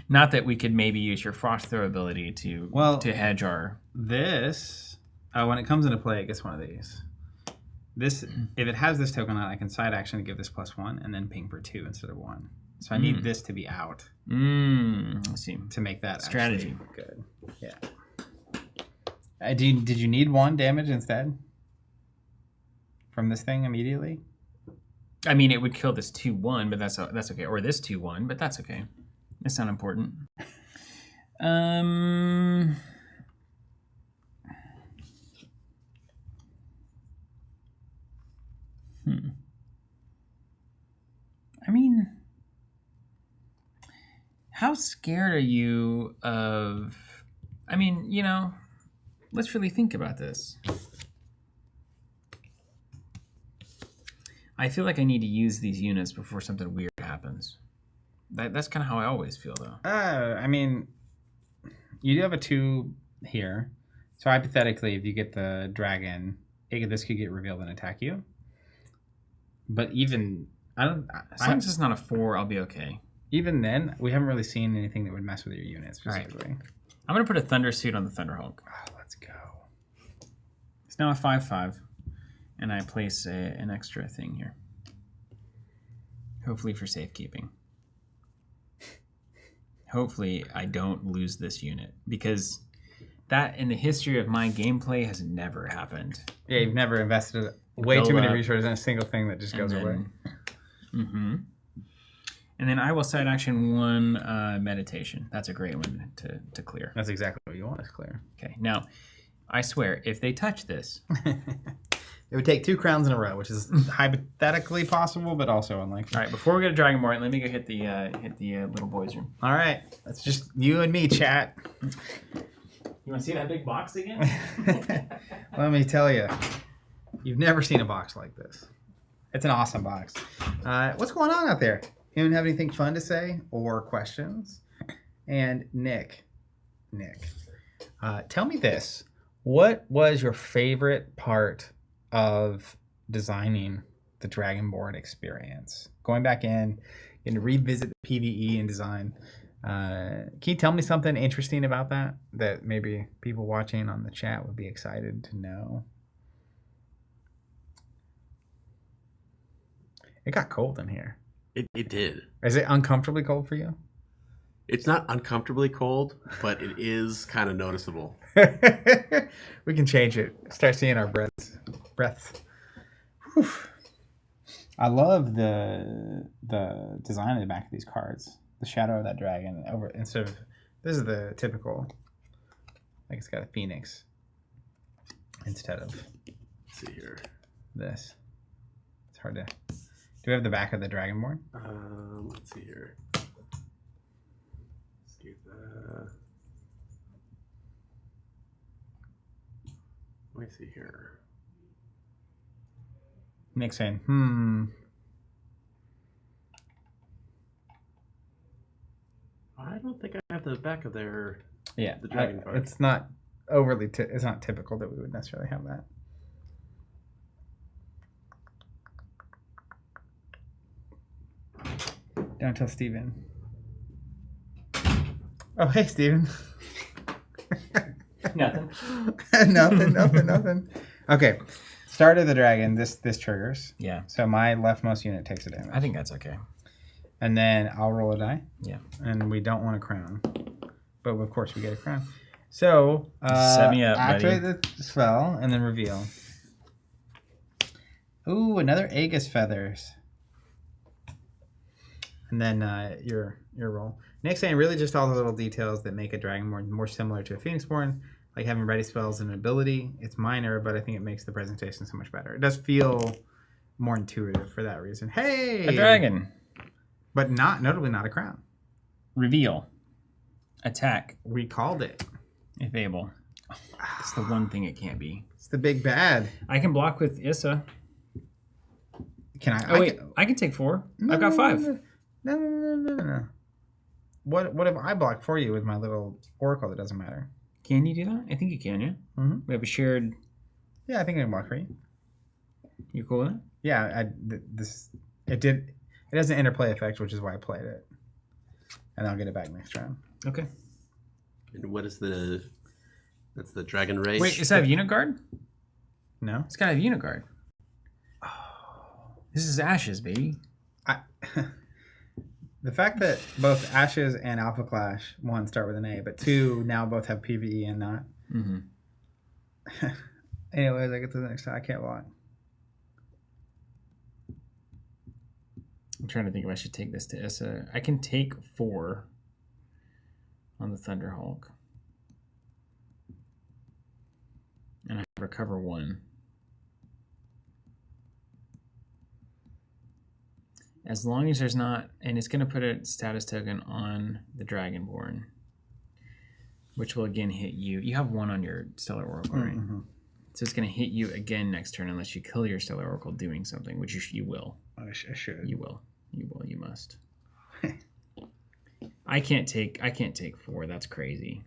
Not that we could maybe use your Frost Throw ability to hedge our... This, when it comes into play, it gets one of these. This, if it has this token on it, I can side action to give this +1 and then ping for 2 instead of 1. So I need this to be out Let's see. to make that Strategy. good. Yeah. Did you need 1 damage instead from this thing immediately? I mean, it would kill this 2/1, but that's okay. Or this 2/1, but that's okay. It's not important. I mean, how scared are you of... I mean, you know, let's really think about this. I feel like I need to use these units before something weird happens. That's kind of how I always feel, though. I mean, you do have a 2 here. So hypothetically, if you get the dragon, this could get revealed and attack you. But even... As long as it's not a 4, I'll be okay. Even then, we haven't really seen anything that would mess with your units specifically. Right. I'm going to put a Thunder Suit on the Thunderhawk. Oh, let's go. It's now a 5/5, and I place an extra thing here. Hopefully for safekeeping. Hopefully I don't lose this unit, because that in the history of my gameplay has never happened. Yeah, you've never invested way too many resources in a single thing that just goes away. And then I will side action 1 meditation. That's a great one to clear. That's exactly what you want is clear. Okay, now, I swear, if they touch this... It would take 2 crowns in a row, which is hypothetically possible, but also unlikely. All right, before we go to Dragonborn, let me go hit the little boys' room. All right, that's just you and me, chat. You want to see that big box again? Let me tell you, you've never seen a box like this. It's an awesome box. What's going on out there? Anyone have anything fun to say or questions? And Nick, tell me this. What was your favorite part of designing the Dragonborn experience? Going back in, getting to revisit the PvE and design. Can you tell me something interesting about that maybe people watching on the chat would be excited to know? It got cold in here. It did. Is it uncomfortably cold for you? It's not uncomfortably cold, but it is kind of noticeable. We can change it. Start seeing our breaths. Whew. I love the design of the back of these cards. The shadow of that dragon over instead of this is the typical. Like it's got a phoenix instead of. Let's see here. This. It's hard to. Do we have the back of the Dragonborn? Let's see here. Scatha. Let me see here. Nick saying, I don't think I have the back of their. Yeah, the dragon card. It's not overly. It's not typical that we would necessarily have that. Don't tell Steven. Oh, hey, Steven. Nothing. Nothing. Okay. Start of the dragon. This triggers. Yeah. So my leftmost unit takes a damage. I think that's okay. And then I'll roll a die. Yeah. And we don't want a crown. But of course we get a crown. So set me up, activate buddy. the spell and then reveal. Ooh, another Aegis feathers. And then your roll. Nick's saying really just all the little details that make a Dragonborn more similar to a Phoenixborn, like having ready spells and ability. It's minor, but I think it makes the presentation so much better. It does feel more intuitive for that reason. Hey! A dragon. But notably not a crown. Reveal. Attack. We called it. If able. It's the one thing it can't be. It's the big bad. I can block with Issa. Can I? Oh, wait. I can take 4. I've got 5. No. What if I block for you with my little oracle that doesn't matter? Can you do that? I think you can, yeah. Mm-hmm. We have a shared... Yeah, I think I can block for you. You cool with it? Yeah, it has an interplay effect, which is why I played it. And I'll get it back next round. Okay. And what is that's the dragon race? Wait, does that have unit guard? No? It's got to have unit guard. This is Ashes, baby. The fact that both Ashes and Alpha Clash, one, start with an A, but two now both have PvE and not. Mm-hmm. Anyways, I get to the next time. I can't block. I'm trying to think if I should take this to Issa. I can take 4 on the Thunderhawk. And I recover 1. As long as there's not, and it's going to put a status token on the Dragonborn, which will again hit you. You have 1 on your Stellar Oracle, right? Mm-hmm. So it's going to hit you again next turn unless you kill your Stellar Oracle doing something, which you will. I should. You will. You will. You must. I can't take 4. That's crazy.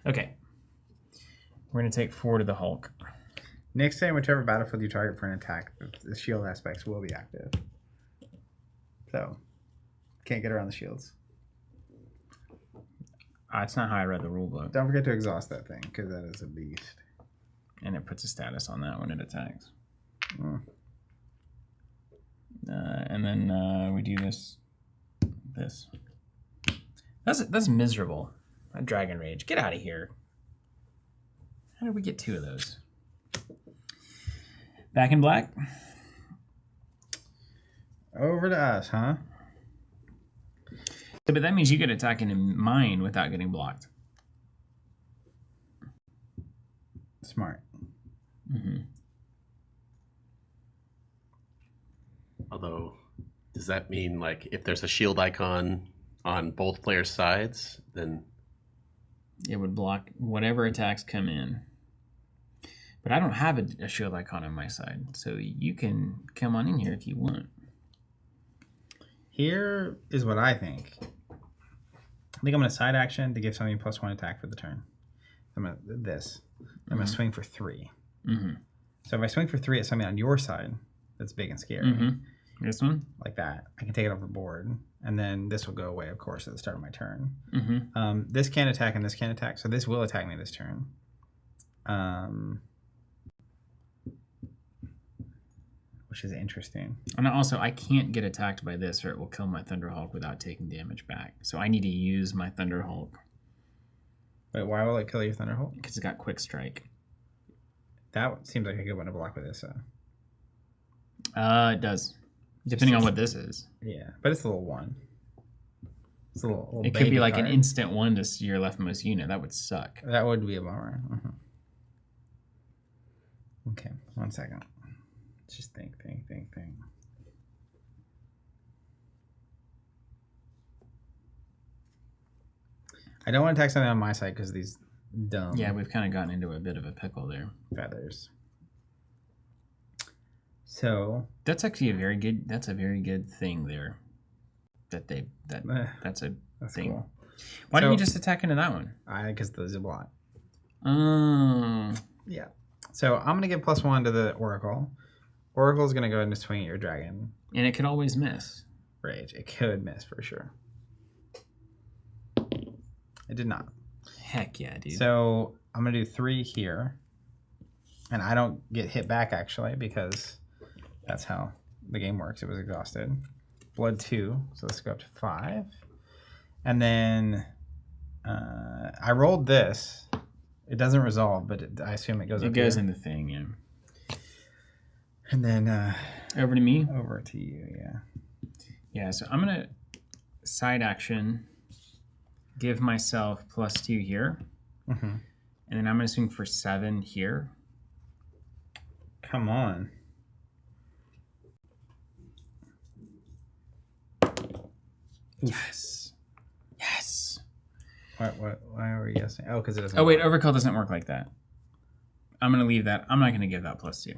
Okay. We're going to take 4 to the Hulk. Next time, whichever battlefield you target for an attack, the shield aspects will be active. So, can't get around the shields. It's not how I read the rulebook. Don't forget to exhaust that thing, because that is a beast. And it puts a status on that when it attacks. Mm. And then we do this. That's miserable. A Dragon Rage. Get out of here. How did we get 2 of those? Back in black. Over to us, huh? But that means you get attacking in mine without getting blocked. Smart. Mm-hmm. Although, does that mean like if there's a shield icon on both players' sides, then It would block whatever attacks come in. But I don't have a shield icon on my side, so you can come on in here if you want. Here is what I think. I think I'm going to side action to give something +1 attack for the turn. I'm going to swing for 3. Mm-hmm. So if I swing for 3 at something on your side that's big and scary, Mm-hmm. This one? like that, I can take it overboard. And then this will go away, of course, at the start of my turn. Mm-hmm. This can attack and this can attack. So this will attack me this turn. Which is interesting. And also, I can't get attacked by this or it will kill my Thunderhawk without taking damage back. So I need to use my Thunderhawk Wait, why will it kill your Thunderhawk? because it's got Quick Strike. That seems like a good one to block with this. It does. Depending on what this is. Yeah, but it's a little 1. It's a little It could be baby like card. an instant 1 to your leftmost unit. That would suck. That would be a bummer. Okay, 1 second. Let's just think. I don't want to attack something on my side because of these dumb Yeah, we've kind of gotten into a bit of a pickle there. feathers. So That's actually a very good thing there. That's a that's thing. cool. Why don't So- you just attack into that one? Because there's a blot. Oh. Yeah. So I'm gonna give +1 to the Oracle. Oracle's gonna go ahead and swing at your dragon. And it could always miss. Rage. It could miss for sure. It did not. Heck yeah, dude. So I'm gonna do 3 here, and I don't get hit back actually because that's how the game works. It was exhausted. Blood 2, so let's go up to 5, and then I rolled this. It doesn't resolve, but I assume it goes. It up goes here. in the thing, yeah. And then Over to me. over to you. Yeah. Yeah, so I'm gonna side action, give myself +2 here, Mm-hmm. and then I'm gonna swing for 7 here. Come on. Yes. Yes. Why are we guessing? Oh, because it doesn't. Oh wait, work. overkill doesn't work like that. I'm gonna leave that. I'm not gonna give that +2.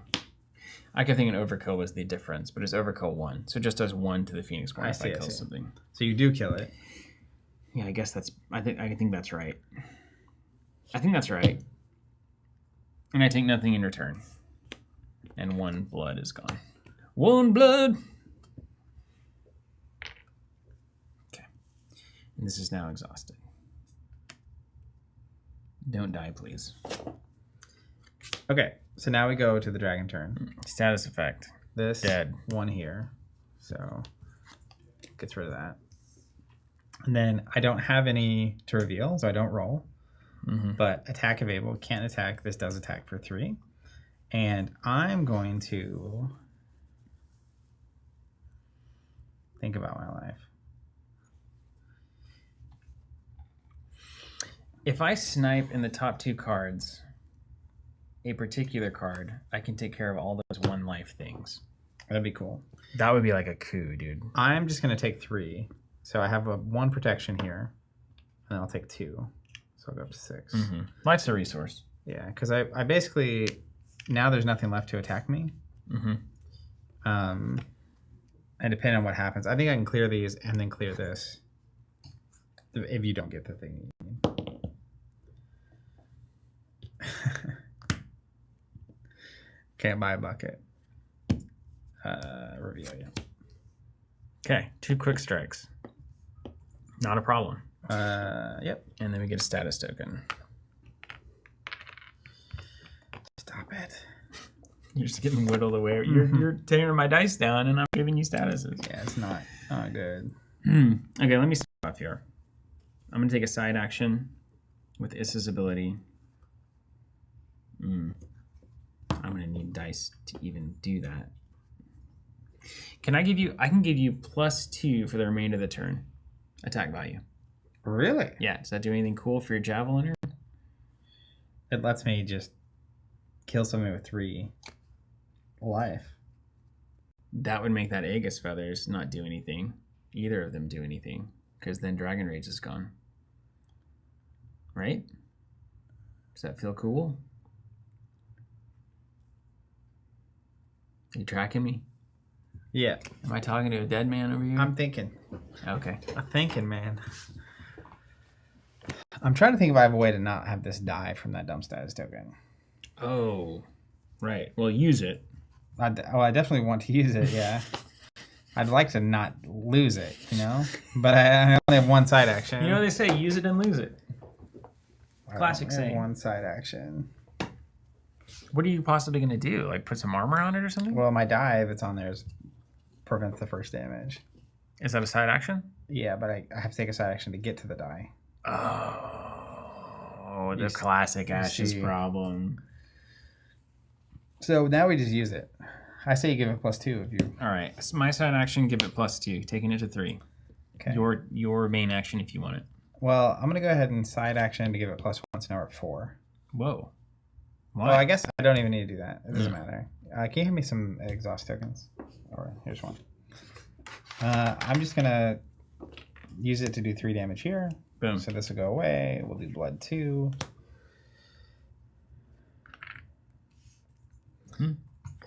I kept thinking overkill was the difference, but it's overkill 1, so it just does 1 to the Phoenix Born I if I see, I kill see. something. So you do kill it. Yeah, I guess that's. I think that's right. I think that's right. And I take nothing in return. And 1 blood is gone. 1 blood. Okay. And this is now exhausted. Don't die, please. Okay, so now we go to the dragon turn. Status effect. this, Dead. 1 here. So gets rid of that. And then I don't have any to reveal, so I don't roll. Mm-hmm. But attack available, can't attack. This does attack for 3. And I'm going to think about my life. If I snipe in the top 2 cards a particular card, I can take care of all those 1 life things. That'd be cool. That would be like a coup, dude. I'm just going to take 3. So I have 1 protection here. And I'll take 2. So I'll go up to 6. Mm-hmm. Life's a resource. Yeah, because I basically... Now there's nothing left to attack me. Mm-hmm. And depending on what happens, I think I can clear these and then clear this. If you don't get the thing you need. Can't buy a bucket. Reveal, yeah. Okay, 2 quick strikes. Not a problem. Yep. And then we get a status token. Stop it. You're just getting whittled away. You're tearing my dice down, and I'm giving you statuses. Yeah, it's not good. Okay, let me start off here. I'm going to take a side action with Issa's ability. I'm going to need dice to even do that. I can give you +2 for the remainder of the turn. Attack value. Really? Yeah, does that do anything cool for your javeliner? It lets me just kill somebody with 3 life. That would make that Aegis Feathers not do anything. Either of them do anything. Because then Dragon Rage is gone. Right? Does that feel cool? Are you tracking me? Yeah. Am I talking to a dead man over here? I'm thinking. Okay. I'm thinking, man. I'm trying to think if I have a way to not have this die from that dumb status token. Oh, right. Well, use it. I definitely want to use it, yeah. I'd like to not lose it, But I only have 1 side action. You know what they say, use it and lose it. Classic I only have saying. 1 side action. What are you possibly going to do? Like put some armor on it or something? Well, my dive, it's on there, prevents the first damage. Is that a side action? Yeah, but I have to take a side action to get to the die. Oh, the classic Ashes problem. So now we just use it. I say you give it +2 if you... All right. So my side action, give it +2, taking it to 3. Okay. Your main action if you want it. Well, I'm going to go ahead and side action to give it +1, so now we're at 4. Whoa. Why? Well, I guess I don't even need to do that. It doesn't matter. Can you hand me some exhaust tokens? All right, here's 1. I'm just going to use it to do 3 damage here. Boom. So this will go away. We'll do blood 2.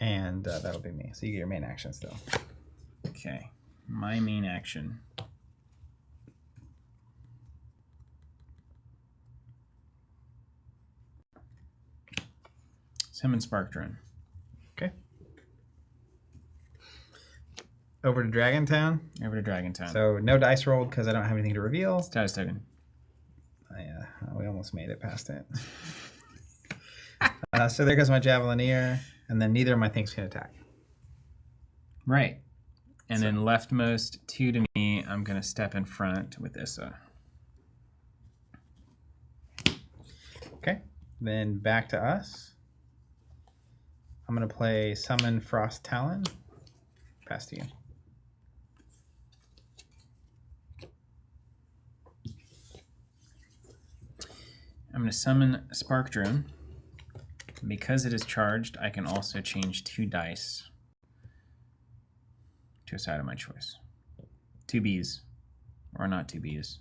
And that'll be me. So you get your main action still. Okay. My main action. Summon Spark Drone. Okay. Over to Dragon Town. Over to Dragon Town. So no dice rolled because I don't have anything to reveal. Status token. Yeah, we almost made it past it. So there goes my Javelineer, and then neither of my things can attack. Right. And then leftmost 2 to me, I'm going to step in front with Issa. Okay. Then back to us. I'm going to play Summon Frost Talon. Pass to you. I'm going to summon Spark Drone. Because it is charged, I can also change 2 dice to a side of my choice. 2 Bs, or not 2 Bs.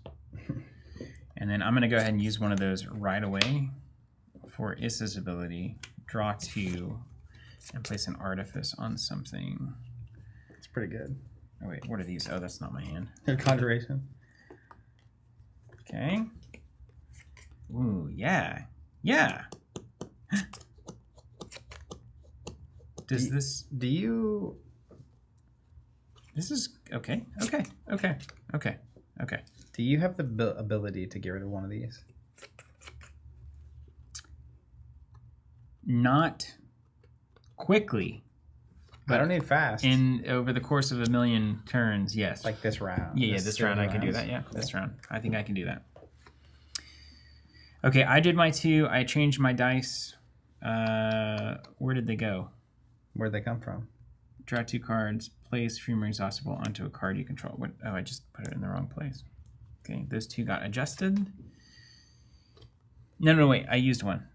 And then I'm going to go ahead and use one of those right away for Issa's ability. Draw 2 and place an artifice on something. It's pretty good. Oh wait, what are these? Oh, that's not my hand. Conjuration. Okay. Ooh, yeah. Yeah. Does this... Do you... This is... Okay. Do you have the ability to get rid of one of these? Not quickly. I don't need fast. In over the course of a million turns, yes. Like this round. Yeah, this round I can do that. Yeah, this round. I think I can do that. Okay, I did my 2. I changed my dice. Where did they go? Where'd they come from? Draw 2 cards. Place Freemer Exhaustible onto a card you control. What? Oh, I just put it in the wrong place. Okay, those 2 got adjusted. No, wait. I used 1.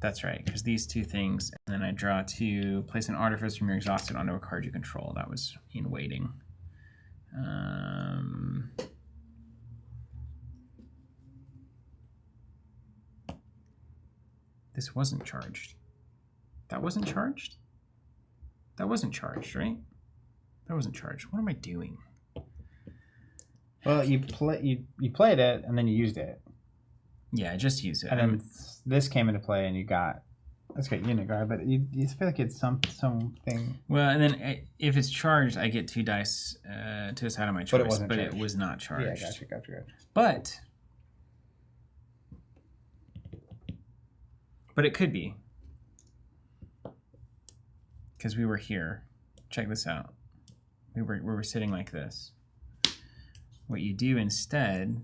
That's right, because these 2 things, and then I draw 2, place an artifice from your exhausted onto a card you control. That was in waiting. This wasn't charged. That wasn't charged? That wasn't charged, right? That wasn't charged. What am I doing? Well, you played it, and then you used it. Yeah, I just used it. And then this came into play, and you got... That's good unit guard, but you feel like it's something... Well, and then if it's charged, I get 2 dice to the side of my choice, but it was not charged. Yeah, gotcha. But it could be. Because we were here. Check this out. We were sitting like this. What you do instead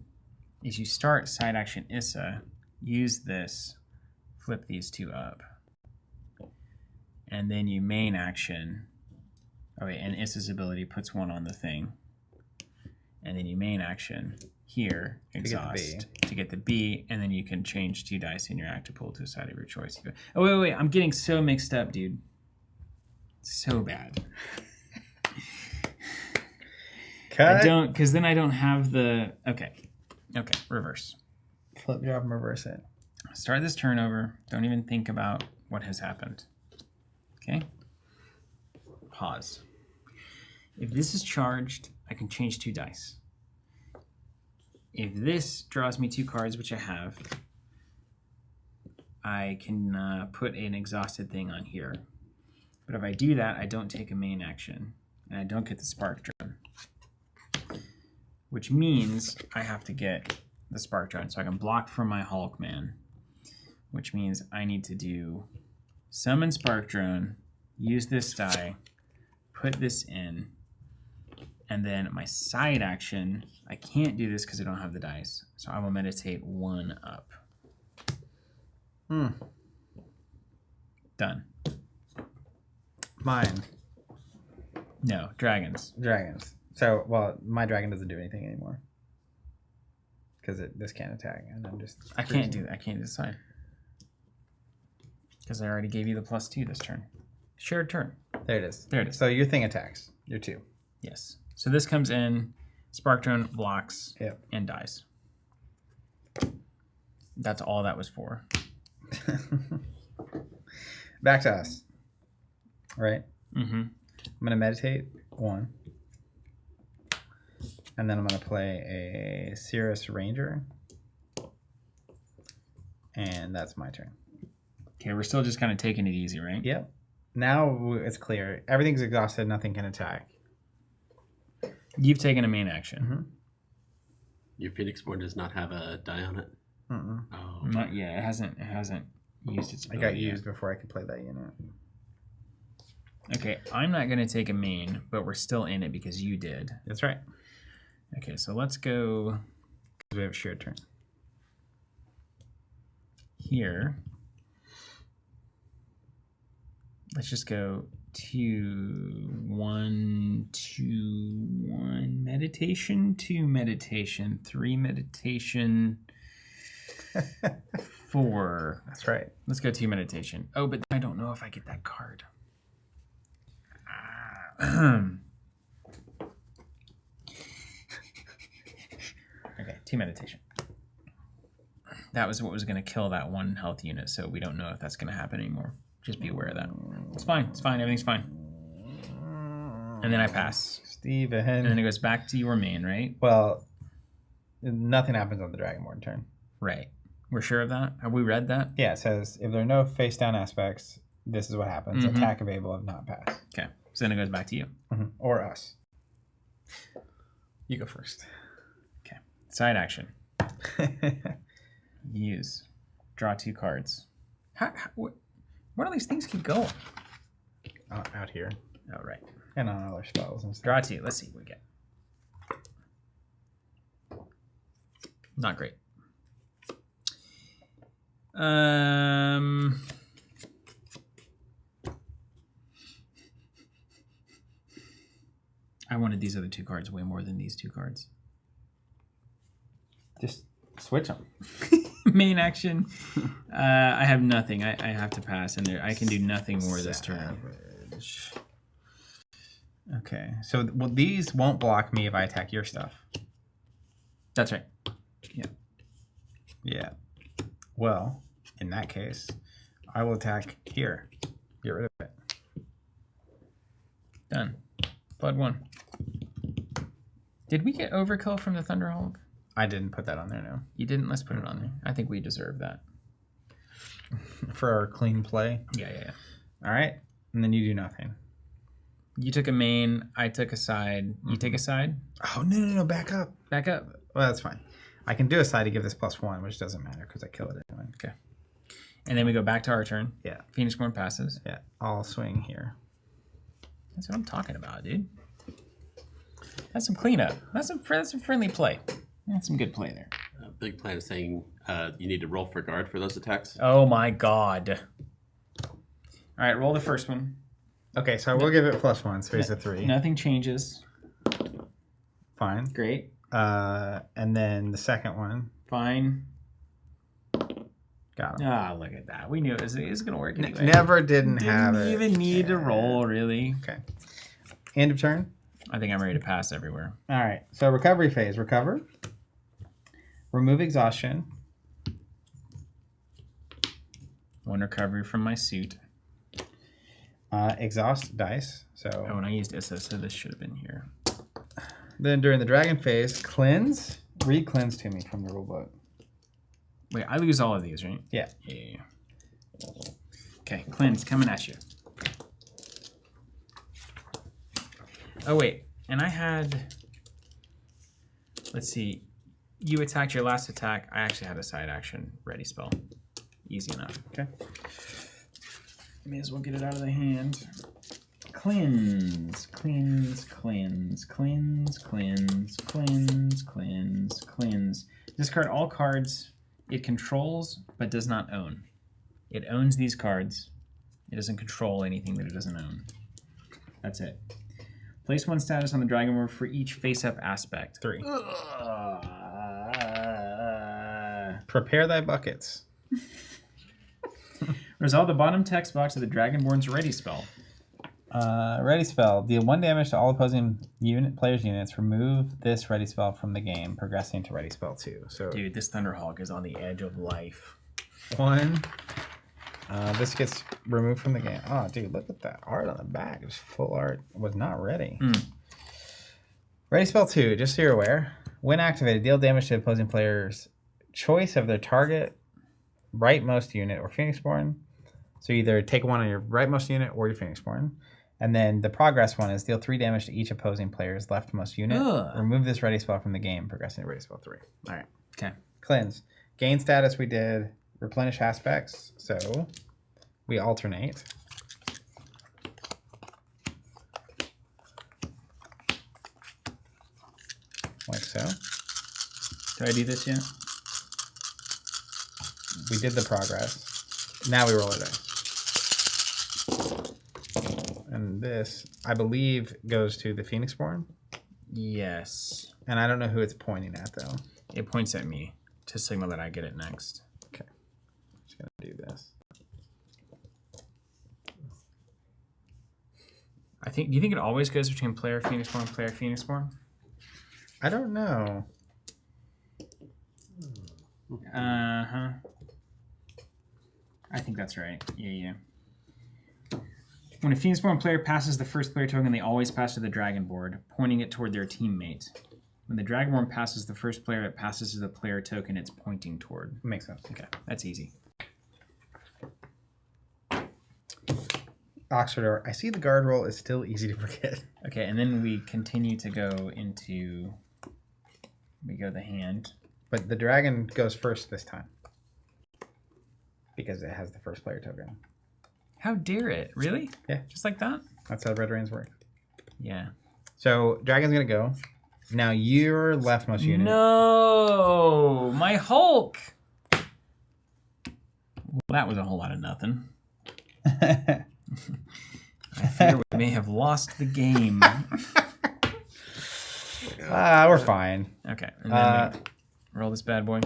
is you start side action Issa, use this, flip these 2 up. And then you main action. Oh wait, and Issa's ability puts 1 on the thing. And then you main action here, exhaust, to get the B, and then you can change 2 dice in your active pool to a side of your choice. Oh wait, I'm getting so mixed up, dude. So bad. Cut. I don't, because then I don't have the... Okay, reverse. Flip, drop, and reverse it. Start this turnover. Don't even think about what has happened. Okay? Pause. If this is charged, I can change 2 dice. If this draws me 2 cards, which I have, I can put an exhausted thing on here. But if I do that, I don't take a main action, and I don't get the spark drone. Which means I have to get the spark drone, so I can block from my Hulk Man. Which means I need to do summon spark drone, use this die, put this in, and then my side action, I can't do this because I don't have the dice, so I will meditate 1 up. Done. Mine. No, dragons. Dragons. So, well, my dragon doesn't do anything anymore. Because this can't attack, and I'm just... I can't do that. I can't decide. Because I already gave you the +2 this turn. Shared turn. There it is. There it is. So your thing attacks. Your 2. Yes. So this comes in, spark drone blocks, and dies. That's all that was for. Back to us. Right? Mm-hmm. I'm going to meditate 1. And then I'm going to play a Cirrus Ranger. And that's my turn. Okay, we're still just kind of taking it easy, right? Yep. Now it's clear. Everything's exhausted. Nothing can attack. You've taken a main action. Mm-hmm. Your Phoenixborn does not have a die on it? Mm-mm. Oh. Not yet. It hasn't used its ability I got used yet. before I could play that unit. Okay, I'm not going to take a main, but we're still in it because you did. That's right. Okay, so let's go We have a shared turn. here. Let's just go 2, 1, 2, 1 meditation, 2 meditation, 3 meditation, 4. That's right. Let's go 2 meditation. Oh, but I don't know if I get that card. Okay, 2 meditation. That was what was going to kill that 1 health unit, so we don't know if that's going to happen anymore. Just be aware of that. It's fine. It's fine. Everything's fine. And then I pass. Steven. And then it goes back to your main, right? Well, nothing happens on the Dragonborn turn. Right. We're sure of that? Have we read that? Yeah, it says if there are no face down aspects, this is what happens. Mm-hmm. Attack of Able of not pass. Okay. So then it goes back to you. Mm-hmm. Or us. You go first. Okay. Side action. Use. Draw 2 cards. Where do these things keep going? Out here. All right. And on other spells and stuff. Draw 2. Let's see what we get. Not great. I wanted these other 2 cards way more than these 2 cards. Just switch them. Main action. I have nothing. I have to pass, and I can do nothing more this turn. Okay, so these won't block me if I attack your stuff. That's right. Yeah. Yeah. Well, in that case, I will attack here. Get rid of it. Done. Blood 1. Did we get overkill from the Thunderhawk? I didn't put that on there, no. You didn't? Let's put it on there. I think we deserve that. For our clean play. Yeah. All right, and then you do nothing. You took a main. I took a side. You take a side? Oh, no, back up. Back up. Well, that's fine. I can do a side to give this +1, which doesn't matter because I kill it anyway. Okay. And then we go back to our turn. Yeah. Phoenixborn passes. Yeah, I'll swing here. That's what I'm talking about, dude. That's some cleanup. That's some friendly play. That's some good play there. Big Plan is saying you need to roll for guard for those attacks. Oh my god. All right, roll the first one. Okay, so I will give it +1, so here's a 3. Nothing changes. Fine. Great. And then the second one. Fine. Got him. Ah, look at that. We knew it was going to work anyway. Never didn't have it. Didn't even need to roll, really. Okay. End of turn. I think I'm ready to pass everywhere. All right. So recovery phase. Recover. Remove exhaustion. 1 recovery from my suit. Exhaust dice. So Oh, and I used Issa, so this should have been here. then during the dragon phase, cleanse. Read cleanse to me from the rulebook. Wait, I lose all of these, right? Yeah. Yeah. Okay, cleanse coming at you. Oh, wait. And I had... Let's see. You attacked your last attack. I actually had a side action ready spell. Easy enough. Okay. May as well get it out of the hand. Cleanse. Cleanse. Cleanse. Cleanse. Cleanse. Cleanse. Cleanse. Cleanse. Discard all cards it controls but does not own. It owns these cards. It doesn't control anything that it doesn't own. That's it. Place 1 status on the Dragonborn for each face-up aspect. 3. Prepare thy buckets. Resolve the bottom text box of the Dragonborn's ready spell. Ready spell. Deal 1 damage to all opposing players' units. Remove this ready spell from the game, progressing to ready spell 2. So Dude, this Thunderhawk is on the edge of life. 1. This gets removed from the game. Oh, dude, look at that art on the back. It's full art. It was not ready. Ready spell 2, just so you're aware. When activated, deal damage to opposing players' choice of their target, rightmost unit, or Phoenixborn. So either take one on your rightmost unit or your Phoenixborn. And then the progress one is deal 3 damage to each opposing player's leftmost unit. Remove this ready spell from the game, progressing to ready spell 3. All right. Okay. Cleanse. Gain status we did. Replenish aspects. So we alternate. Like so. Do I do this yet? We did the progress. Now we roll a dice. And this, I believe, goes to the Phoenixborn. Yes. And I don't know who it's pointing at, though. It points at me to signal that I get it next. Okay. Just going to do this. Do you think it always goes between player Phoenixborn and player Phoenixborn? I don't know. Uh-huh. I think that's right. Yeah. When a Phoenixborn player passes the first player token, they always pass to the Dragon board, pointing it toward their teammate. When the Dragonborn passes the first player, it passes to the player token it's pointing toward. Makes sense. Okay, that's easy. Oxford, I see the guard roll is still easy to forget. Okay, and then we continue to go into... We go the hand. But the dragon goes first this time. Because it has the first player token. How dare it? Really? Yeah. Just like that? That's how Red Rains work. Yeah. So Dragon's gonna go. Now your leftmost unit. No, my Hulk. Well, that was a whole lot of nothing. I fear we may have lost the game. We're fine. Okay, and then we roll this bad boy.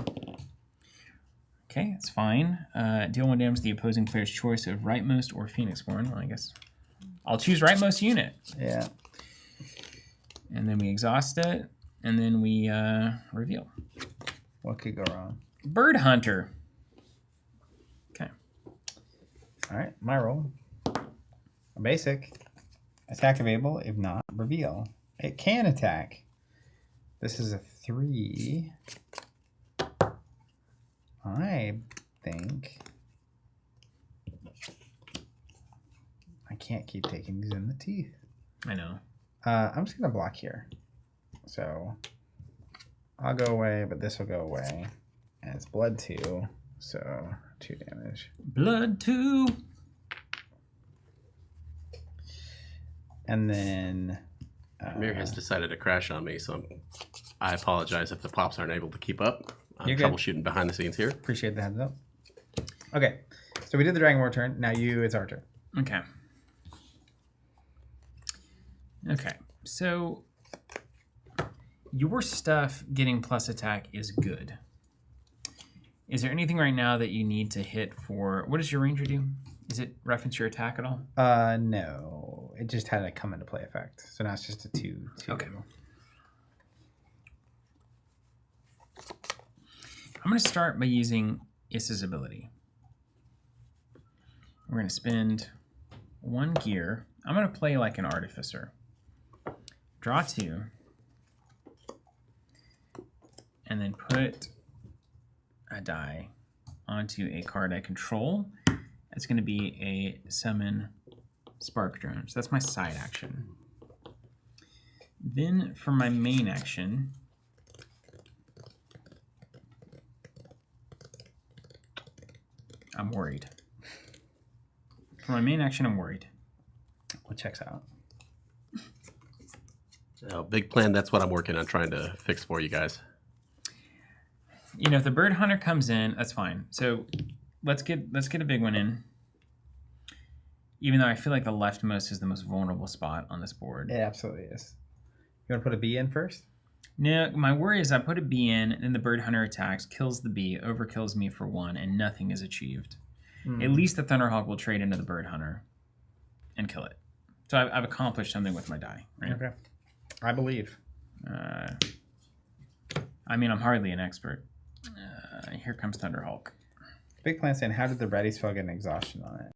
Okay, it's fine. Deal 1 damage to the opposing player's choice of rightmost or Phoenixborn. Well, I guess I'll choose rightmost unit. Yeah. And then we exhaust it, and then we reveal. What could go wrong? Bird Hunter. Okay. All right, my roll. A basic. Attack available. If not, reveal. It can attack. This is a 3. I think I can't keep taking these in the teeth. I know. I'm just gonna block here. So I'll go away, but this will go away. And it's blood 2, so 2 damage. Blood 2. And then Mir has decided to crash on me, so I apologize if the pops aren't able to keep up. I'm You're good. troubleshooting behind the scenes here. Appreciate the heads up. Okay, so we did the Dragonborn turn. Now it's our turn. Okay. Okay, so your stuff getting plus attack is good. Is there anything right now that you need to hit for... What does your ranger do? Is it reference your attack at all? No. It just had a come into play effect. So now it's just a 2. Okay. I'm going to start by using Issa's ability. We're going to spend 1 gear. I'm going to play like an artificer. Draw 2. And then put a die onto a card I control. It's going to be a summon spark drone. So that's my side action. Then for my main action, I'm worried. For my main action, I'm worried. What checks out? Big plan, that's what I'm working on trying to fix for you guys. You know, if the bird hunter comes in, that's fine. So let's get a big one in. Even though I feel like the leftmost is the most vulnerable spot on this board. It absolutely is. You want to put a bee in first? No, my worry is I put a bee in, then the bird hunter attacks, kills the bee, overkills me for 1, and nothing is achieved. At least the Thunderhawk will trade into the bird hunter and kill it. So I've accomplished something with my die. Right? Okay. I believe. I mean, I'm hardly an expert. Here comes Thunderhawk. Big plan saying, how did the ready spell get an exhaustion on it?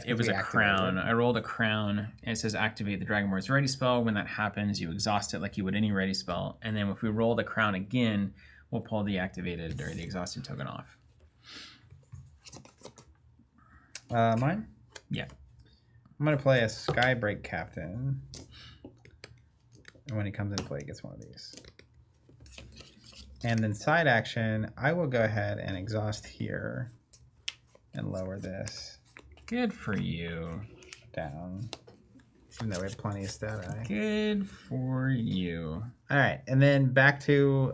It was a crown. it. I rolled a crown, and it says activate the Dragonborn's ready spell. When that happens, you exhaust it like you would any ready spell. And then if we roll the crown again, we'll pull the activated or the exhausted token off. Mine? Yeah. I'm going to play a Skybreak Captain. And when he comes into play, he gets one of these. And then side action, I will go ahead and exhaust here and lower this Good for you. down. Even though we have plenty of stat. Good for you. All right, and then back to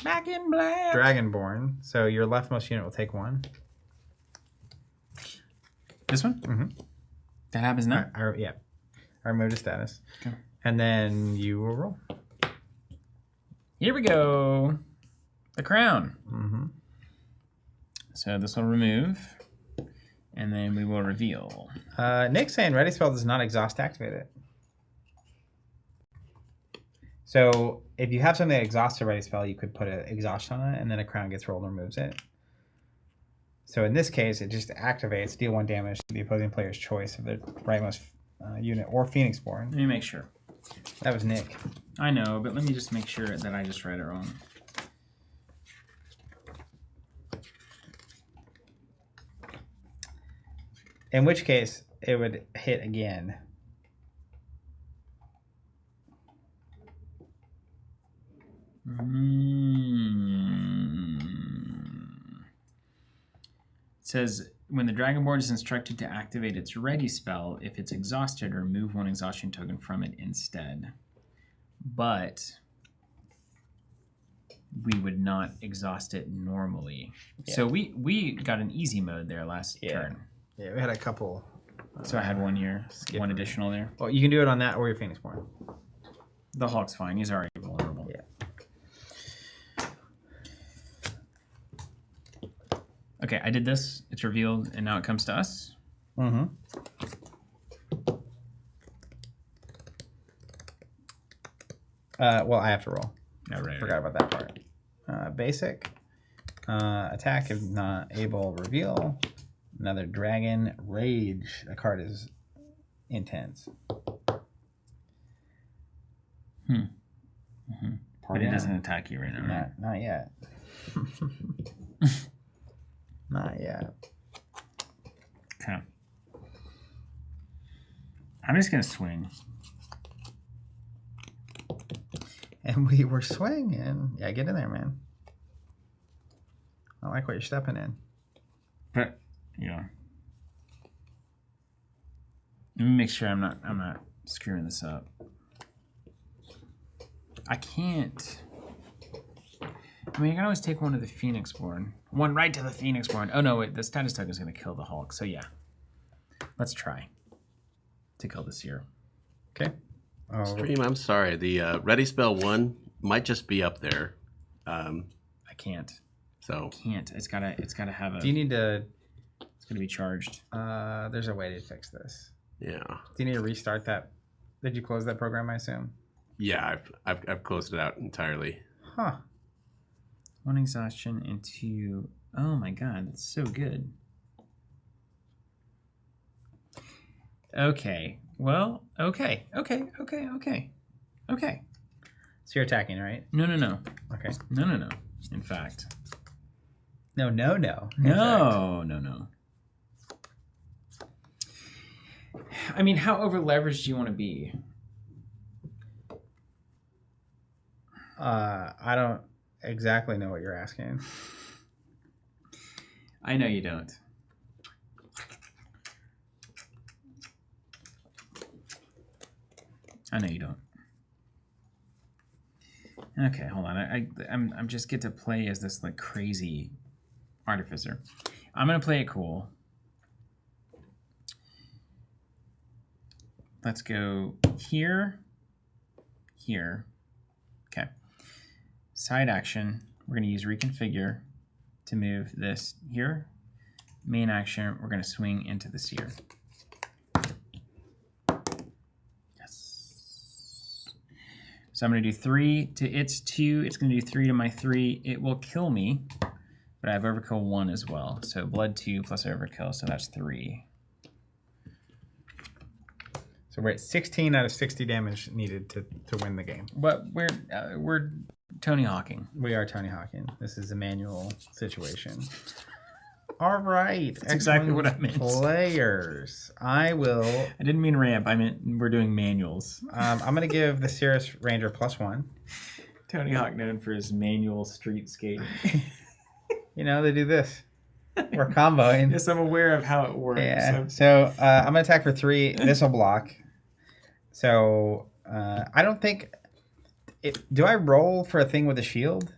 Back in black. Dragonborn. So your leftmost unit will take 1. This one? Mm-hmm. That happens now? Yeah. I removed his status. Okay. And then you will roll. Here we go. The crown. Mm-hmm. So this will remove. And then we will reveal. Nick's saying ready spell does not exhaust activate it. So if you have something that exhausts a ready spell, you could put an exhaust on it, and then a crown gets rolled and removes it. So in this case, it just activates, deal 1 damage to the opposing player's choice of the rightmost unit or Phoenixborn. Let me make sure. That was Nick. I know, but let me just make sure that I just read it wrong. In which case, it would hit again. It says when the Dragonborn is instructed to activate its ready spell, if it's exhausted, remove one exhaustion token from it instead. But we would not exhaust it normally. Yeah. So we got an easy mode there last turn. Yeah, we had a couple. So I had one here, one additional there. Well, you can do it on that or your Phoenixborn. The Hulk's fine. He's already vulnerable. Yeah. Okay, I did this. It's revealed, and now it comes to us. Mm-hmm. Well, I have to roll. Oh, right, Forgot about that part. Basic. Attack if not able, reveal. Another Dragon Rage. The card is intense. But it doesn't attack you right now, right? Not yet. Not yet. Okay. I'm just going to swing. And we were swinging. Yeah, get in there, man. I like what you're stepping in. But, yeah. Let me make sure I'm not screwing this up. I can't. I mean, you can always take one to the Phoenixborn. One right to the Phoenixborn. Oh, no, wait. The status token is going to kill the Hulk. So, yeah. Let's try to kill the Seer. Okay. Oh, Stream, I'm sorry. The Ready Spell 1 might just be up there. I can't. So Can't. It's gotta have a. do you need to... It's gonna be charged. There's a way to fix this. yeah. Do you need to restart that? Did you close that program, I assume? Yeah, I've closed it out entirely. Huh. One exhaustion into. Oh my god, that's so good. Okay. Well, okay. So you're attacking, right? No. Okay. No. In fact. No. No. I mean, how over leveraged do you want to be? I don't exactly know what you're asking. I know you don't. I know you don't. Okay, hold on. I'm just get to play as this like crazy artificer. I'm gonna play it cool. Let's go here. Okay. Side action. We're gonna use reconfigure to move this here. Main action. We're gonna swing into the Seer. So I'm going to do 3 to its 2. It's going to do 3 to my 3. It will kill me, but I have overkill 1 as well. So blood 2 plus overkill, so that's 3. So we're at 16 out of 60 damage needed to win the game. But we're Tony Hawking. We are Tony Hawking. This is a manual situation. All right. That's exactly what I meant. Players. I didn't mean ramp. I meant we're doing manuals. I'm going to give the Cirrus Ranger +1. Tony Hawk known for his manual street skating. You know, they do this. We're comboing. Yes, I'm aware of how it works. Yeah. So I'm going to attack for 3. This will block. So I don't think... do I roll for a thing with a shield?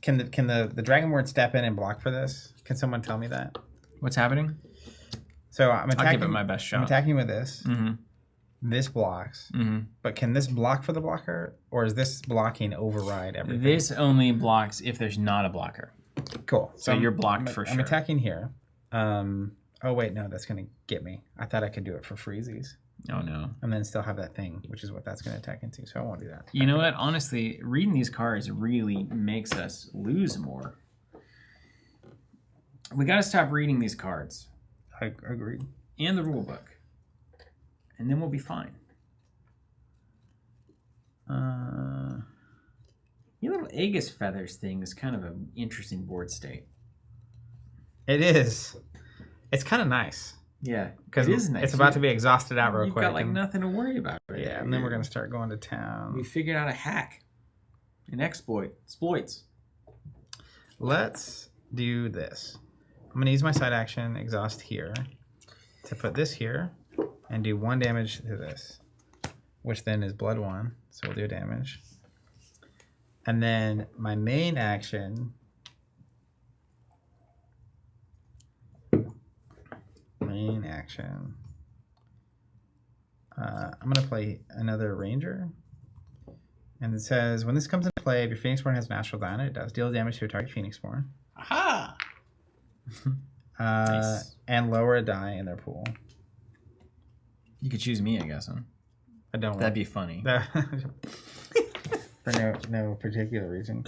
Can the Dragonborn step in and block for this? Can someone tell me that? What's happening? So I'm attacking. I'll give it my best shot. I'm attacking with this. Mm-hmm. This blocks. Mm-hmm. But can this block for the blocker? Or is this blocking override everything? This only blocks if there's not a blocker. Cool. So you're blocked for sure. I'm attacking here. Oh, wait, no, that's going to get me. I thought I could do it for freezies. Oh, no. And then still have that thing, which is what that's going to attack into. So I won't do that. You know what? Honestly, reading these cards really makes us lose more. We got to stop reading these cards. I agree. And the rule book. And then we'll be fine. Your little Aegis Feathers thing is kind of an interesting board state. It is. It's kind of nice. Yeah, because it is nice. It's about to be exhausted out real You've quick. You've got like nothing to worry about. Right yeah, and then we're going to start going to town. We figured out a hack. An exploits. Let's do this. I'm going to use my side action, exhaust here, to put this here and do 1 damage to this, which then is blood 1. So we'll do damage. And then my main action. I'm going to play another ranger. And it says, when this comes into play, if your Phoenixborn has natural die on it, it does deal damage to a target Phoenixborn. Aha! Nice. And lower a die in their pool. You could choose me, I guess. Huh? I don't That'd be funny. For no particular reason.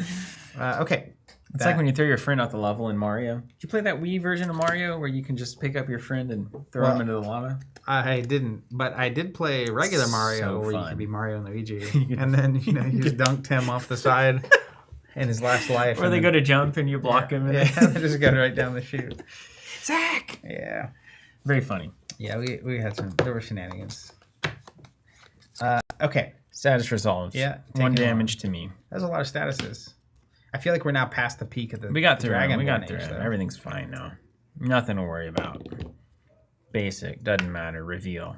Okay. It's like when you throw your friend out the level in Mario. Did you play that Wii version of Mario where you can just pick up your friend and throw him into the lava? I didn't, but I did play regular Mario So where fun. you could be Mario and Luigi. And then, you just dunked him off the side in his last life. Or they go to jump and you block him. And they just go right down the chute. Zach! Yeah. Very funny. Yeah, we had there were shenanigans. Okay. Status resolved. Yeah. 1 damage to me. That's a lot of statuses. I feel like we're now past the peak of the We got through it. Dragonborn We got through age, it. though. Everything's fine now. Nothing to worry about. Basic. Doesn't matter. Reveal.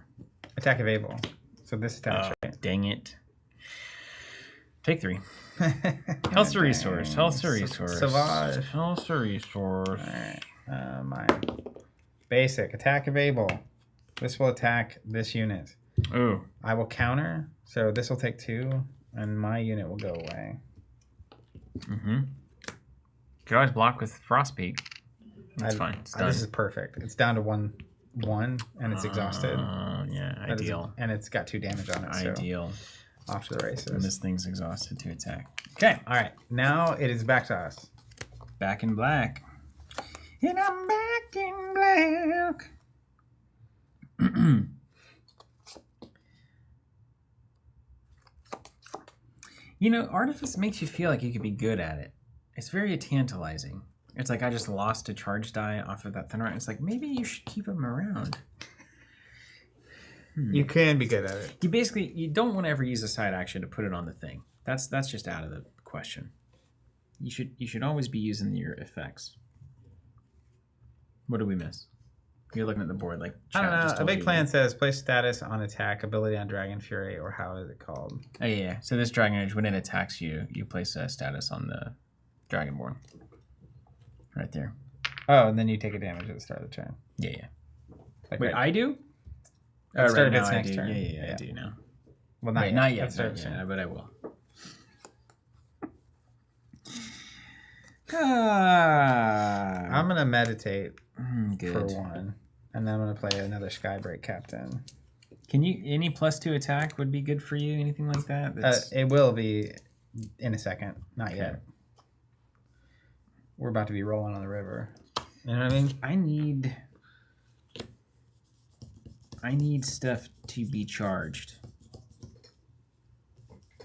Attack of Abel. So this attacks, right? Dang it. Take 3. Health to resource. Health to resource. Savage. Health to resource. Alright. Mine. Basic. Attack of Abel. This will attack this unit. Ooh. I will counter. So this will take 2. And my unit will go away. Mm-hmm. You could always block with Frostpeak. That's fine. It's done. This is perfect. It's down to 1, and it's exhausted. Yeah, ideal. And it's got 2 damage on it. Ideal. So off to the races. And this thing's exhausted to attack. Okay. All right. Now it is back to us. Back in black. And I'm back in black. Artifice makes you feel like you could be good at it. It's very tantalizing. It's like I just lost a charge die off of that Thunder. It's like maybe you should keep them around. You can be good at it. You don't want to ever use a side action to put it on the thing. That's just out of the question. You should always be using your effects. What did we miss? You're looking at the board like I don't chat just know. A told big you. plan says place status on attack, ability on Dragon Fury, or how is it called? Oh yeah. So this Dragon Age, when it attacks you, you place a status on the Dragonborn. Right there. Oh, and then you take a damage at the start of the turn. Yeah, yeah. Like Wait, I do? At the start of now its I next do. turn. Yeah, I do now. Well, not Wait, yet. not At yet. the start Not of the yet, turn. but I will. I'm gonna meditate Good. for 1, and then I'm gonna play another Skybreak Captain. Can you any +2 attack would be good for you? Anything like that? It will be in a second. Not Okay. yet. We're about to be rolling on the river. You know what I mean? I need stuff to be charged,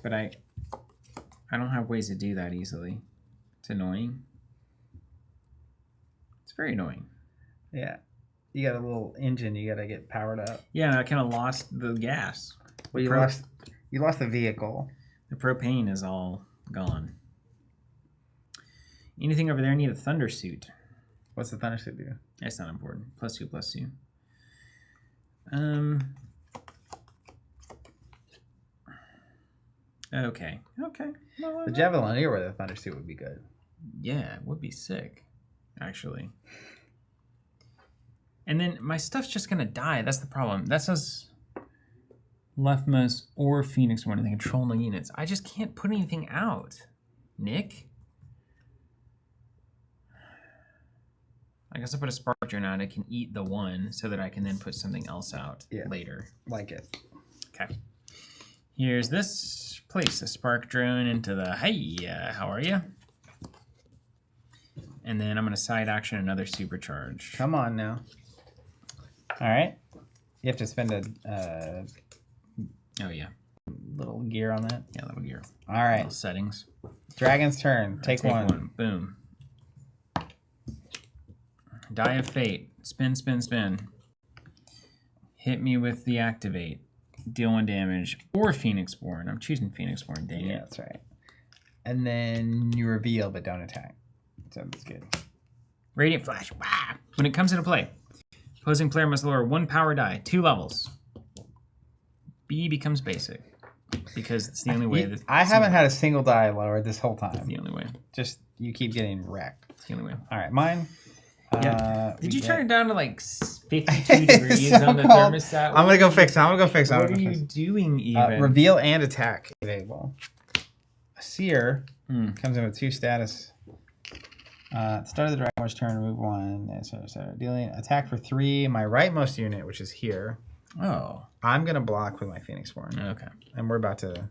but I don't have ways to do that easily. It's annoying. It's very annoying. Yeah. You got a little engine you gotta get powered up. Yeah, I kind of lost the gas. Well, you lost the vehicle. The propane is all gone. Anything over there need a thunder suit? What's the Thundersuit do? That's not important. +2/+2. Okay. The Javelineer with a Thundersuit would be good. Yeah, it would be sick, actually. And then my stuff's just gonna die. That's the problem. That says leftmost or Phoenix one of the controlling units. I just can't put anything out. Nick? I guess I put a spark drone out. I can eat the 1 so that I can then put something else out later. Like it. Okay. Here's this. Place a spark drone into the how are you? And then I'm going to side action another supercharge. Come on now. All right. You have to spend a Oh, yeah. little gear on that. Yeah, little gear. All right. Little settings. Dragon's turn. Take one. Boom. Die of Fate. Spin, spin, spin. Hit me with the activate. Deal 1 damage. Or Phoenixborn. I'm choosing Phoenixborn, dang Yeah, it. that's right. And then you reveal, but don't attack. So that's good. Radiant Flash. Wow. When it comes into play, opposing player must lower 1 power die, 2 levels. B becomes basic. Because it's the only way. I haven't had a single die lowered this whole time. It's the only way. Just, you keep getting wrecked. It's the only way. All right, mine. Yeah. Did you turn it down to like 52 degrees so on the cold. thermostat? I'm going to go fix it. What are you doing even? Reveal and attack available. Seer comes in with 2 status. At the start of the Dragonborn's turn, remove 1. So dealing attack for 3. My rightmost unit, which is here. Oh. I'm going to block with my Phoenixborn. Okay. And we're about to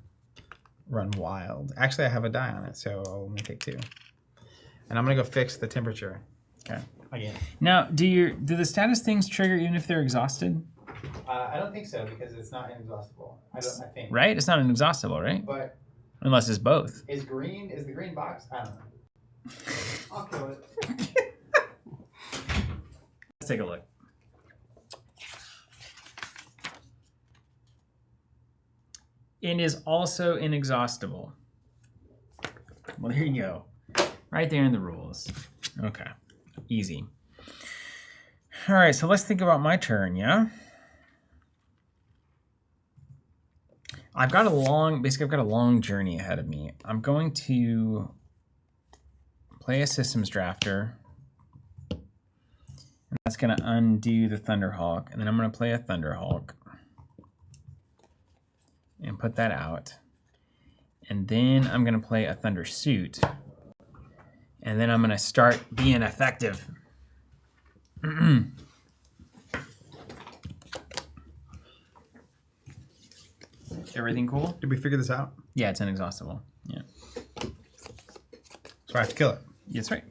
run wild. Actually, I have a die on it, so I'll only take 2. And I'm going to go fix the temperature. Okay. Again. Now, do the status things trigger even if they're exhausted? I don't think so, because it's not inexhaustible. I think. Right? It's not inexhaustible, right? But unless it's both. is the green box? I don't know. I'll kill it. Let's take a look. It is also inexhaustible. Well, there you go. Right there in the rules. Okay. Easy. All right, so let's think about my turn, yeah? I've got a long journey ahead of me. I'm going to play a systems drafter. And that's going to undo the Thunderhawk. And then I'm going to play a Thunderhawk. And put that out. And then I'm going to play a Thunder Suit. And then I'm going to start being effective. Everything cool? Did we figure this out? Yeah, it's inexhaustible. Yeah. So I have to kill it. That's right.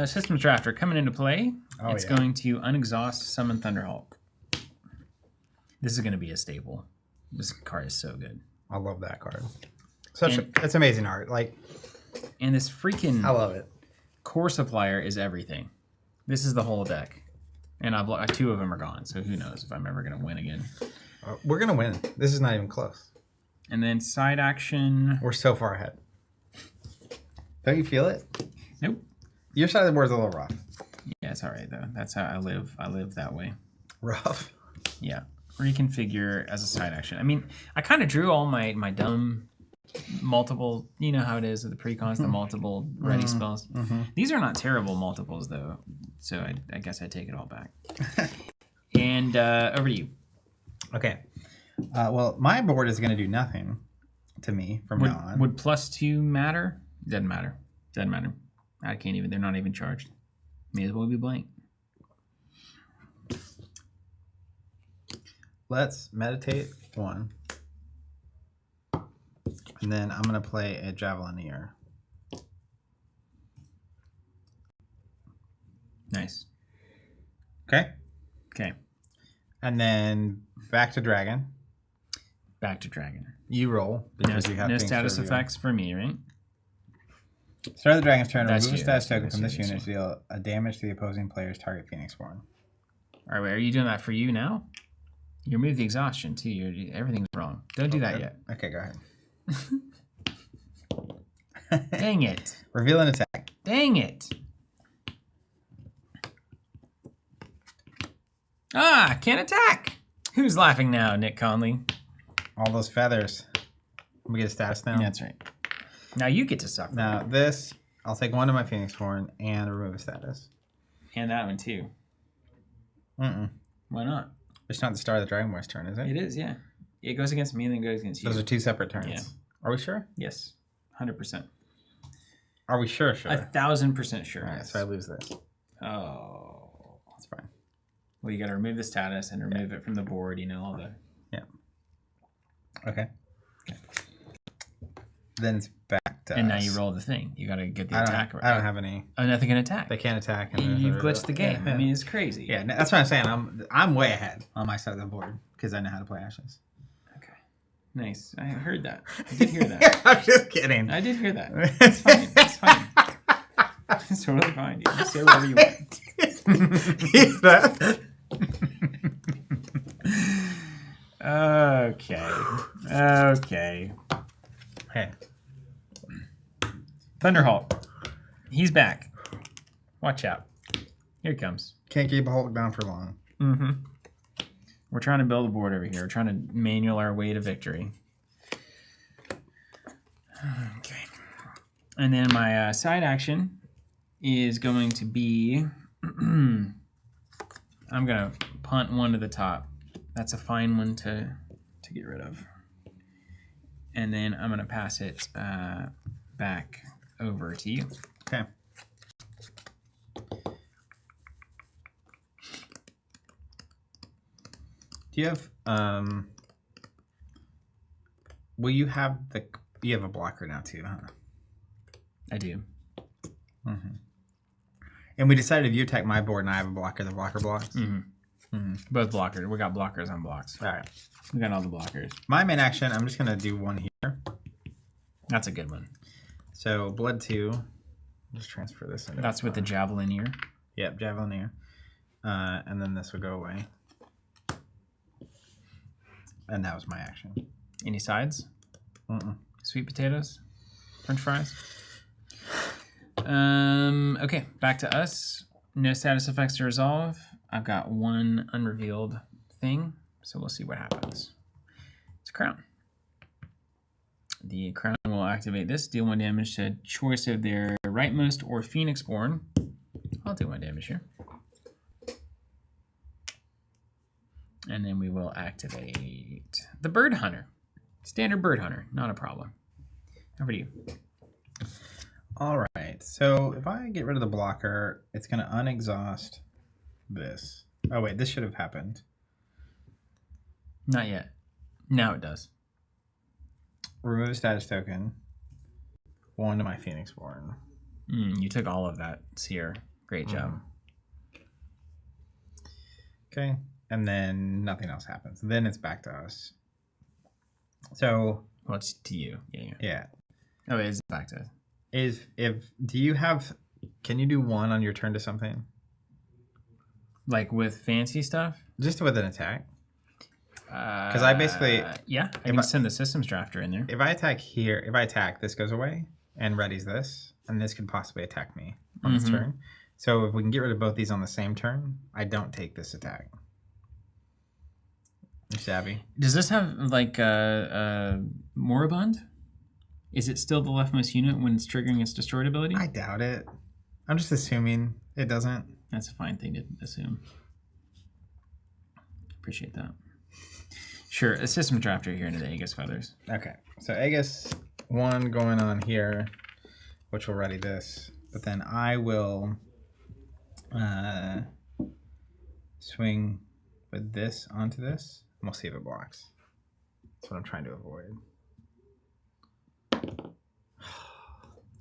Systems Drafter coming into play. Oh, it's going to unexhaust summon Thunderhawk. This is going to be a staple. This card is so good. I love that card. It's amazing art. Like, and this freaking I love it. core supplier is everything. This is the whole deck. And I've 2 of them are gone, so who knows if I'm ever going to win again. We're going to win. This is not even close. And then side action. We're so far ahead. Don't you feel it? Nope. Your side of the board's a little rough. Yeah, it's all right, though. That's how I live. I live that way. Rough? Yeah. Reconfigure as a side action. I mean, I kind of drew all my dumb multiple, you know how it is with the precons, the multiple ready spells. These are not terrible multiples, though. So I guess I take it all back. And over to you. Okay. Well, my board is going to do nothing to me from now on. Would +2 matter? Doesn't matter. Doesn't matter. I can't even. They're not even charged. May as well be blank. Let's meditate 1. And then I'm going to play a Javelineer. Nice. Okay? Okay. And then back to Dragon. Back to Dragon. You roll. Because you have no things status to reveal. effects for me, right? Start of the Dragon's turn. That's Remove a you, status that's you, token that's from you, this that's unit to deal a damage to the opposing player's target Phoenixborn. All right, wait, are you doing that for you now? You remove the exhaustion, too. Everything's wrong. Don't do that yet. Okay, go ahead. Dang it. Reveal an attack. Dang it. Ah, can't attack. Who's laughing now, Nick Conley? All those feathers. We get a status now. That's right. Now you get to suffer. Now this, I'll take 1 to my Phoenixborn and remove a status. And that one, too. Mm-mm. Why not? It's not the start of the Dragonborn's turn, is it? It is, yeah. It goes against me and then goes against you. Those are 2 separate turns. Yeah. Are we sure? Yes. 100%. Are we sure? 1,000% sure. All right, so I lose this. Oh. That's fine. Well, you got to remove the status and remove it from the board, you know, all the... Yeah. Okay. Then it's back to And us. now you roll the thing. You got to get the attack right. I don't have any. Oh, nothing can attack. They can't attack. You've glitched the game. Yeah. I mean, it's crazy. Yeah, that's what I'm saying. I'm way ahead on my side of the board because I know how to play Ashes. Okay. Nice. I heard that. I did hear that. I'm just kidding. I did hear that. It's fine. It's fine. It's totally fine, dude. Just say whatever you want. Okay. Okay. Hey. Thunderhawk. He's back. Watch out. Here he comes. Can't keep a Hulk down for long. Mm-hmm. We're trying to build a board over here. We're trying to manual our way to victory. Okay. And then my side action is going to be... I'm going to punt one to the top. That's a fine one to get rid of. And then I'm going to pass it back over to you. Okay. Do you have will you have you have a blocker now too, huh? I do. Mm-hmm. And we decided if you attack my board and I have a blocker, the blocker blocks. Mm-hmm. Mm-hmm. Both blockers. We got blockers on blocks. All right. We got all the blockers. My main action, I'm just gonna do one here. That's a good one. So blood 2. Just transfer this into That's with the Javelineer. Yep, Javelineer. And then this will go away. And that was my action. Any sides? Sweet potatoes? French fries? Okay, back to us. No status effects to resolve. I've got one unrevealed thing, so we'll see what happens. It's a crown. The crown will activate this, deal 1 damage to choice of their rightmost or Phoenixborn. I'll do 1 damage here. And then we will activate the Bird Hunter. Standard Bird Hunter, not a problem. Over to you. All right. So if I get rid of the blocker, it's going to unexhaust this. Oh, wait. This should have happened. Not yet. Now it does. Remove a status token. 1 to my Phoenixborn. You took all of that, Seer. Great job. Okay. And then nothing else happens. Then it's back to us. So... Well, it's to you. Yeah. Yeah. Oh, it is back to us. Do you have... Can you do 1 on your turn to something? Like with fancy stuff? Just with an attack? Because I basically... Yeah, I can send the systems drafter in there. If I attack, this goes away and readies this, and this could possibly attack me on this turn. So if we can get rid of both these on the same turn, I don't take this attack. You're savvy. Does this have like a Moribund? Is it still the leftmost unit when it's triggering its destroyed ability? I doubt it. I'm just assuming it doesn't. That's a fine thing to assume. Appreciate that. Sure, a system drafter here into the Aegis Feathers. Okay, so Aegis 1 going on here, which will ready this. But then I will swing with this onto this, and we'll see if it blocks. That's what I'm trying to avoid.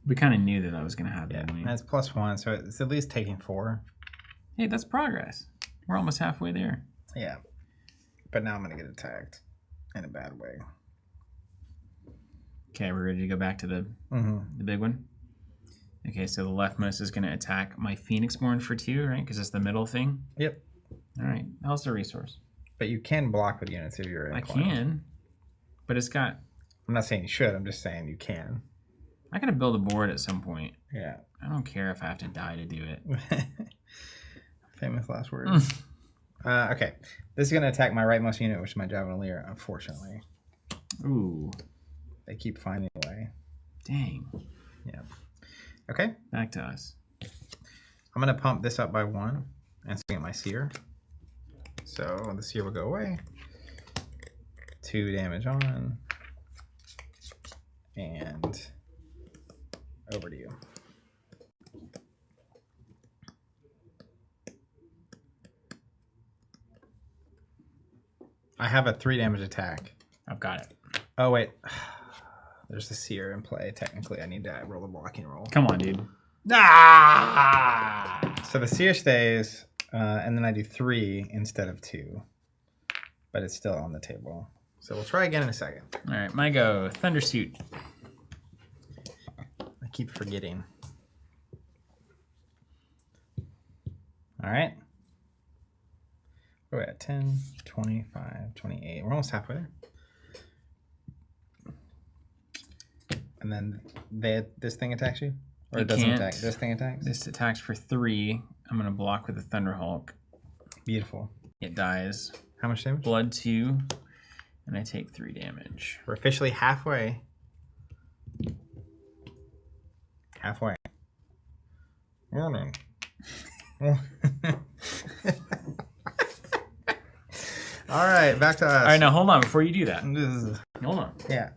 We kind of knew that was going to happen, didn't we? And it's +1, so it's at least taking 4. Hey, that's progress. We're almost halfway there. Yeah. But now I'm going to get attacked in a bad way. Okay, we're ready to go back to the big one. Okay, so the leftmost is going to attack my Phoenixborn for 2, right? Because it's the middle thing. Yep. All right. How's the resource? But you can block with units if you're inclined. I can, but it's got... I'm not saying you should. I'm just saying you can. I got to build a board at some point. Yeah. I don't care if I have to die to do it. Famous last words. Okay. This is going to attack my rightmost unit, which is my Javelineer, unfortunately. Ooh. They keep finding a way. Dang. Yeah. Okay. Back to us. I'm going to pump this up by 1 and swing at my Seer. So the Seer will go away. 2 damage on. And over to you. I have a 3 damage attack. I've got it. Oh, wait. There's the Seer in play. Technically, I need to roll a blocking roll. Come on, dude. Ah! So the Seer stays, and then I do 3 instead of 2. But it's still on the table. So we'll try again in a second. All right, my go. Thundersuit. I keep forgetting. All right. We're at 10, 25, 28. We're almost halfway there. And then this thing attacks you? Or it doesn't can't. attack? This thing attacks? This attacks for 3. I'm going to block with the Thunderhawk. Beautiful. It dies. How much damage? Blood 2. And I take 3 damage. We're officially halfway. Halfway. Morning. All right, back to us. All right, now hold on before you do that. Hold on. Yeah.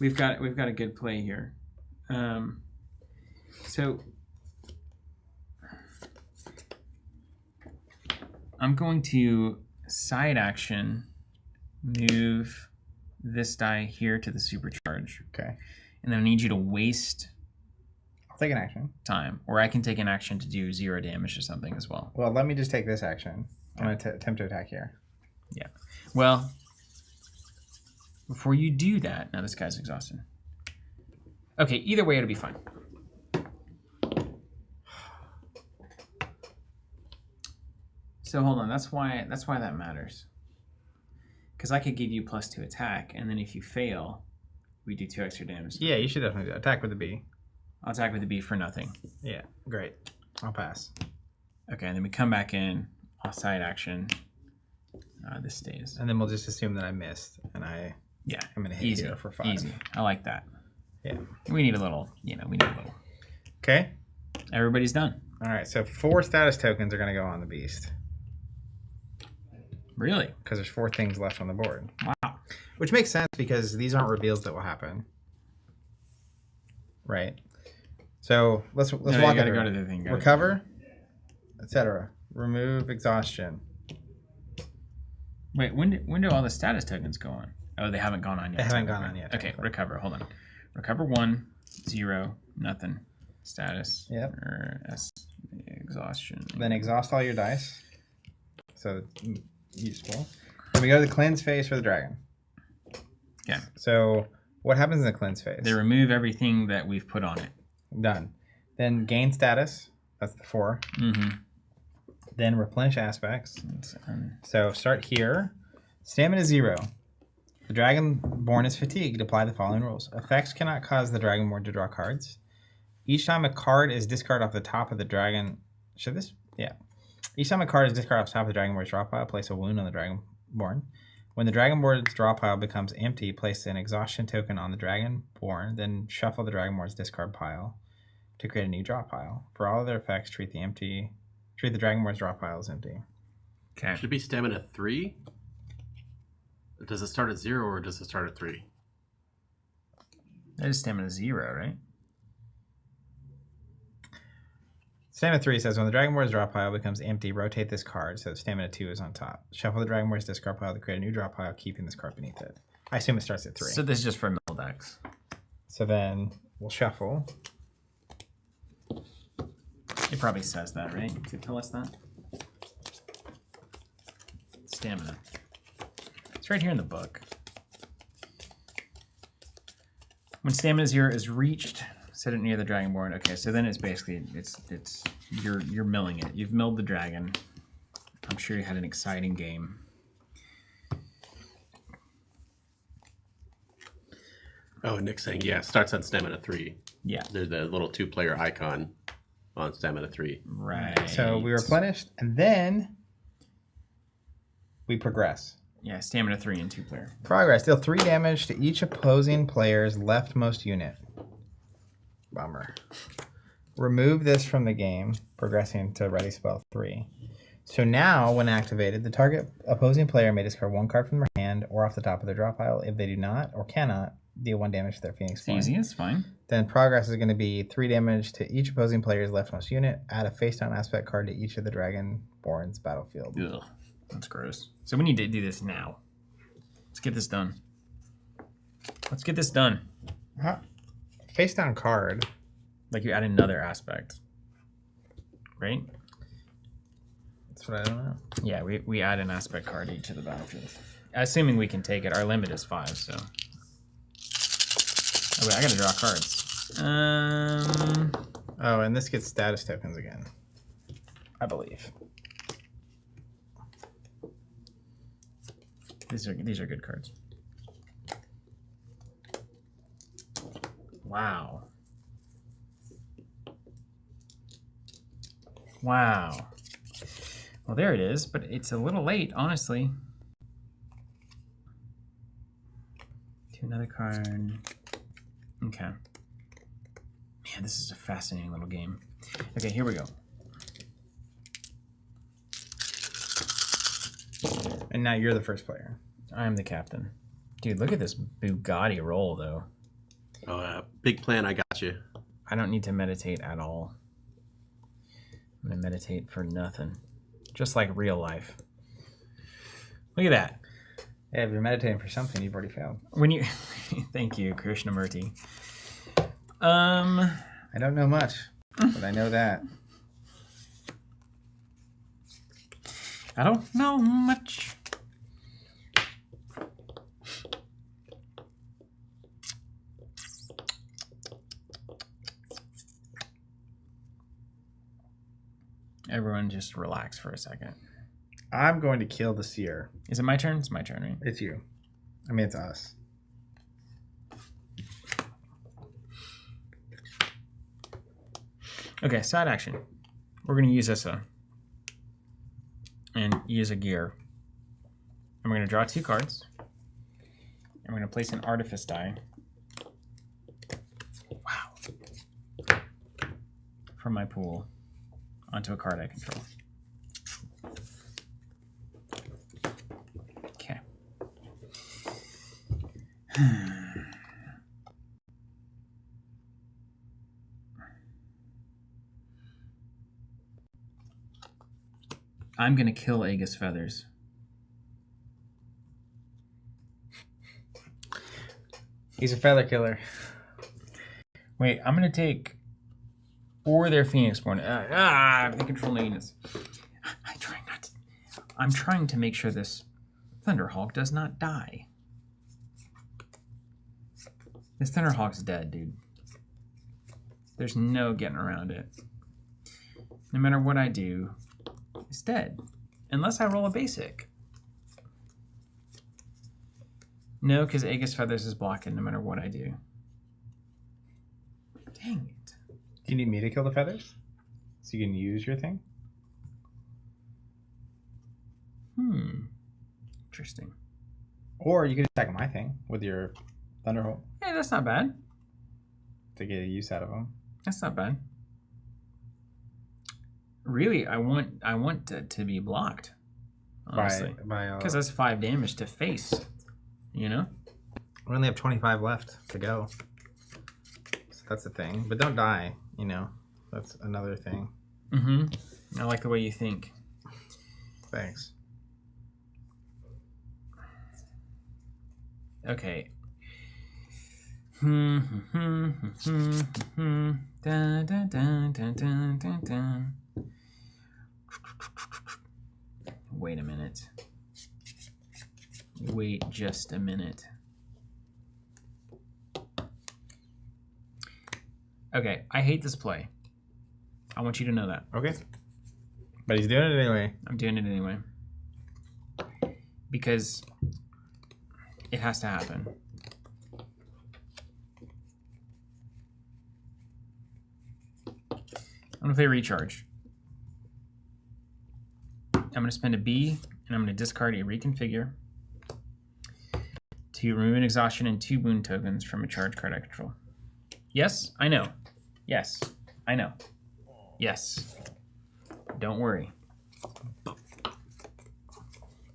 We've got a good play here. So I'm going to side action move this die here to the supercharge. Okay. And then I need you to waste I'll take an action. time. Or I can take an action to do 0 damage to something as well. Well, let me just take this action. I'm going to attempt to attack here. Yeah. Well, before you do that, now this guy's exhausted. Okay, either way it'll be fine. So hold on, that's why that matters. Because I could give you +2 attack, and then if you fail, we do 2 extra damage. Yeah, you should definitely do that. Attack with the B. I'll attack with the B for nothing. Yeah, great. I'll pass. Okay, and then we come back in. I'll side action. This stays. And then we'll just assume that I missed, and I'm going to hit easy you for 5. Easy. I like that. Yeah. We need a little, we need a little. Okay. Everybody's done. All right, so 4 status tokens are going to go on the beast. Really? Because there's 4 things left on the board. Wow. Which makes sense because these aren't reveals that will happen. Right. So let's walk you gotta through. go to the thing. Recover, etc. Remove exhaustion. Wait, when do all the status tokens go on? Oh, they haven't gone on yet. They haven't gone on yet. Okay, recover. Hold on. Recover 1, 0, nothing. Status. Yep. Or exhaustion. Then exhaust all your dice. So useful. Then we go to the cleanse phase for the dragon. Okay. So what happens in the cleanse phase? They remove everything that we've put on it. Done. Then gain status. That's the 4. Mm-hmm. Then replenish aspects. So start here. Stamina 0. The Dragonborn is fatigued. Apply the following rules. Effects cannot cause the Dragonborn to draw cards. Each time a card is discarded off the top of the dragon... Should this? Yeah. Each time a card is discarded off the top of the Dragonborn's draw pile, place a wound on the Dragonborn. When the Dragonborn's draw pile becomes empty, place an exhaustion token on the Dragonborn, then shuffle the Dragonborn's discard pile to create a new draw pile. For all other effects, treat the Dragonborn's draw pile as empty. Okay. Should it be stamina 3? Does it start at 0 or does it start at 3? That is stamina 0, right? Stamina 3 says, when the Dragonborn's draw pile becomes empty, rotate this card so that Stamina 2 is on top. Shuffle the Dragonborn's discard pile to create a new draw pile, keeping this card beneath it. I assume it starts at 3. So this is just for middle decks. So then we'll shuffle. It probably says that, right? To tell us that. Stamina. It's right here in the book. When stamina 0 is reached, set it near the Dragonborn. Okay, so then it's basically you're milling it. You've milled the dragon. I'm sure you had an exciting game. Oh, Nick's saying, yeah, it starts on stamina 3. Yeah. There's the little 2-player icon on stamina 3. Right. So we replenished, and then we progress. Yeah, stamina 3 and 2-player. Progress. Deal 3 damage to each opposing player's leftmost unit. Bummer. Remove this from the game, progressing to Ready Spell 3. So now, when activated, the target opposing player may discard 1 card from their hand or off the top of their draw pile. If they do not or cannot, deal 1 damage to their Phoenix Point. It's easy, it's fine. Then progress is going to be 3 damage to each opposing player's leftmost unit. Add a face-down aspect card to each of the Dragonborn's battlefield. Ugh, that's gross. So we need to do this now. Let's get this done. Let's get this done. Huh? Face-down card. Like you add another aspect. Right? That's what I don't know. Yeah, we add an aspect card to each of the battlefields. Assuming we can take it. Our limit is 5, so. Oh wait, I gotta draw cards. Oh, and this gets status tokens again. I believe. These are good cards. Wow. Wow. Well, there it is, but it's a little late, honestly. To another card. Okay. Man, this is a fascinating little game. Okay, here we go. And now you're the first player. I'm the captain. Dude, look at this Bugatti roll, though. Oh, big plan. I got you. I don't need to meditate at all. I'm going to meditate for nothing. Just like real life. Look at that. Yeah, if you're meditating for something, you've already failed. When you... Thank you, Krishnamurti. I don't know much, but I know that. I don't know much. Everyone just relax for a second. I'm going to kill the seer. Is it my turn? It's my turn, right? It's you. I mean, it's us. Okay, side action. We're going to use this and use a gear. And we're going to draw 2 cards. And we're going to place an artifice die. Wow. From my pool onto a card I control. Okay. I'm going to kill Aegis Feathers. He's a feather killer. Wait, I'm going to take... Or their Phoenixborn. They control units. I'm trying to make sure this Thunderhawk does not die. This Thunderhawk's dead, dude. There's no getting around it. No matter what I do, it's dead. Unless I roll a basic. No, because Aegis Feathers is blocking no matter what I do. Dang it. Do you need me to kill the feathers? So you can use your thing? Interesting. Or you can attack my thing with your Thunderbolt Hey, that's not bad. to get a use out of them. That's not bad. Really, I want to be blocked. Honestly. Because that's 5 damage to face. You know? We only have 25 left to go. So that's the thing. But don't die, you know. That's another thing. Mm-hmm. I like the way you think. Thanks. Okay. Wait a minute. Wait just a minute. Okay, I hate this play. I want you to know that. Okay. But he's doing it anyway. I'm doing it anyway. Because it has to happen. I'm going to play Recharge. I'm going to spend a B, and I'm going to discard a Reconfigure to remove an Exhaustion and 2 Wound tokens from a charge card I control. Yes, I know. Yes, I know. Yes. Don't worry.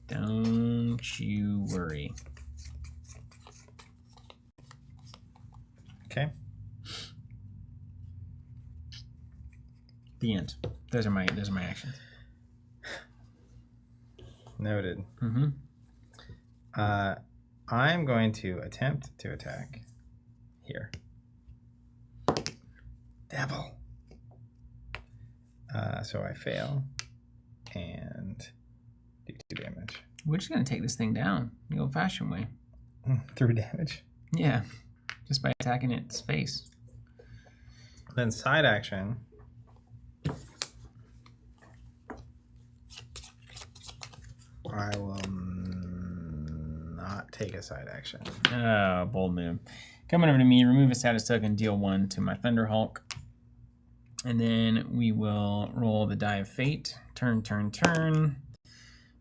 Don't you worry. Okay. The end. Those are my actions. Noted. Mm-hmm. I'm going to attempt to attack here. Devil. So I fail and do 2 damage. We're just gonna take this thing down the old-fashioned way. 3 damage. Yeah, just by attacking its face. Then side action. I will not take a side action. Oh, bold move. Coming over to me, remove a status token, deal 1 to my Thunderhawk. And then we will roll the Die of Fate. Turn.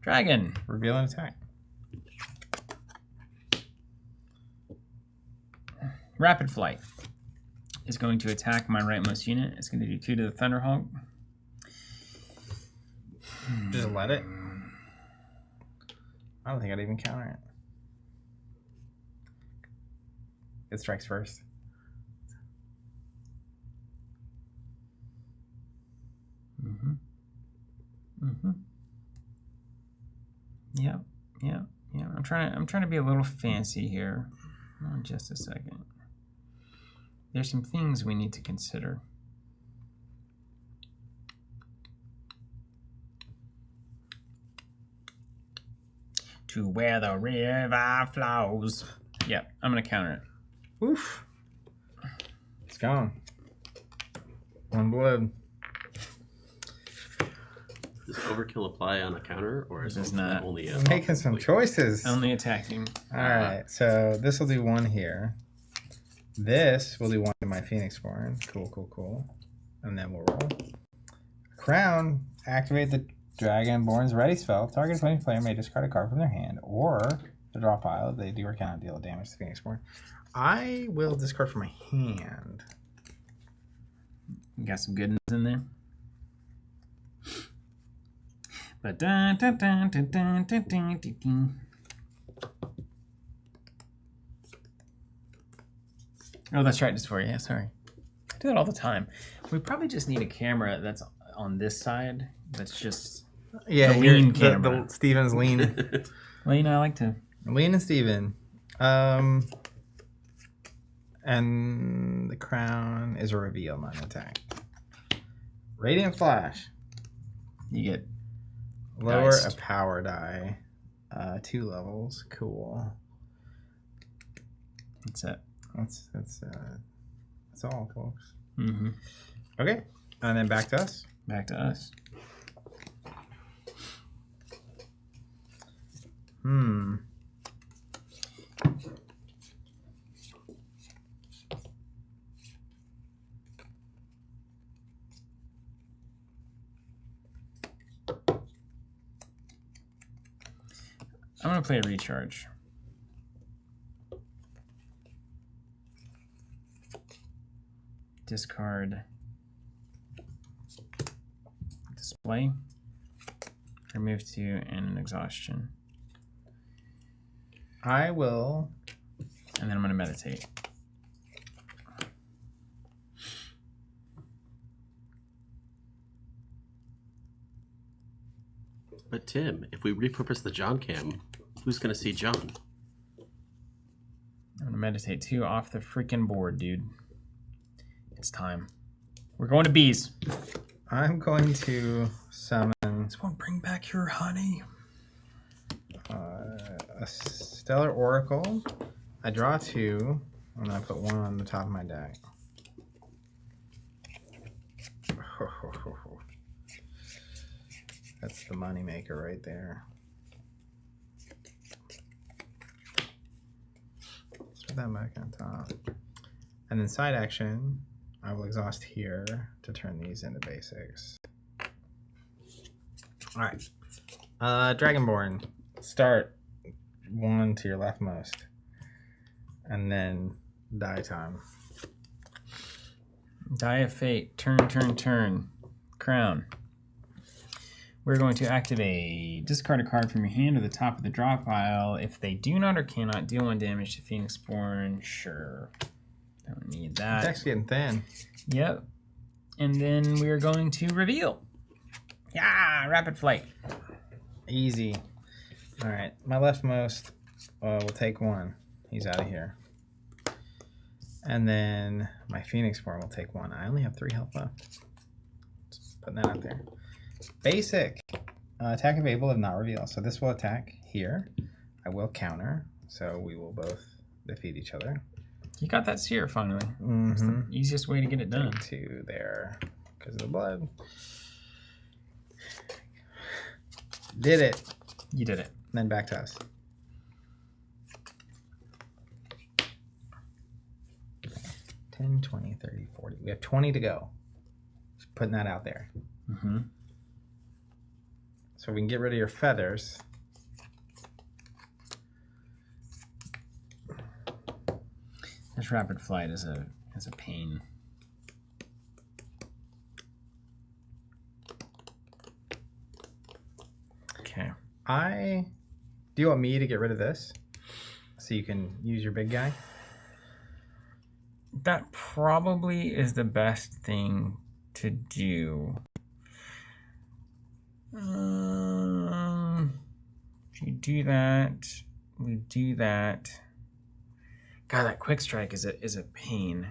Dragon. Reveal and attack. Rapid Flight is going to attack my rightmost unit. It's going to do 2 to the Thunderhawk. Just let it. I don't think I'd even counter it. It strikes first. Yep. I'm trying to be a little fancy here. Hold on just a second. There's some things we need to consider. To where the river flows. Yep, I'm gonna counter it. Oof. It's gone. 1 blood. Does overkill apply on a counter, or is It does it not. only We're making some choices. Only attacking. All right, so this will do 1 here. This will do 1 to my Phoenixborn. Cool. And then we'll roll. Crown. Activate the Dragonborn's ready spell. Target opponent player may discard a card from their hand or the draw pile if they do or cannot deal damage to Phoenixborn. I will discard from my hand. You got some good ones in there. But oh, that's right. Just for you. Yeah, sorry. I do that all the time. We probably just need a camera that's on this side. That's just Yeah, the lean camera. The Steven's lean. Well, you know, I like to. Lean and Steven. And the crown is a reveal, not an attack. Radiant Flash. You get Lower diced. a power die. 2 levels. Cool. That's it. That's all, folks. Mm-hmm. Okay, and then back to us. Back to us. I'm gonna play a recharge. Discard display. Remove 2 and an exhaustion. I will. And then I'm gonna meditate. But Tim, if we repurpose the John Cam, who's going to see John? I'm gonna meditate 2 off the freaking board, dude. It's time. We're going to bees. I'm going to summon This won't bring back your honey. a Stellar Oracle. I draw 2, and I put 1 on the top of my deck. That's the moneymaker right there. Let's put that back on top. And then side action, I will exhaust here to turn these into basics. Alright. Dragonborn. Start 1 to your leftmost. And then die time. Die of Fate. Turn. Crown. We're going to activate. Discard a card from your hand to the top of the draw pile. If they do not or cannot deal 1 damage to Phoenixborn, sure. Don't need that. Deck's getting thin. Yep. And then we're going to reveal. Yeah, rapid flight. Easy. Alright, my leftmost will take 1. He's out of here. And then my Phoenixborn will take 1. I only have 3 health left. Just putting that out there. Basic. Attack if able if not reveal. So this will attack here. I will counter. So we will both defeat each other. You got that seer finally. Mm-hmm. It's the easiest way to get it done. 2 there because of the blood. Did it. You did it. Then back to us. 10, 20, 30, 40. We have 20 to go. Just putting that out there. Mm-hmm. So we can get rid of your feathers. This rapid flight is a pain. Okay. Do you want me to get rid of this so you can use your big guy? That probably is the best thing to do. If you do that, we do that. God, that quick strike is a pain.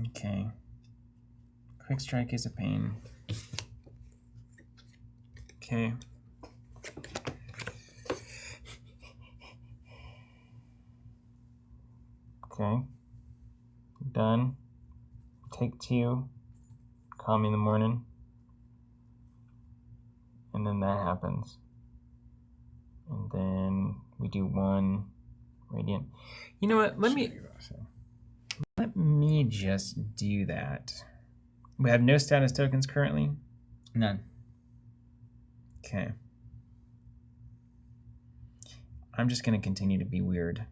Okay. Quick strike is a pain. Okay. Okay. Done. Take 2. Call me in the morning. And then that happens. And then we do 1 radiant. You know what? Let me just do that. We have no status tokens currently. None. Okay. I'm just going to continue to be weird.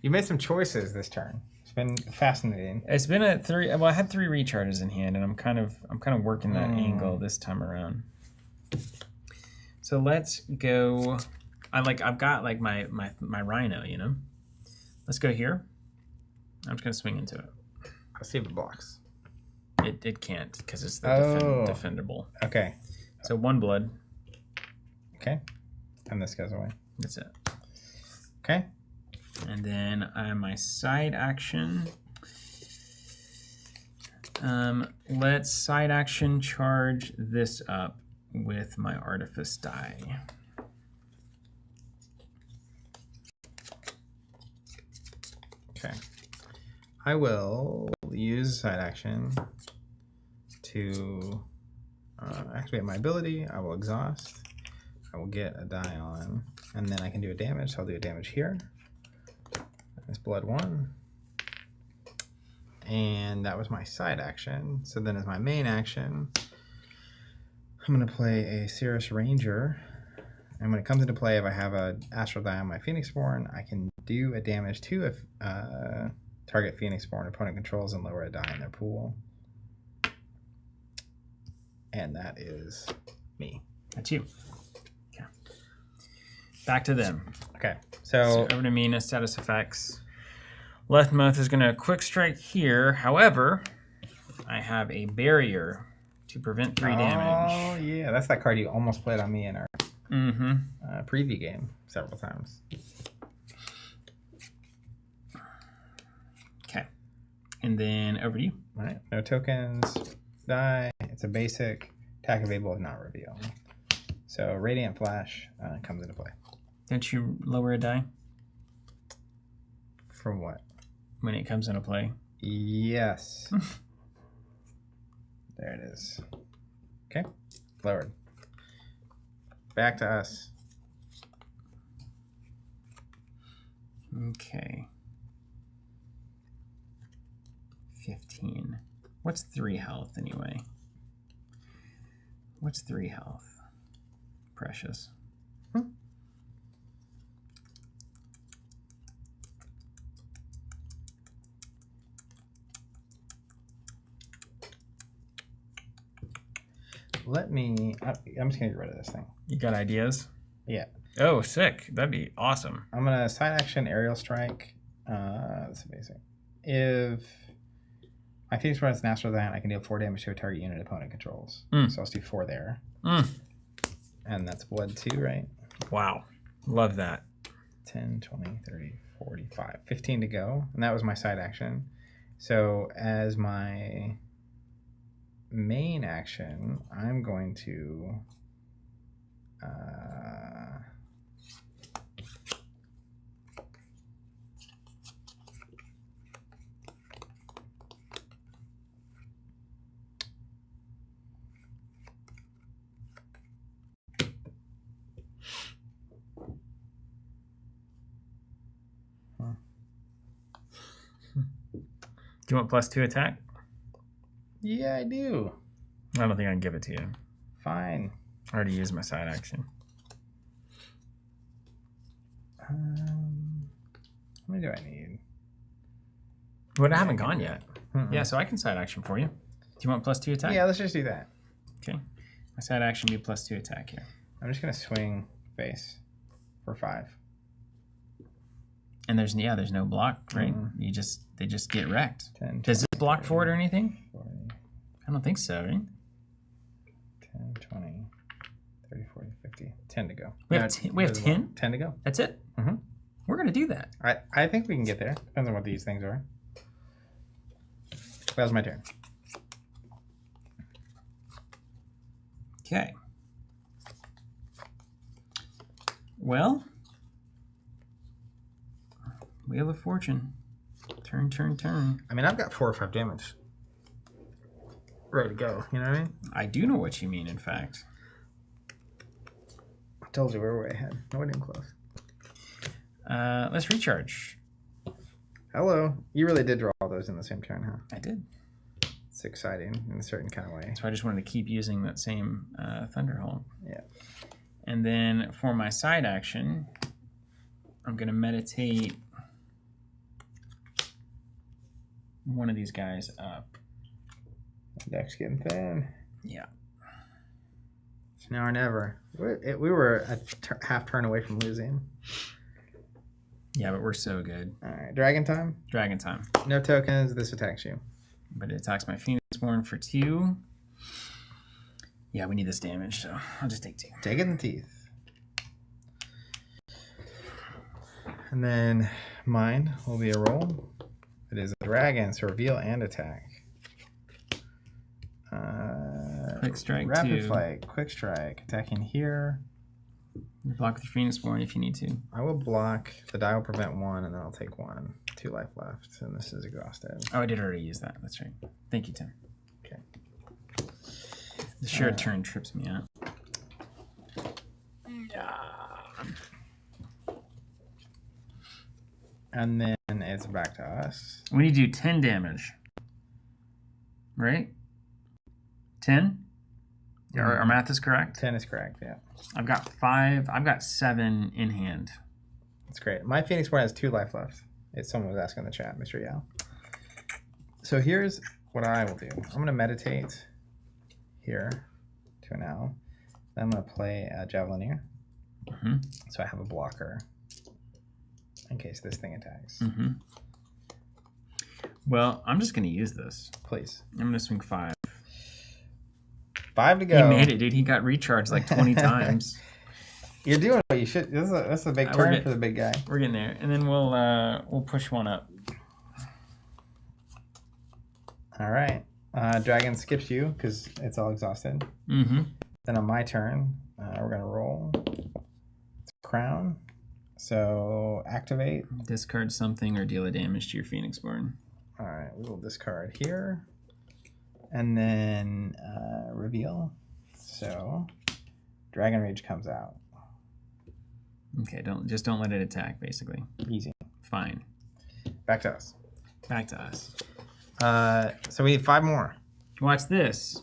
You made some choices this turn. It's been fascinating. It's been a 3. Well, I had 3 recharges in hand, and I'm kind of working that angle this time around. So let's go. I've got like my rhino, you know. Let's go here. I'm just gonna swing into it. Let's see if it blocks. It can't because it's the defendable. Okay. So 1 blood. Okay. And this goes away. That's it. Okay. And then my side action. Let's side action charge this up with my artifice die. Okay. I will use side action to activate my ability. I will exhaust. I will get a die on, and then I can do a damage. So I'll do a damage here. It's blood 1. And that was my side action. So then as my main action, I'm going to play a Cirrus Ranger. And when it comes into play, if I have an Astral Die on my Phoenixborn, I can do a damage to a target Phoenixborn opponent controls and lower a die in their pool. And that is me. That's you. Okay. Back to them. Okay. So over to me, no status effects. Leftmouth is going to quick strike here. However, I have a barrier to prevent 3 damage. Oh, yeah. That's that card you almost played on me in our preview game several times. Okay. And then over to you. All right. No tokens. Die. It's a basic. Attack available if not revealed. So Radiant Flash comes into play. Don't you lower a die From what? when it comes into play? Yes. There it is. Okay. Lowered. Back to us. Okay. 15. What's 3 health anyway? What's 3 health? Precious. I'm just going to get rid of this thing. You got ideas? Yeah. Oh, sick. That'd be awesome. I'm going to side action aerial strike. That's amazing. If my Phoenix runs an Astral Giant, I can deal 4 damage to a target unit opponent controls. So let's do 4 there. And that's blood 2, right? Wow. Love that. 10, 20, 30, 45. 15 to go. And that was my side action. So as my main action, I'm going to Do you want +2 attack? Yeah, I do. I don't think I can give it to you. Fine. I already used my side action. How many do I need? But I haven't gone yet. Mm-mm. Yeah, so I can side action for you. Do you want +2 attack? Yeah, let's just do that. Okay. My side action be +2 attack here. I'm just gonna swing face for 5. And there's no block, right? Mm-hmm. They just get wrecked. 10, Does this block 30, for it or anything? 40, I don't think so, right? 10, 20, 30, 40, 50. 10 to go. We have 10? 10 to go. That's it? Mm-hmm. We're going to do that. I think we can get there. Depends on what these things are. That was my turn. Okay. Well, Wheel of Fortune. Turn, turn, turn. I mean, I've got 4 or 5 damage. Ready to go. You know what I mean? I do know what you mean, in fact. I told you we were way ahead. Nobody even close. Let's recharge. Hello. You really did draw all those in the same turn, huh? I did. It's exciting in a certain kind of way. So I just wanted to keep using that same Thunderhawk. Yeah. And then for my side action, I'm going to meditate one of these guys up. Deck's getting thin. Yeah. It's now or never. We were a half turn away from losing. Yeah, but we're so good. All right. Dragon time. Dragon time. No tokens. This attacks you. But it attacks my Phoenixborn for 2. Yeah, we need this damage, so I'll just take 2. Take it in the teeth. And then mine will be a roll. It is a dragon, so reveal and attack. Quick strike Rapid 2. flight, quick strike, attacking here. You block with your Phoenixborn if you need to. I will block. The die will prevent 1, and then I'll take 1. 2 life left, and this is exhausted. Oh, I did already use that. That's right. Thank you, Tim. Okay. The shared turn trips me out. And then it's back to us. We need to do 10 damage. Right? 10? Our math is correct? 10 is correct, yeah. I've got 5. I've got 7 in hand. That's great. My Phoenixborn has 2 life left. Someone was asking in the chat, Mr. Yao. So here's what I will do. I'm going to meditate here to an owl. Then I'm going to play a Javelineer. Mm-hmm. So I have a blocker in case this thing attacks. Mm-hmm. Well, I'm just going to use this. Please. I'm going to swing 5. 5 to go. He made it, dude. He got recharged like 20 times. You're doing what you should. That's a big turn for the big guy. We're getting there. And then we'll push 1 up. All right. Dragon skips you because it's all exhausted. Mm-hmm. Then on my turn, we're going to roll. It's a crown. So activate. Discard something or deal a damage to your Phoenixborn. All right. We will discard here. And then reveal. So Dragon Rage comes out. Okay, don't let it attack, basically. Easy. Fine. Back to us. Back to us. So we need 5 more. Watch this.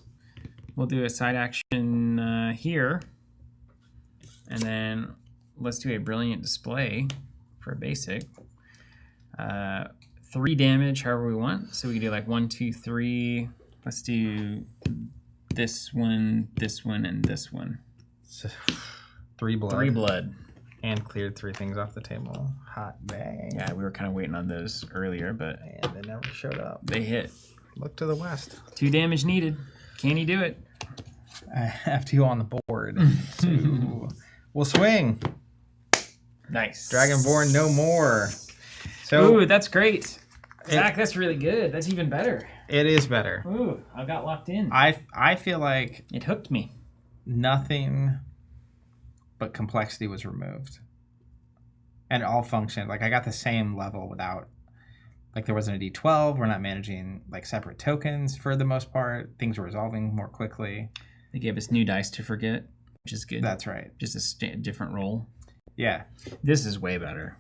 We'll do a side action here. And then let's do a Brilliant Display for a basic. 3 damage, however we want. So we can do like 1, 2, 3. Let's do this one, and this one. So, 3 blood. 3 blood. And cleared 3 things off the table. Hot dang. Yeah, we were kind of waiting on those earlier, but And they never showed up. they hit. Look to the west. 2 damage needed. Can you do it? I have 2 on the board. 2. We'll swing. Nice. Dragonborn no more. So Ooh, that's great. Zach, that's really good. That's even better. it is better. Ooh, I got locked in. I feel like It hooked me. nothing but complexity was removed. And it all functioned. Like I got the same level without, like there wasn't a D12. We're not managing like separate tokens for the most part. Things were resolving more quickly. They gave us new dice to forget, which is good. That's right. Just a different roll. Yeah. This is way better.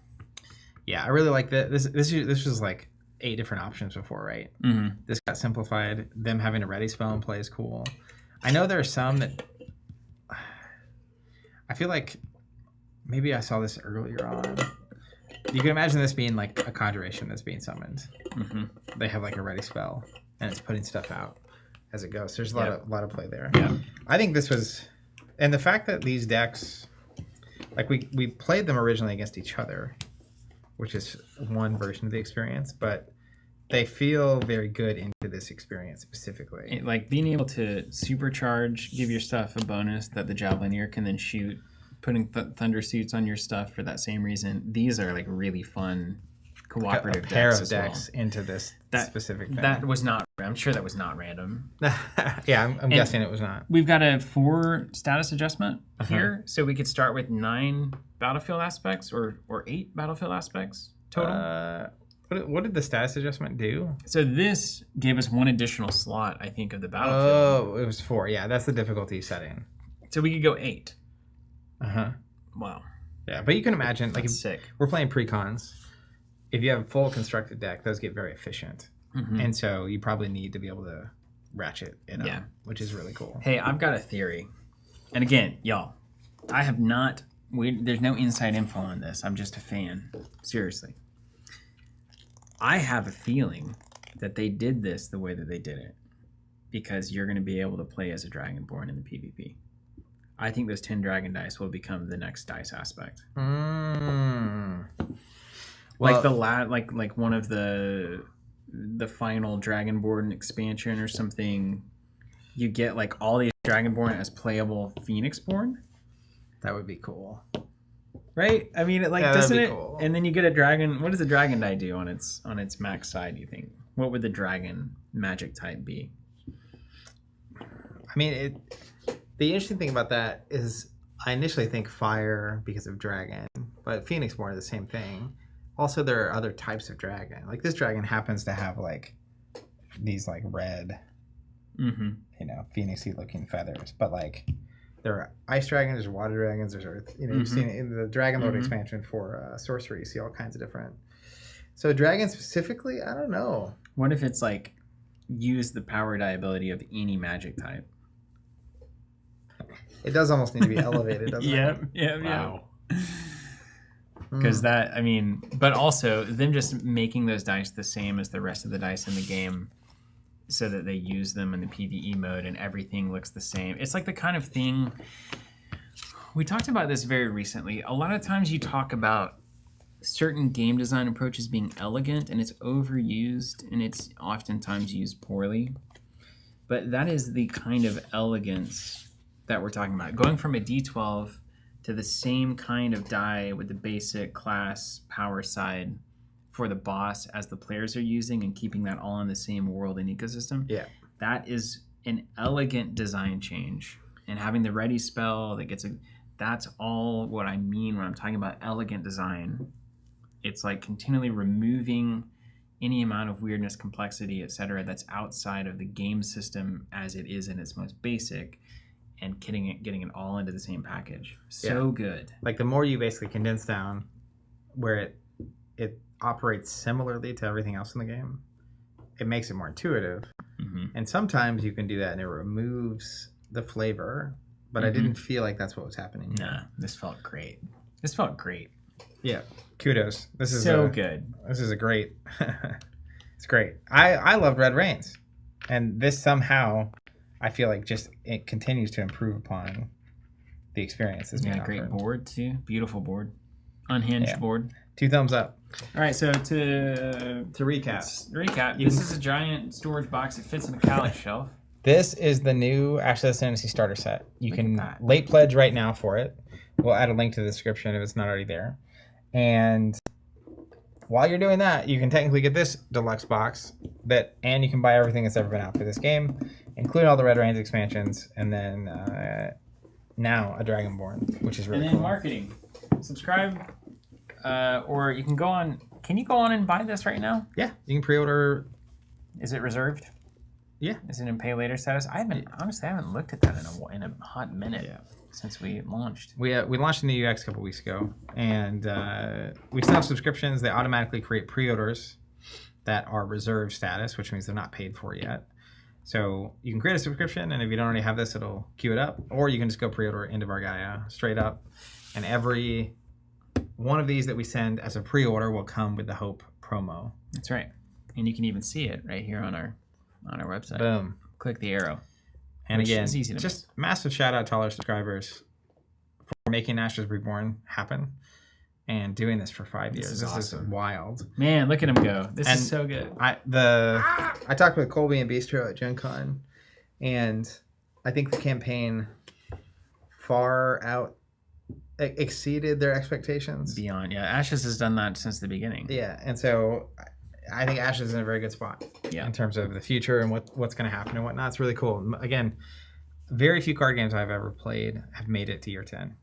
Yeah, I really like that. This was like 8 different options before, right? Mm-hmm. This got simplified. Them having a ready spell in play is cool. I know there are some that I feel like maybe I saw this earlier on. You can imagine this being like a conjuration that's being summoned. Mm-hmm. They have like a ready spell, and it's putting stuff out as it goes. There's a lot of play there. Yeah. I think this was, and the fact that these decks, like we played them originally against each other, which is one version of the experience, but they feel very good into this experience specifically. Like being able to supercharge, give your stuff a bonus that the Javelineer can then shoot, putting thunder suits on your stuff for that same reason. These are like really fun cooperative a pair decks of as decks well. into this specific thing. That was not. I'm sure that was not random. Yeah, I'm guessing it was not. We've got a 4 status adjustment here, so we could start with 9 battlefield aspects or 8 battlefield aspects total. What did the status adjustment do? So this gave us 1 additional slot, I think, of the battlefield. Oh, it was 4. Yeah, that's the difficulty setting. So we could go 8. Uh-huh. Wow. Yeah, but you can imagine, like, That's sick. We're playing precons. If you have a full constructed deck, those get very efficient. Mm-hmm. And so you probably need to be able to ratchet it up, Yeah. which is really cool. Hey, I've got a theory. And again, y'all, I have not... there's no inside info on this. I'm just a fan. Seriously. I have a feeling that they did this the way that they did it because you're going to be able to play as a Dragonborn in the PvP. I think those 10 dragon dice will become the next dice aspect. Well, Like one of the final Dragonborn expansion or something, you get like all these Dragonborn as playable Phoenixborn. that would be cool. Right? I mean, Yeah, doesn't that'd be it? cool. And then you get a dragon. What does the dragon die do on its max side? You think? What would the dragon magic type be? I mean, the interesting thing about that is I initially think fire because of dragon, but Phoenixborn is the same thing. Also, there are other types of dragon. Like this dragon happens to have like these like red, phoenixy looking feathers, but like there are ice dragons, there's water dragons, there's earth. You've seen it in the Dragon Lord expansion for sorcery. You see all kinds of different. So dragon specifically, I don't know. What if it's like use the power die ability of any magic type? It does almost need to be elevated, doesn't it? Yeah. Wow. Because but also them just making those dice the same as the rest of the dice in the game so that they use them in the PvE mode and everything looks the same. It's like the kind of thing, we talked about this very recently. A lot of times you talk about certain game design approaches being elegant and it's overused and it's oftentimes used poorly. But that is the kind of elegance that we're talking about. Going from a D12 to the same kind of die with the basic class power side for the boss as the players are using and keeping that all in the same world and ecosystem. Yeah. That is an elegant design change. And having the ready spell that's all what I mean when I'm talking about elegant design. It's like continually removing any amount of weirdness, complexity, etc. that's outside of the game system as it is in its most basic and getting it all into the same package. So good. Like the more you basically condense down where it operates similarly to everything else in the game, it makes it more intuitive. And sometimes you can do that and it removes the flavor, but I didn't feel like that's what was happening here. Nah, this felt great. Yeah, kudos. This is So good. This is a great. It's great. I loved Red Rains, and this somehow I feel like just it continues to improve upon the experience. Yeah, great board too. Beautiful board, unhinged board. 2 thumbs up. All right, so to recap, this is a giant storage box that fits in the Kali shelf. This is the new Ascendancy starter set. You Look can at that. late pledge right now for it. We'll add a link to the description if it's not already there. And while you're doing that, you can technically get this deluxe box and you can buy everything that's ever been out for this game, including all the Red Rains expansions, and then now a Dragonborn, which is really And then cool. marketing. Subscribe, or you can go on. Can you go on and buy this right now? Yeah, you can pre-order. Is it reserved? Yeah. Is it in pay later status? I haven't looked at that in a hot minute since we launched. We launched in the UX a couple weeks ago, and we still have subscriptions. They automatically create pre-orders that are reserve status, which means they're not paid for yet. So you can create a subscription, and if you don't already have this, it'll queue it up. Or you can just go pre-order End of Our Gaia straight up. And every one of these that we send as a pre-order will come with the Hope promo. That's right. And you can even see it right here on our website. Boom. Click the arrow. And Which again, is easy to just massive shout out to all our subscribers for making Ashes Reborn happen and doing this for 5 years. is This awesome. is wild. Man, look at him go. This And is so good. I talked with Colby and Bistro at Gen Con, and I think the campaign far out exceeded their expectations. Beyond. Yeah, Ashes has done that since the beginning. Yeah, and so I think Ashes is in a very good spot Yeah. in terms of the future and what's going to happen and whatnot. It's really cool. Again, very few card games I've ever played have made it to year 10.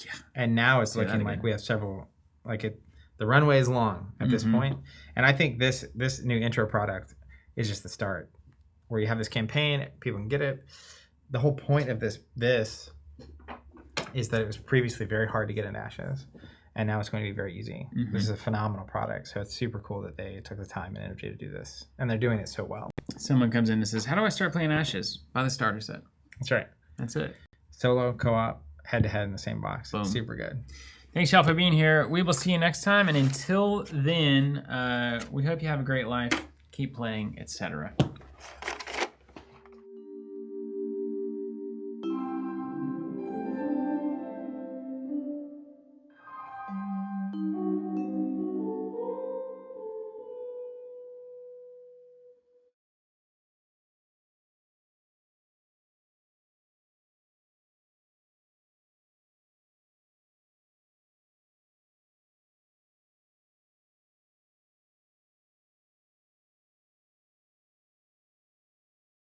Yeah. And now it's Say that looking again. like we have several, the runway is long at this point. And I think this new intro product is just the start, where you have this campaign, people can get it. The whole point of this is that it was previously very hard to get in Ashes, and now it's going to be very easy. This is a phenomenal product, so it's super cool that they took the time and energy to do this, and they're doing it so well. Someone comes in and says, "How do I start playing Ashes?" Buy the starter set. That's right. That's it. Solo, co-op, head-to-head in the same box. Boom. Super good. Thanks, y'all, for being here. We will see you next time. And until then, we hope you have a great life. Keep playing, etc.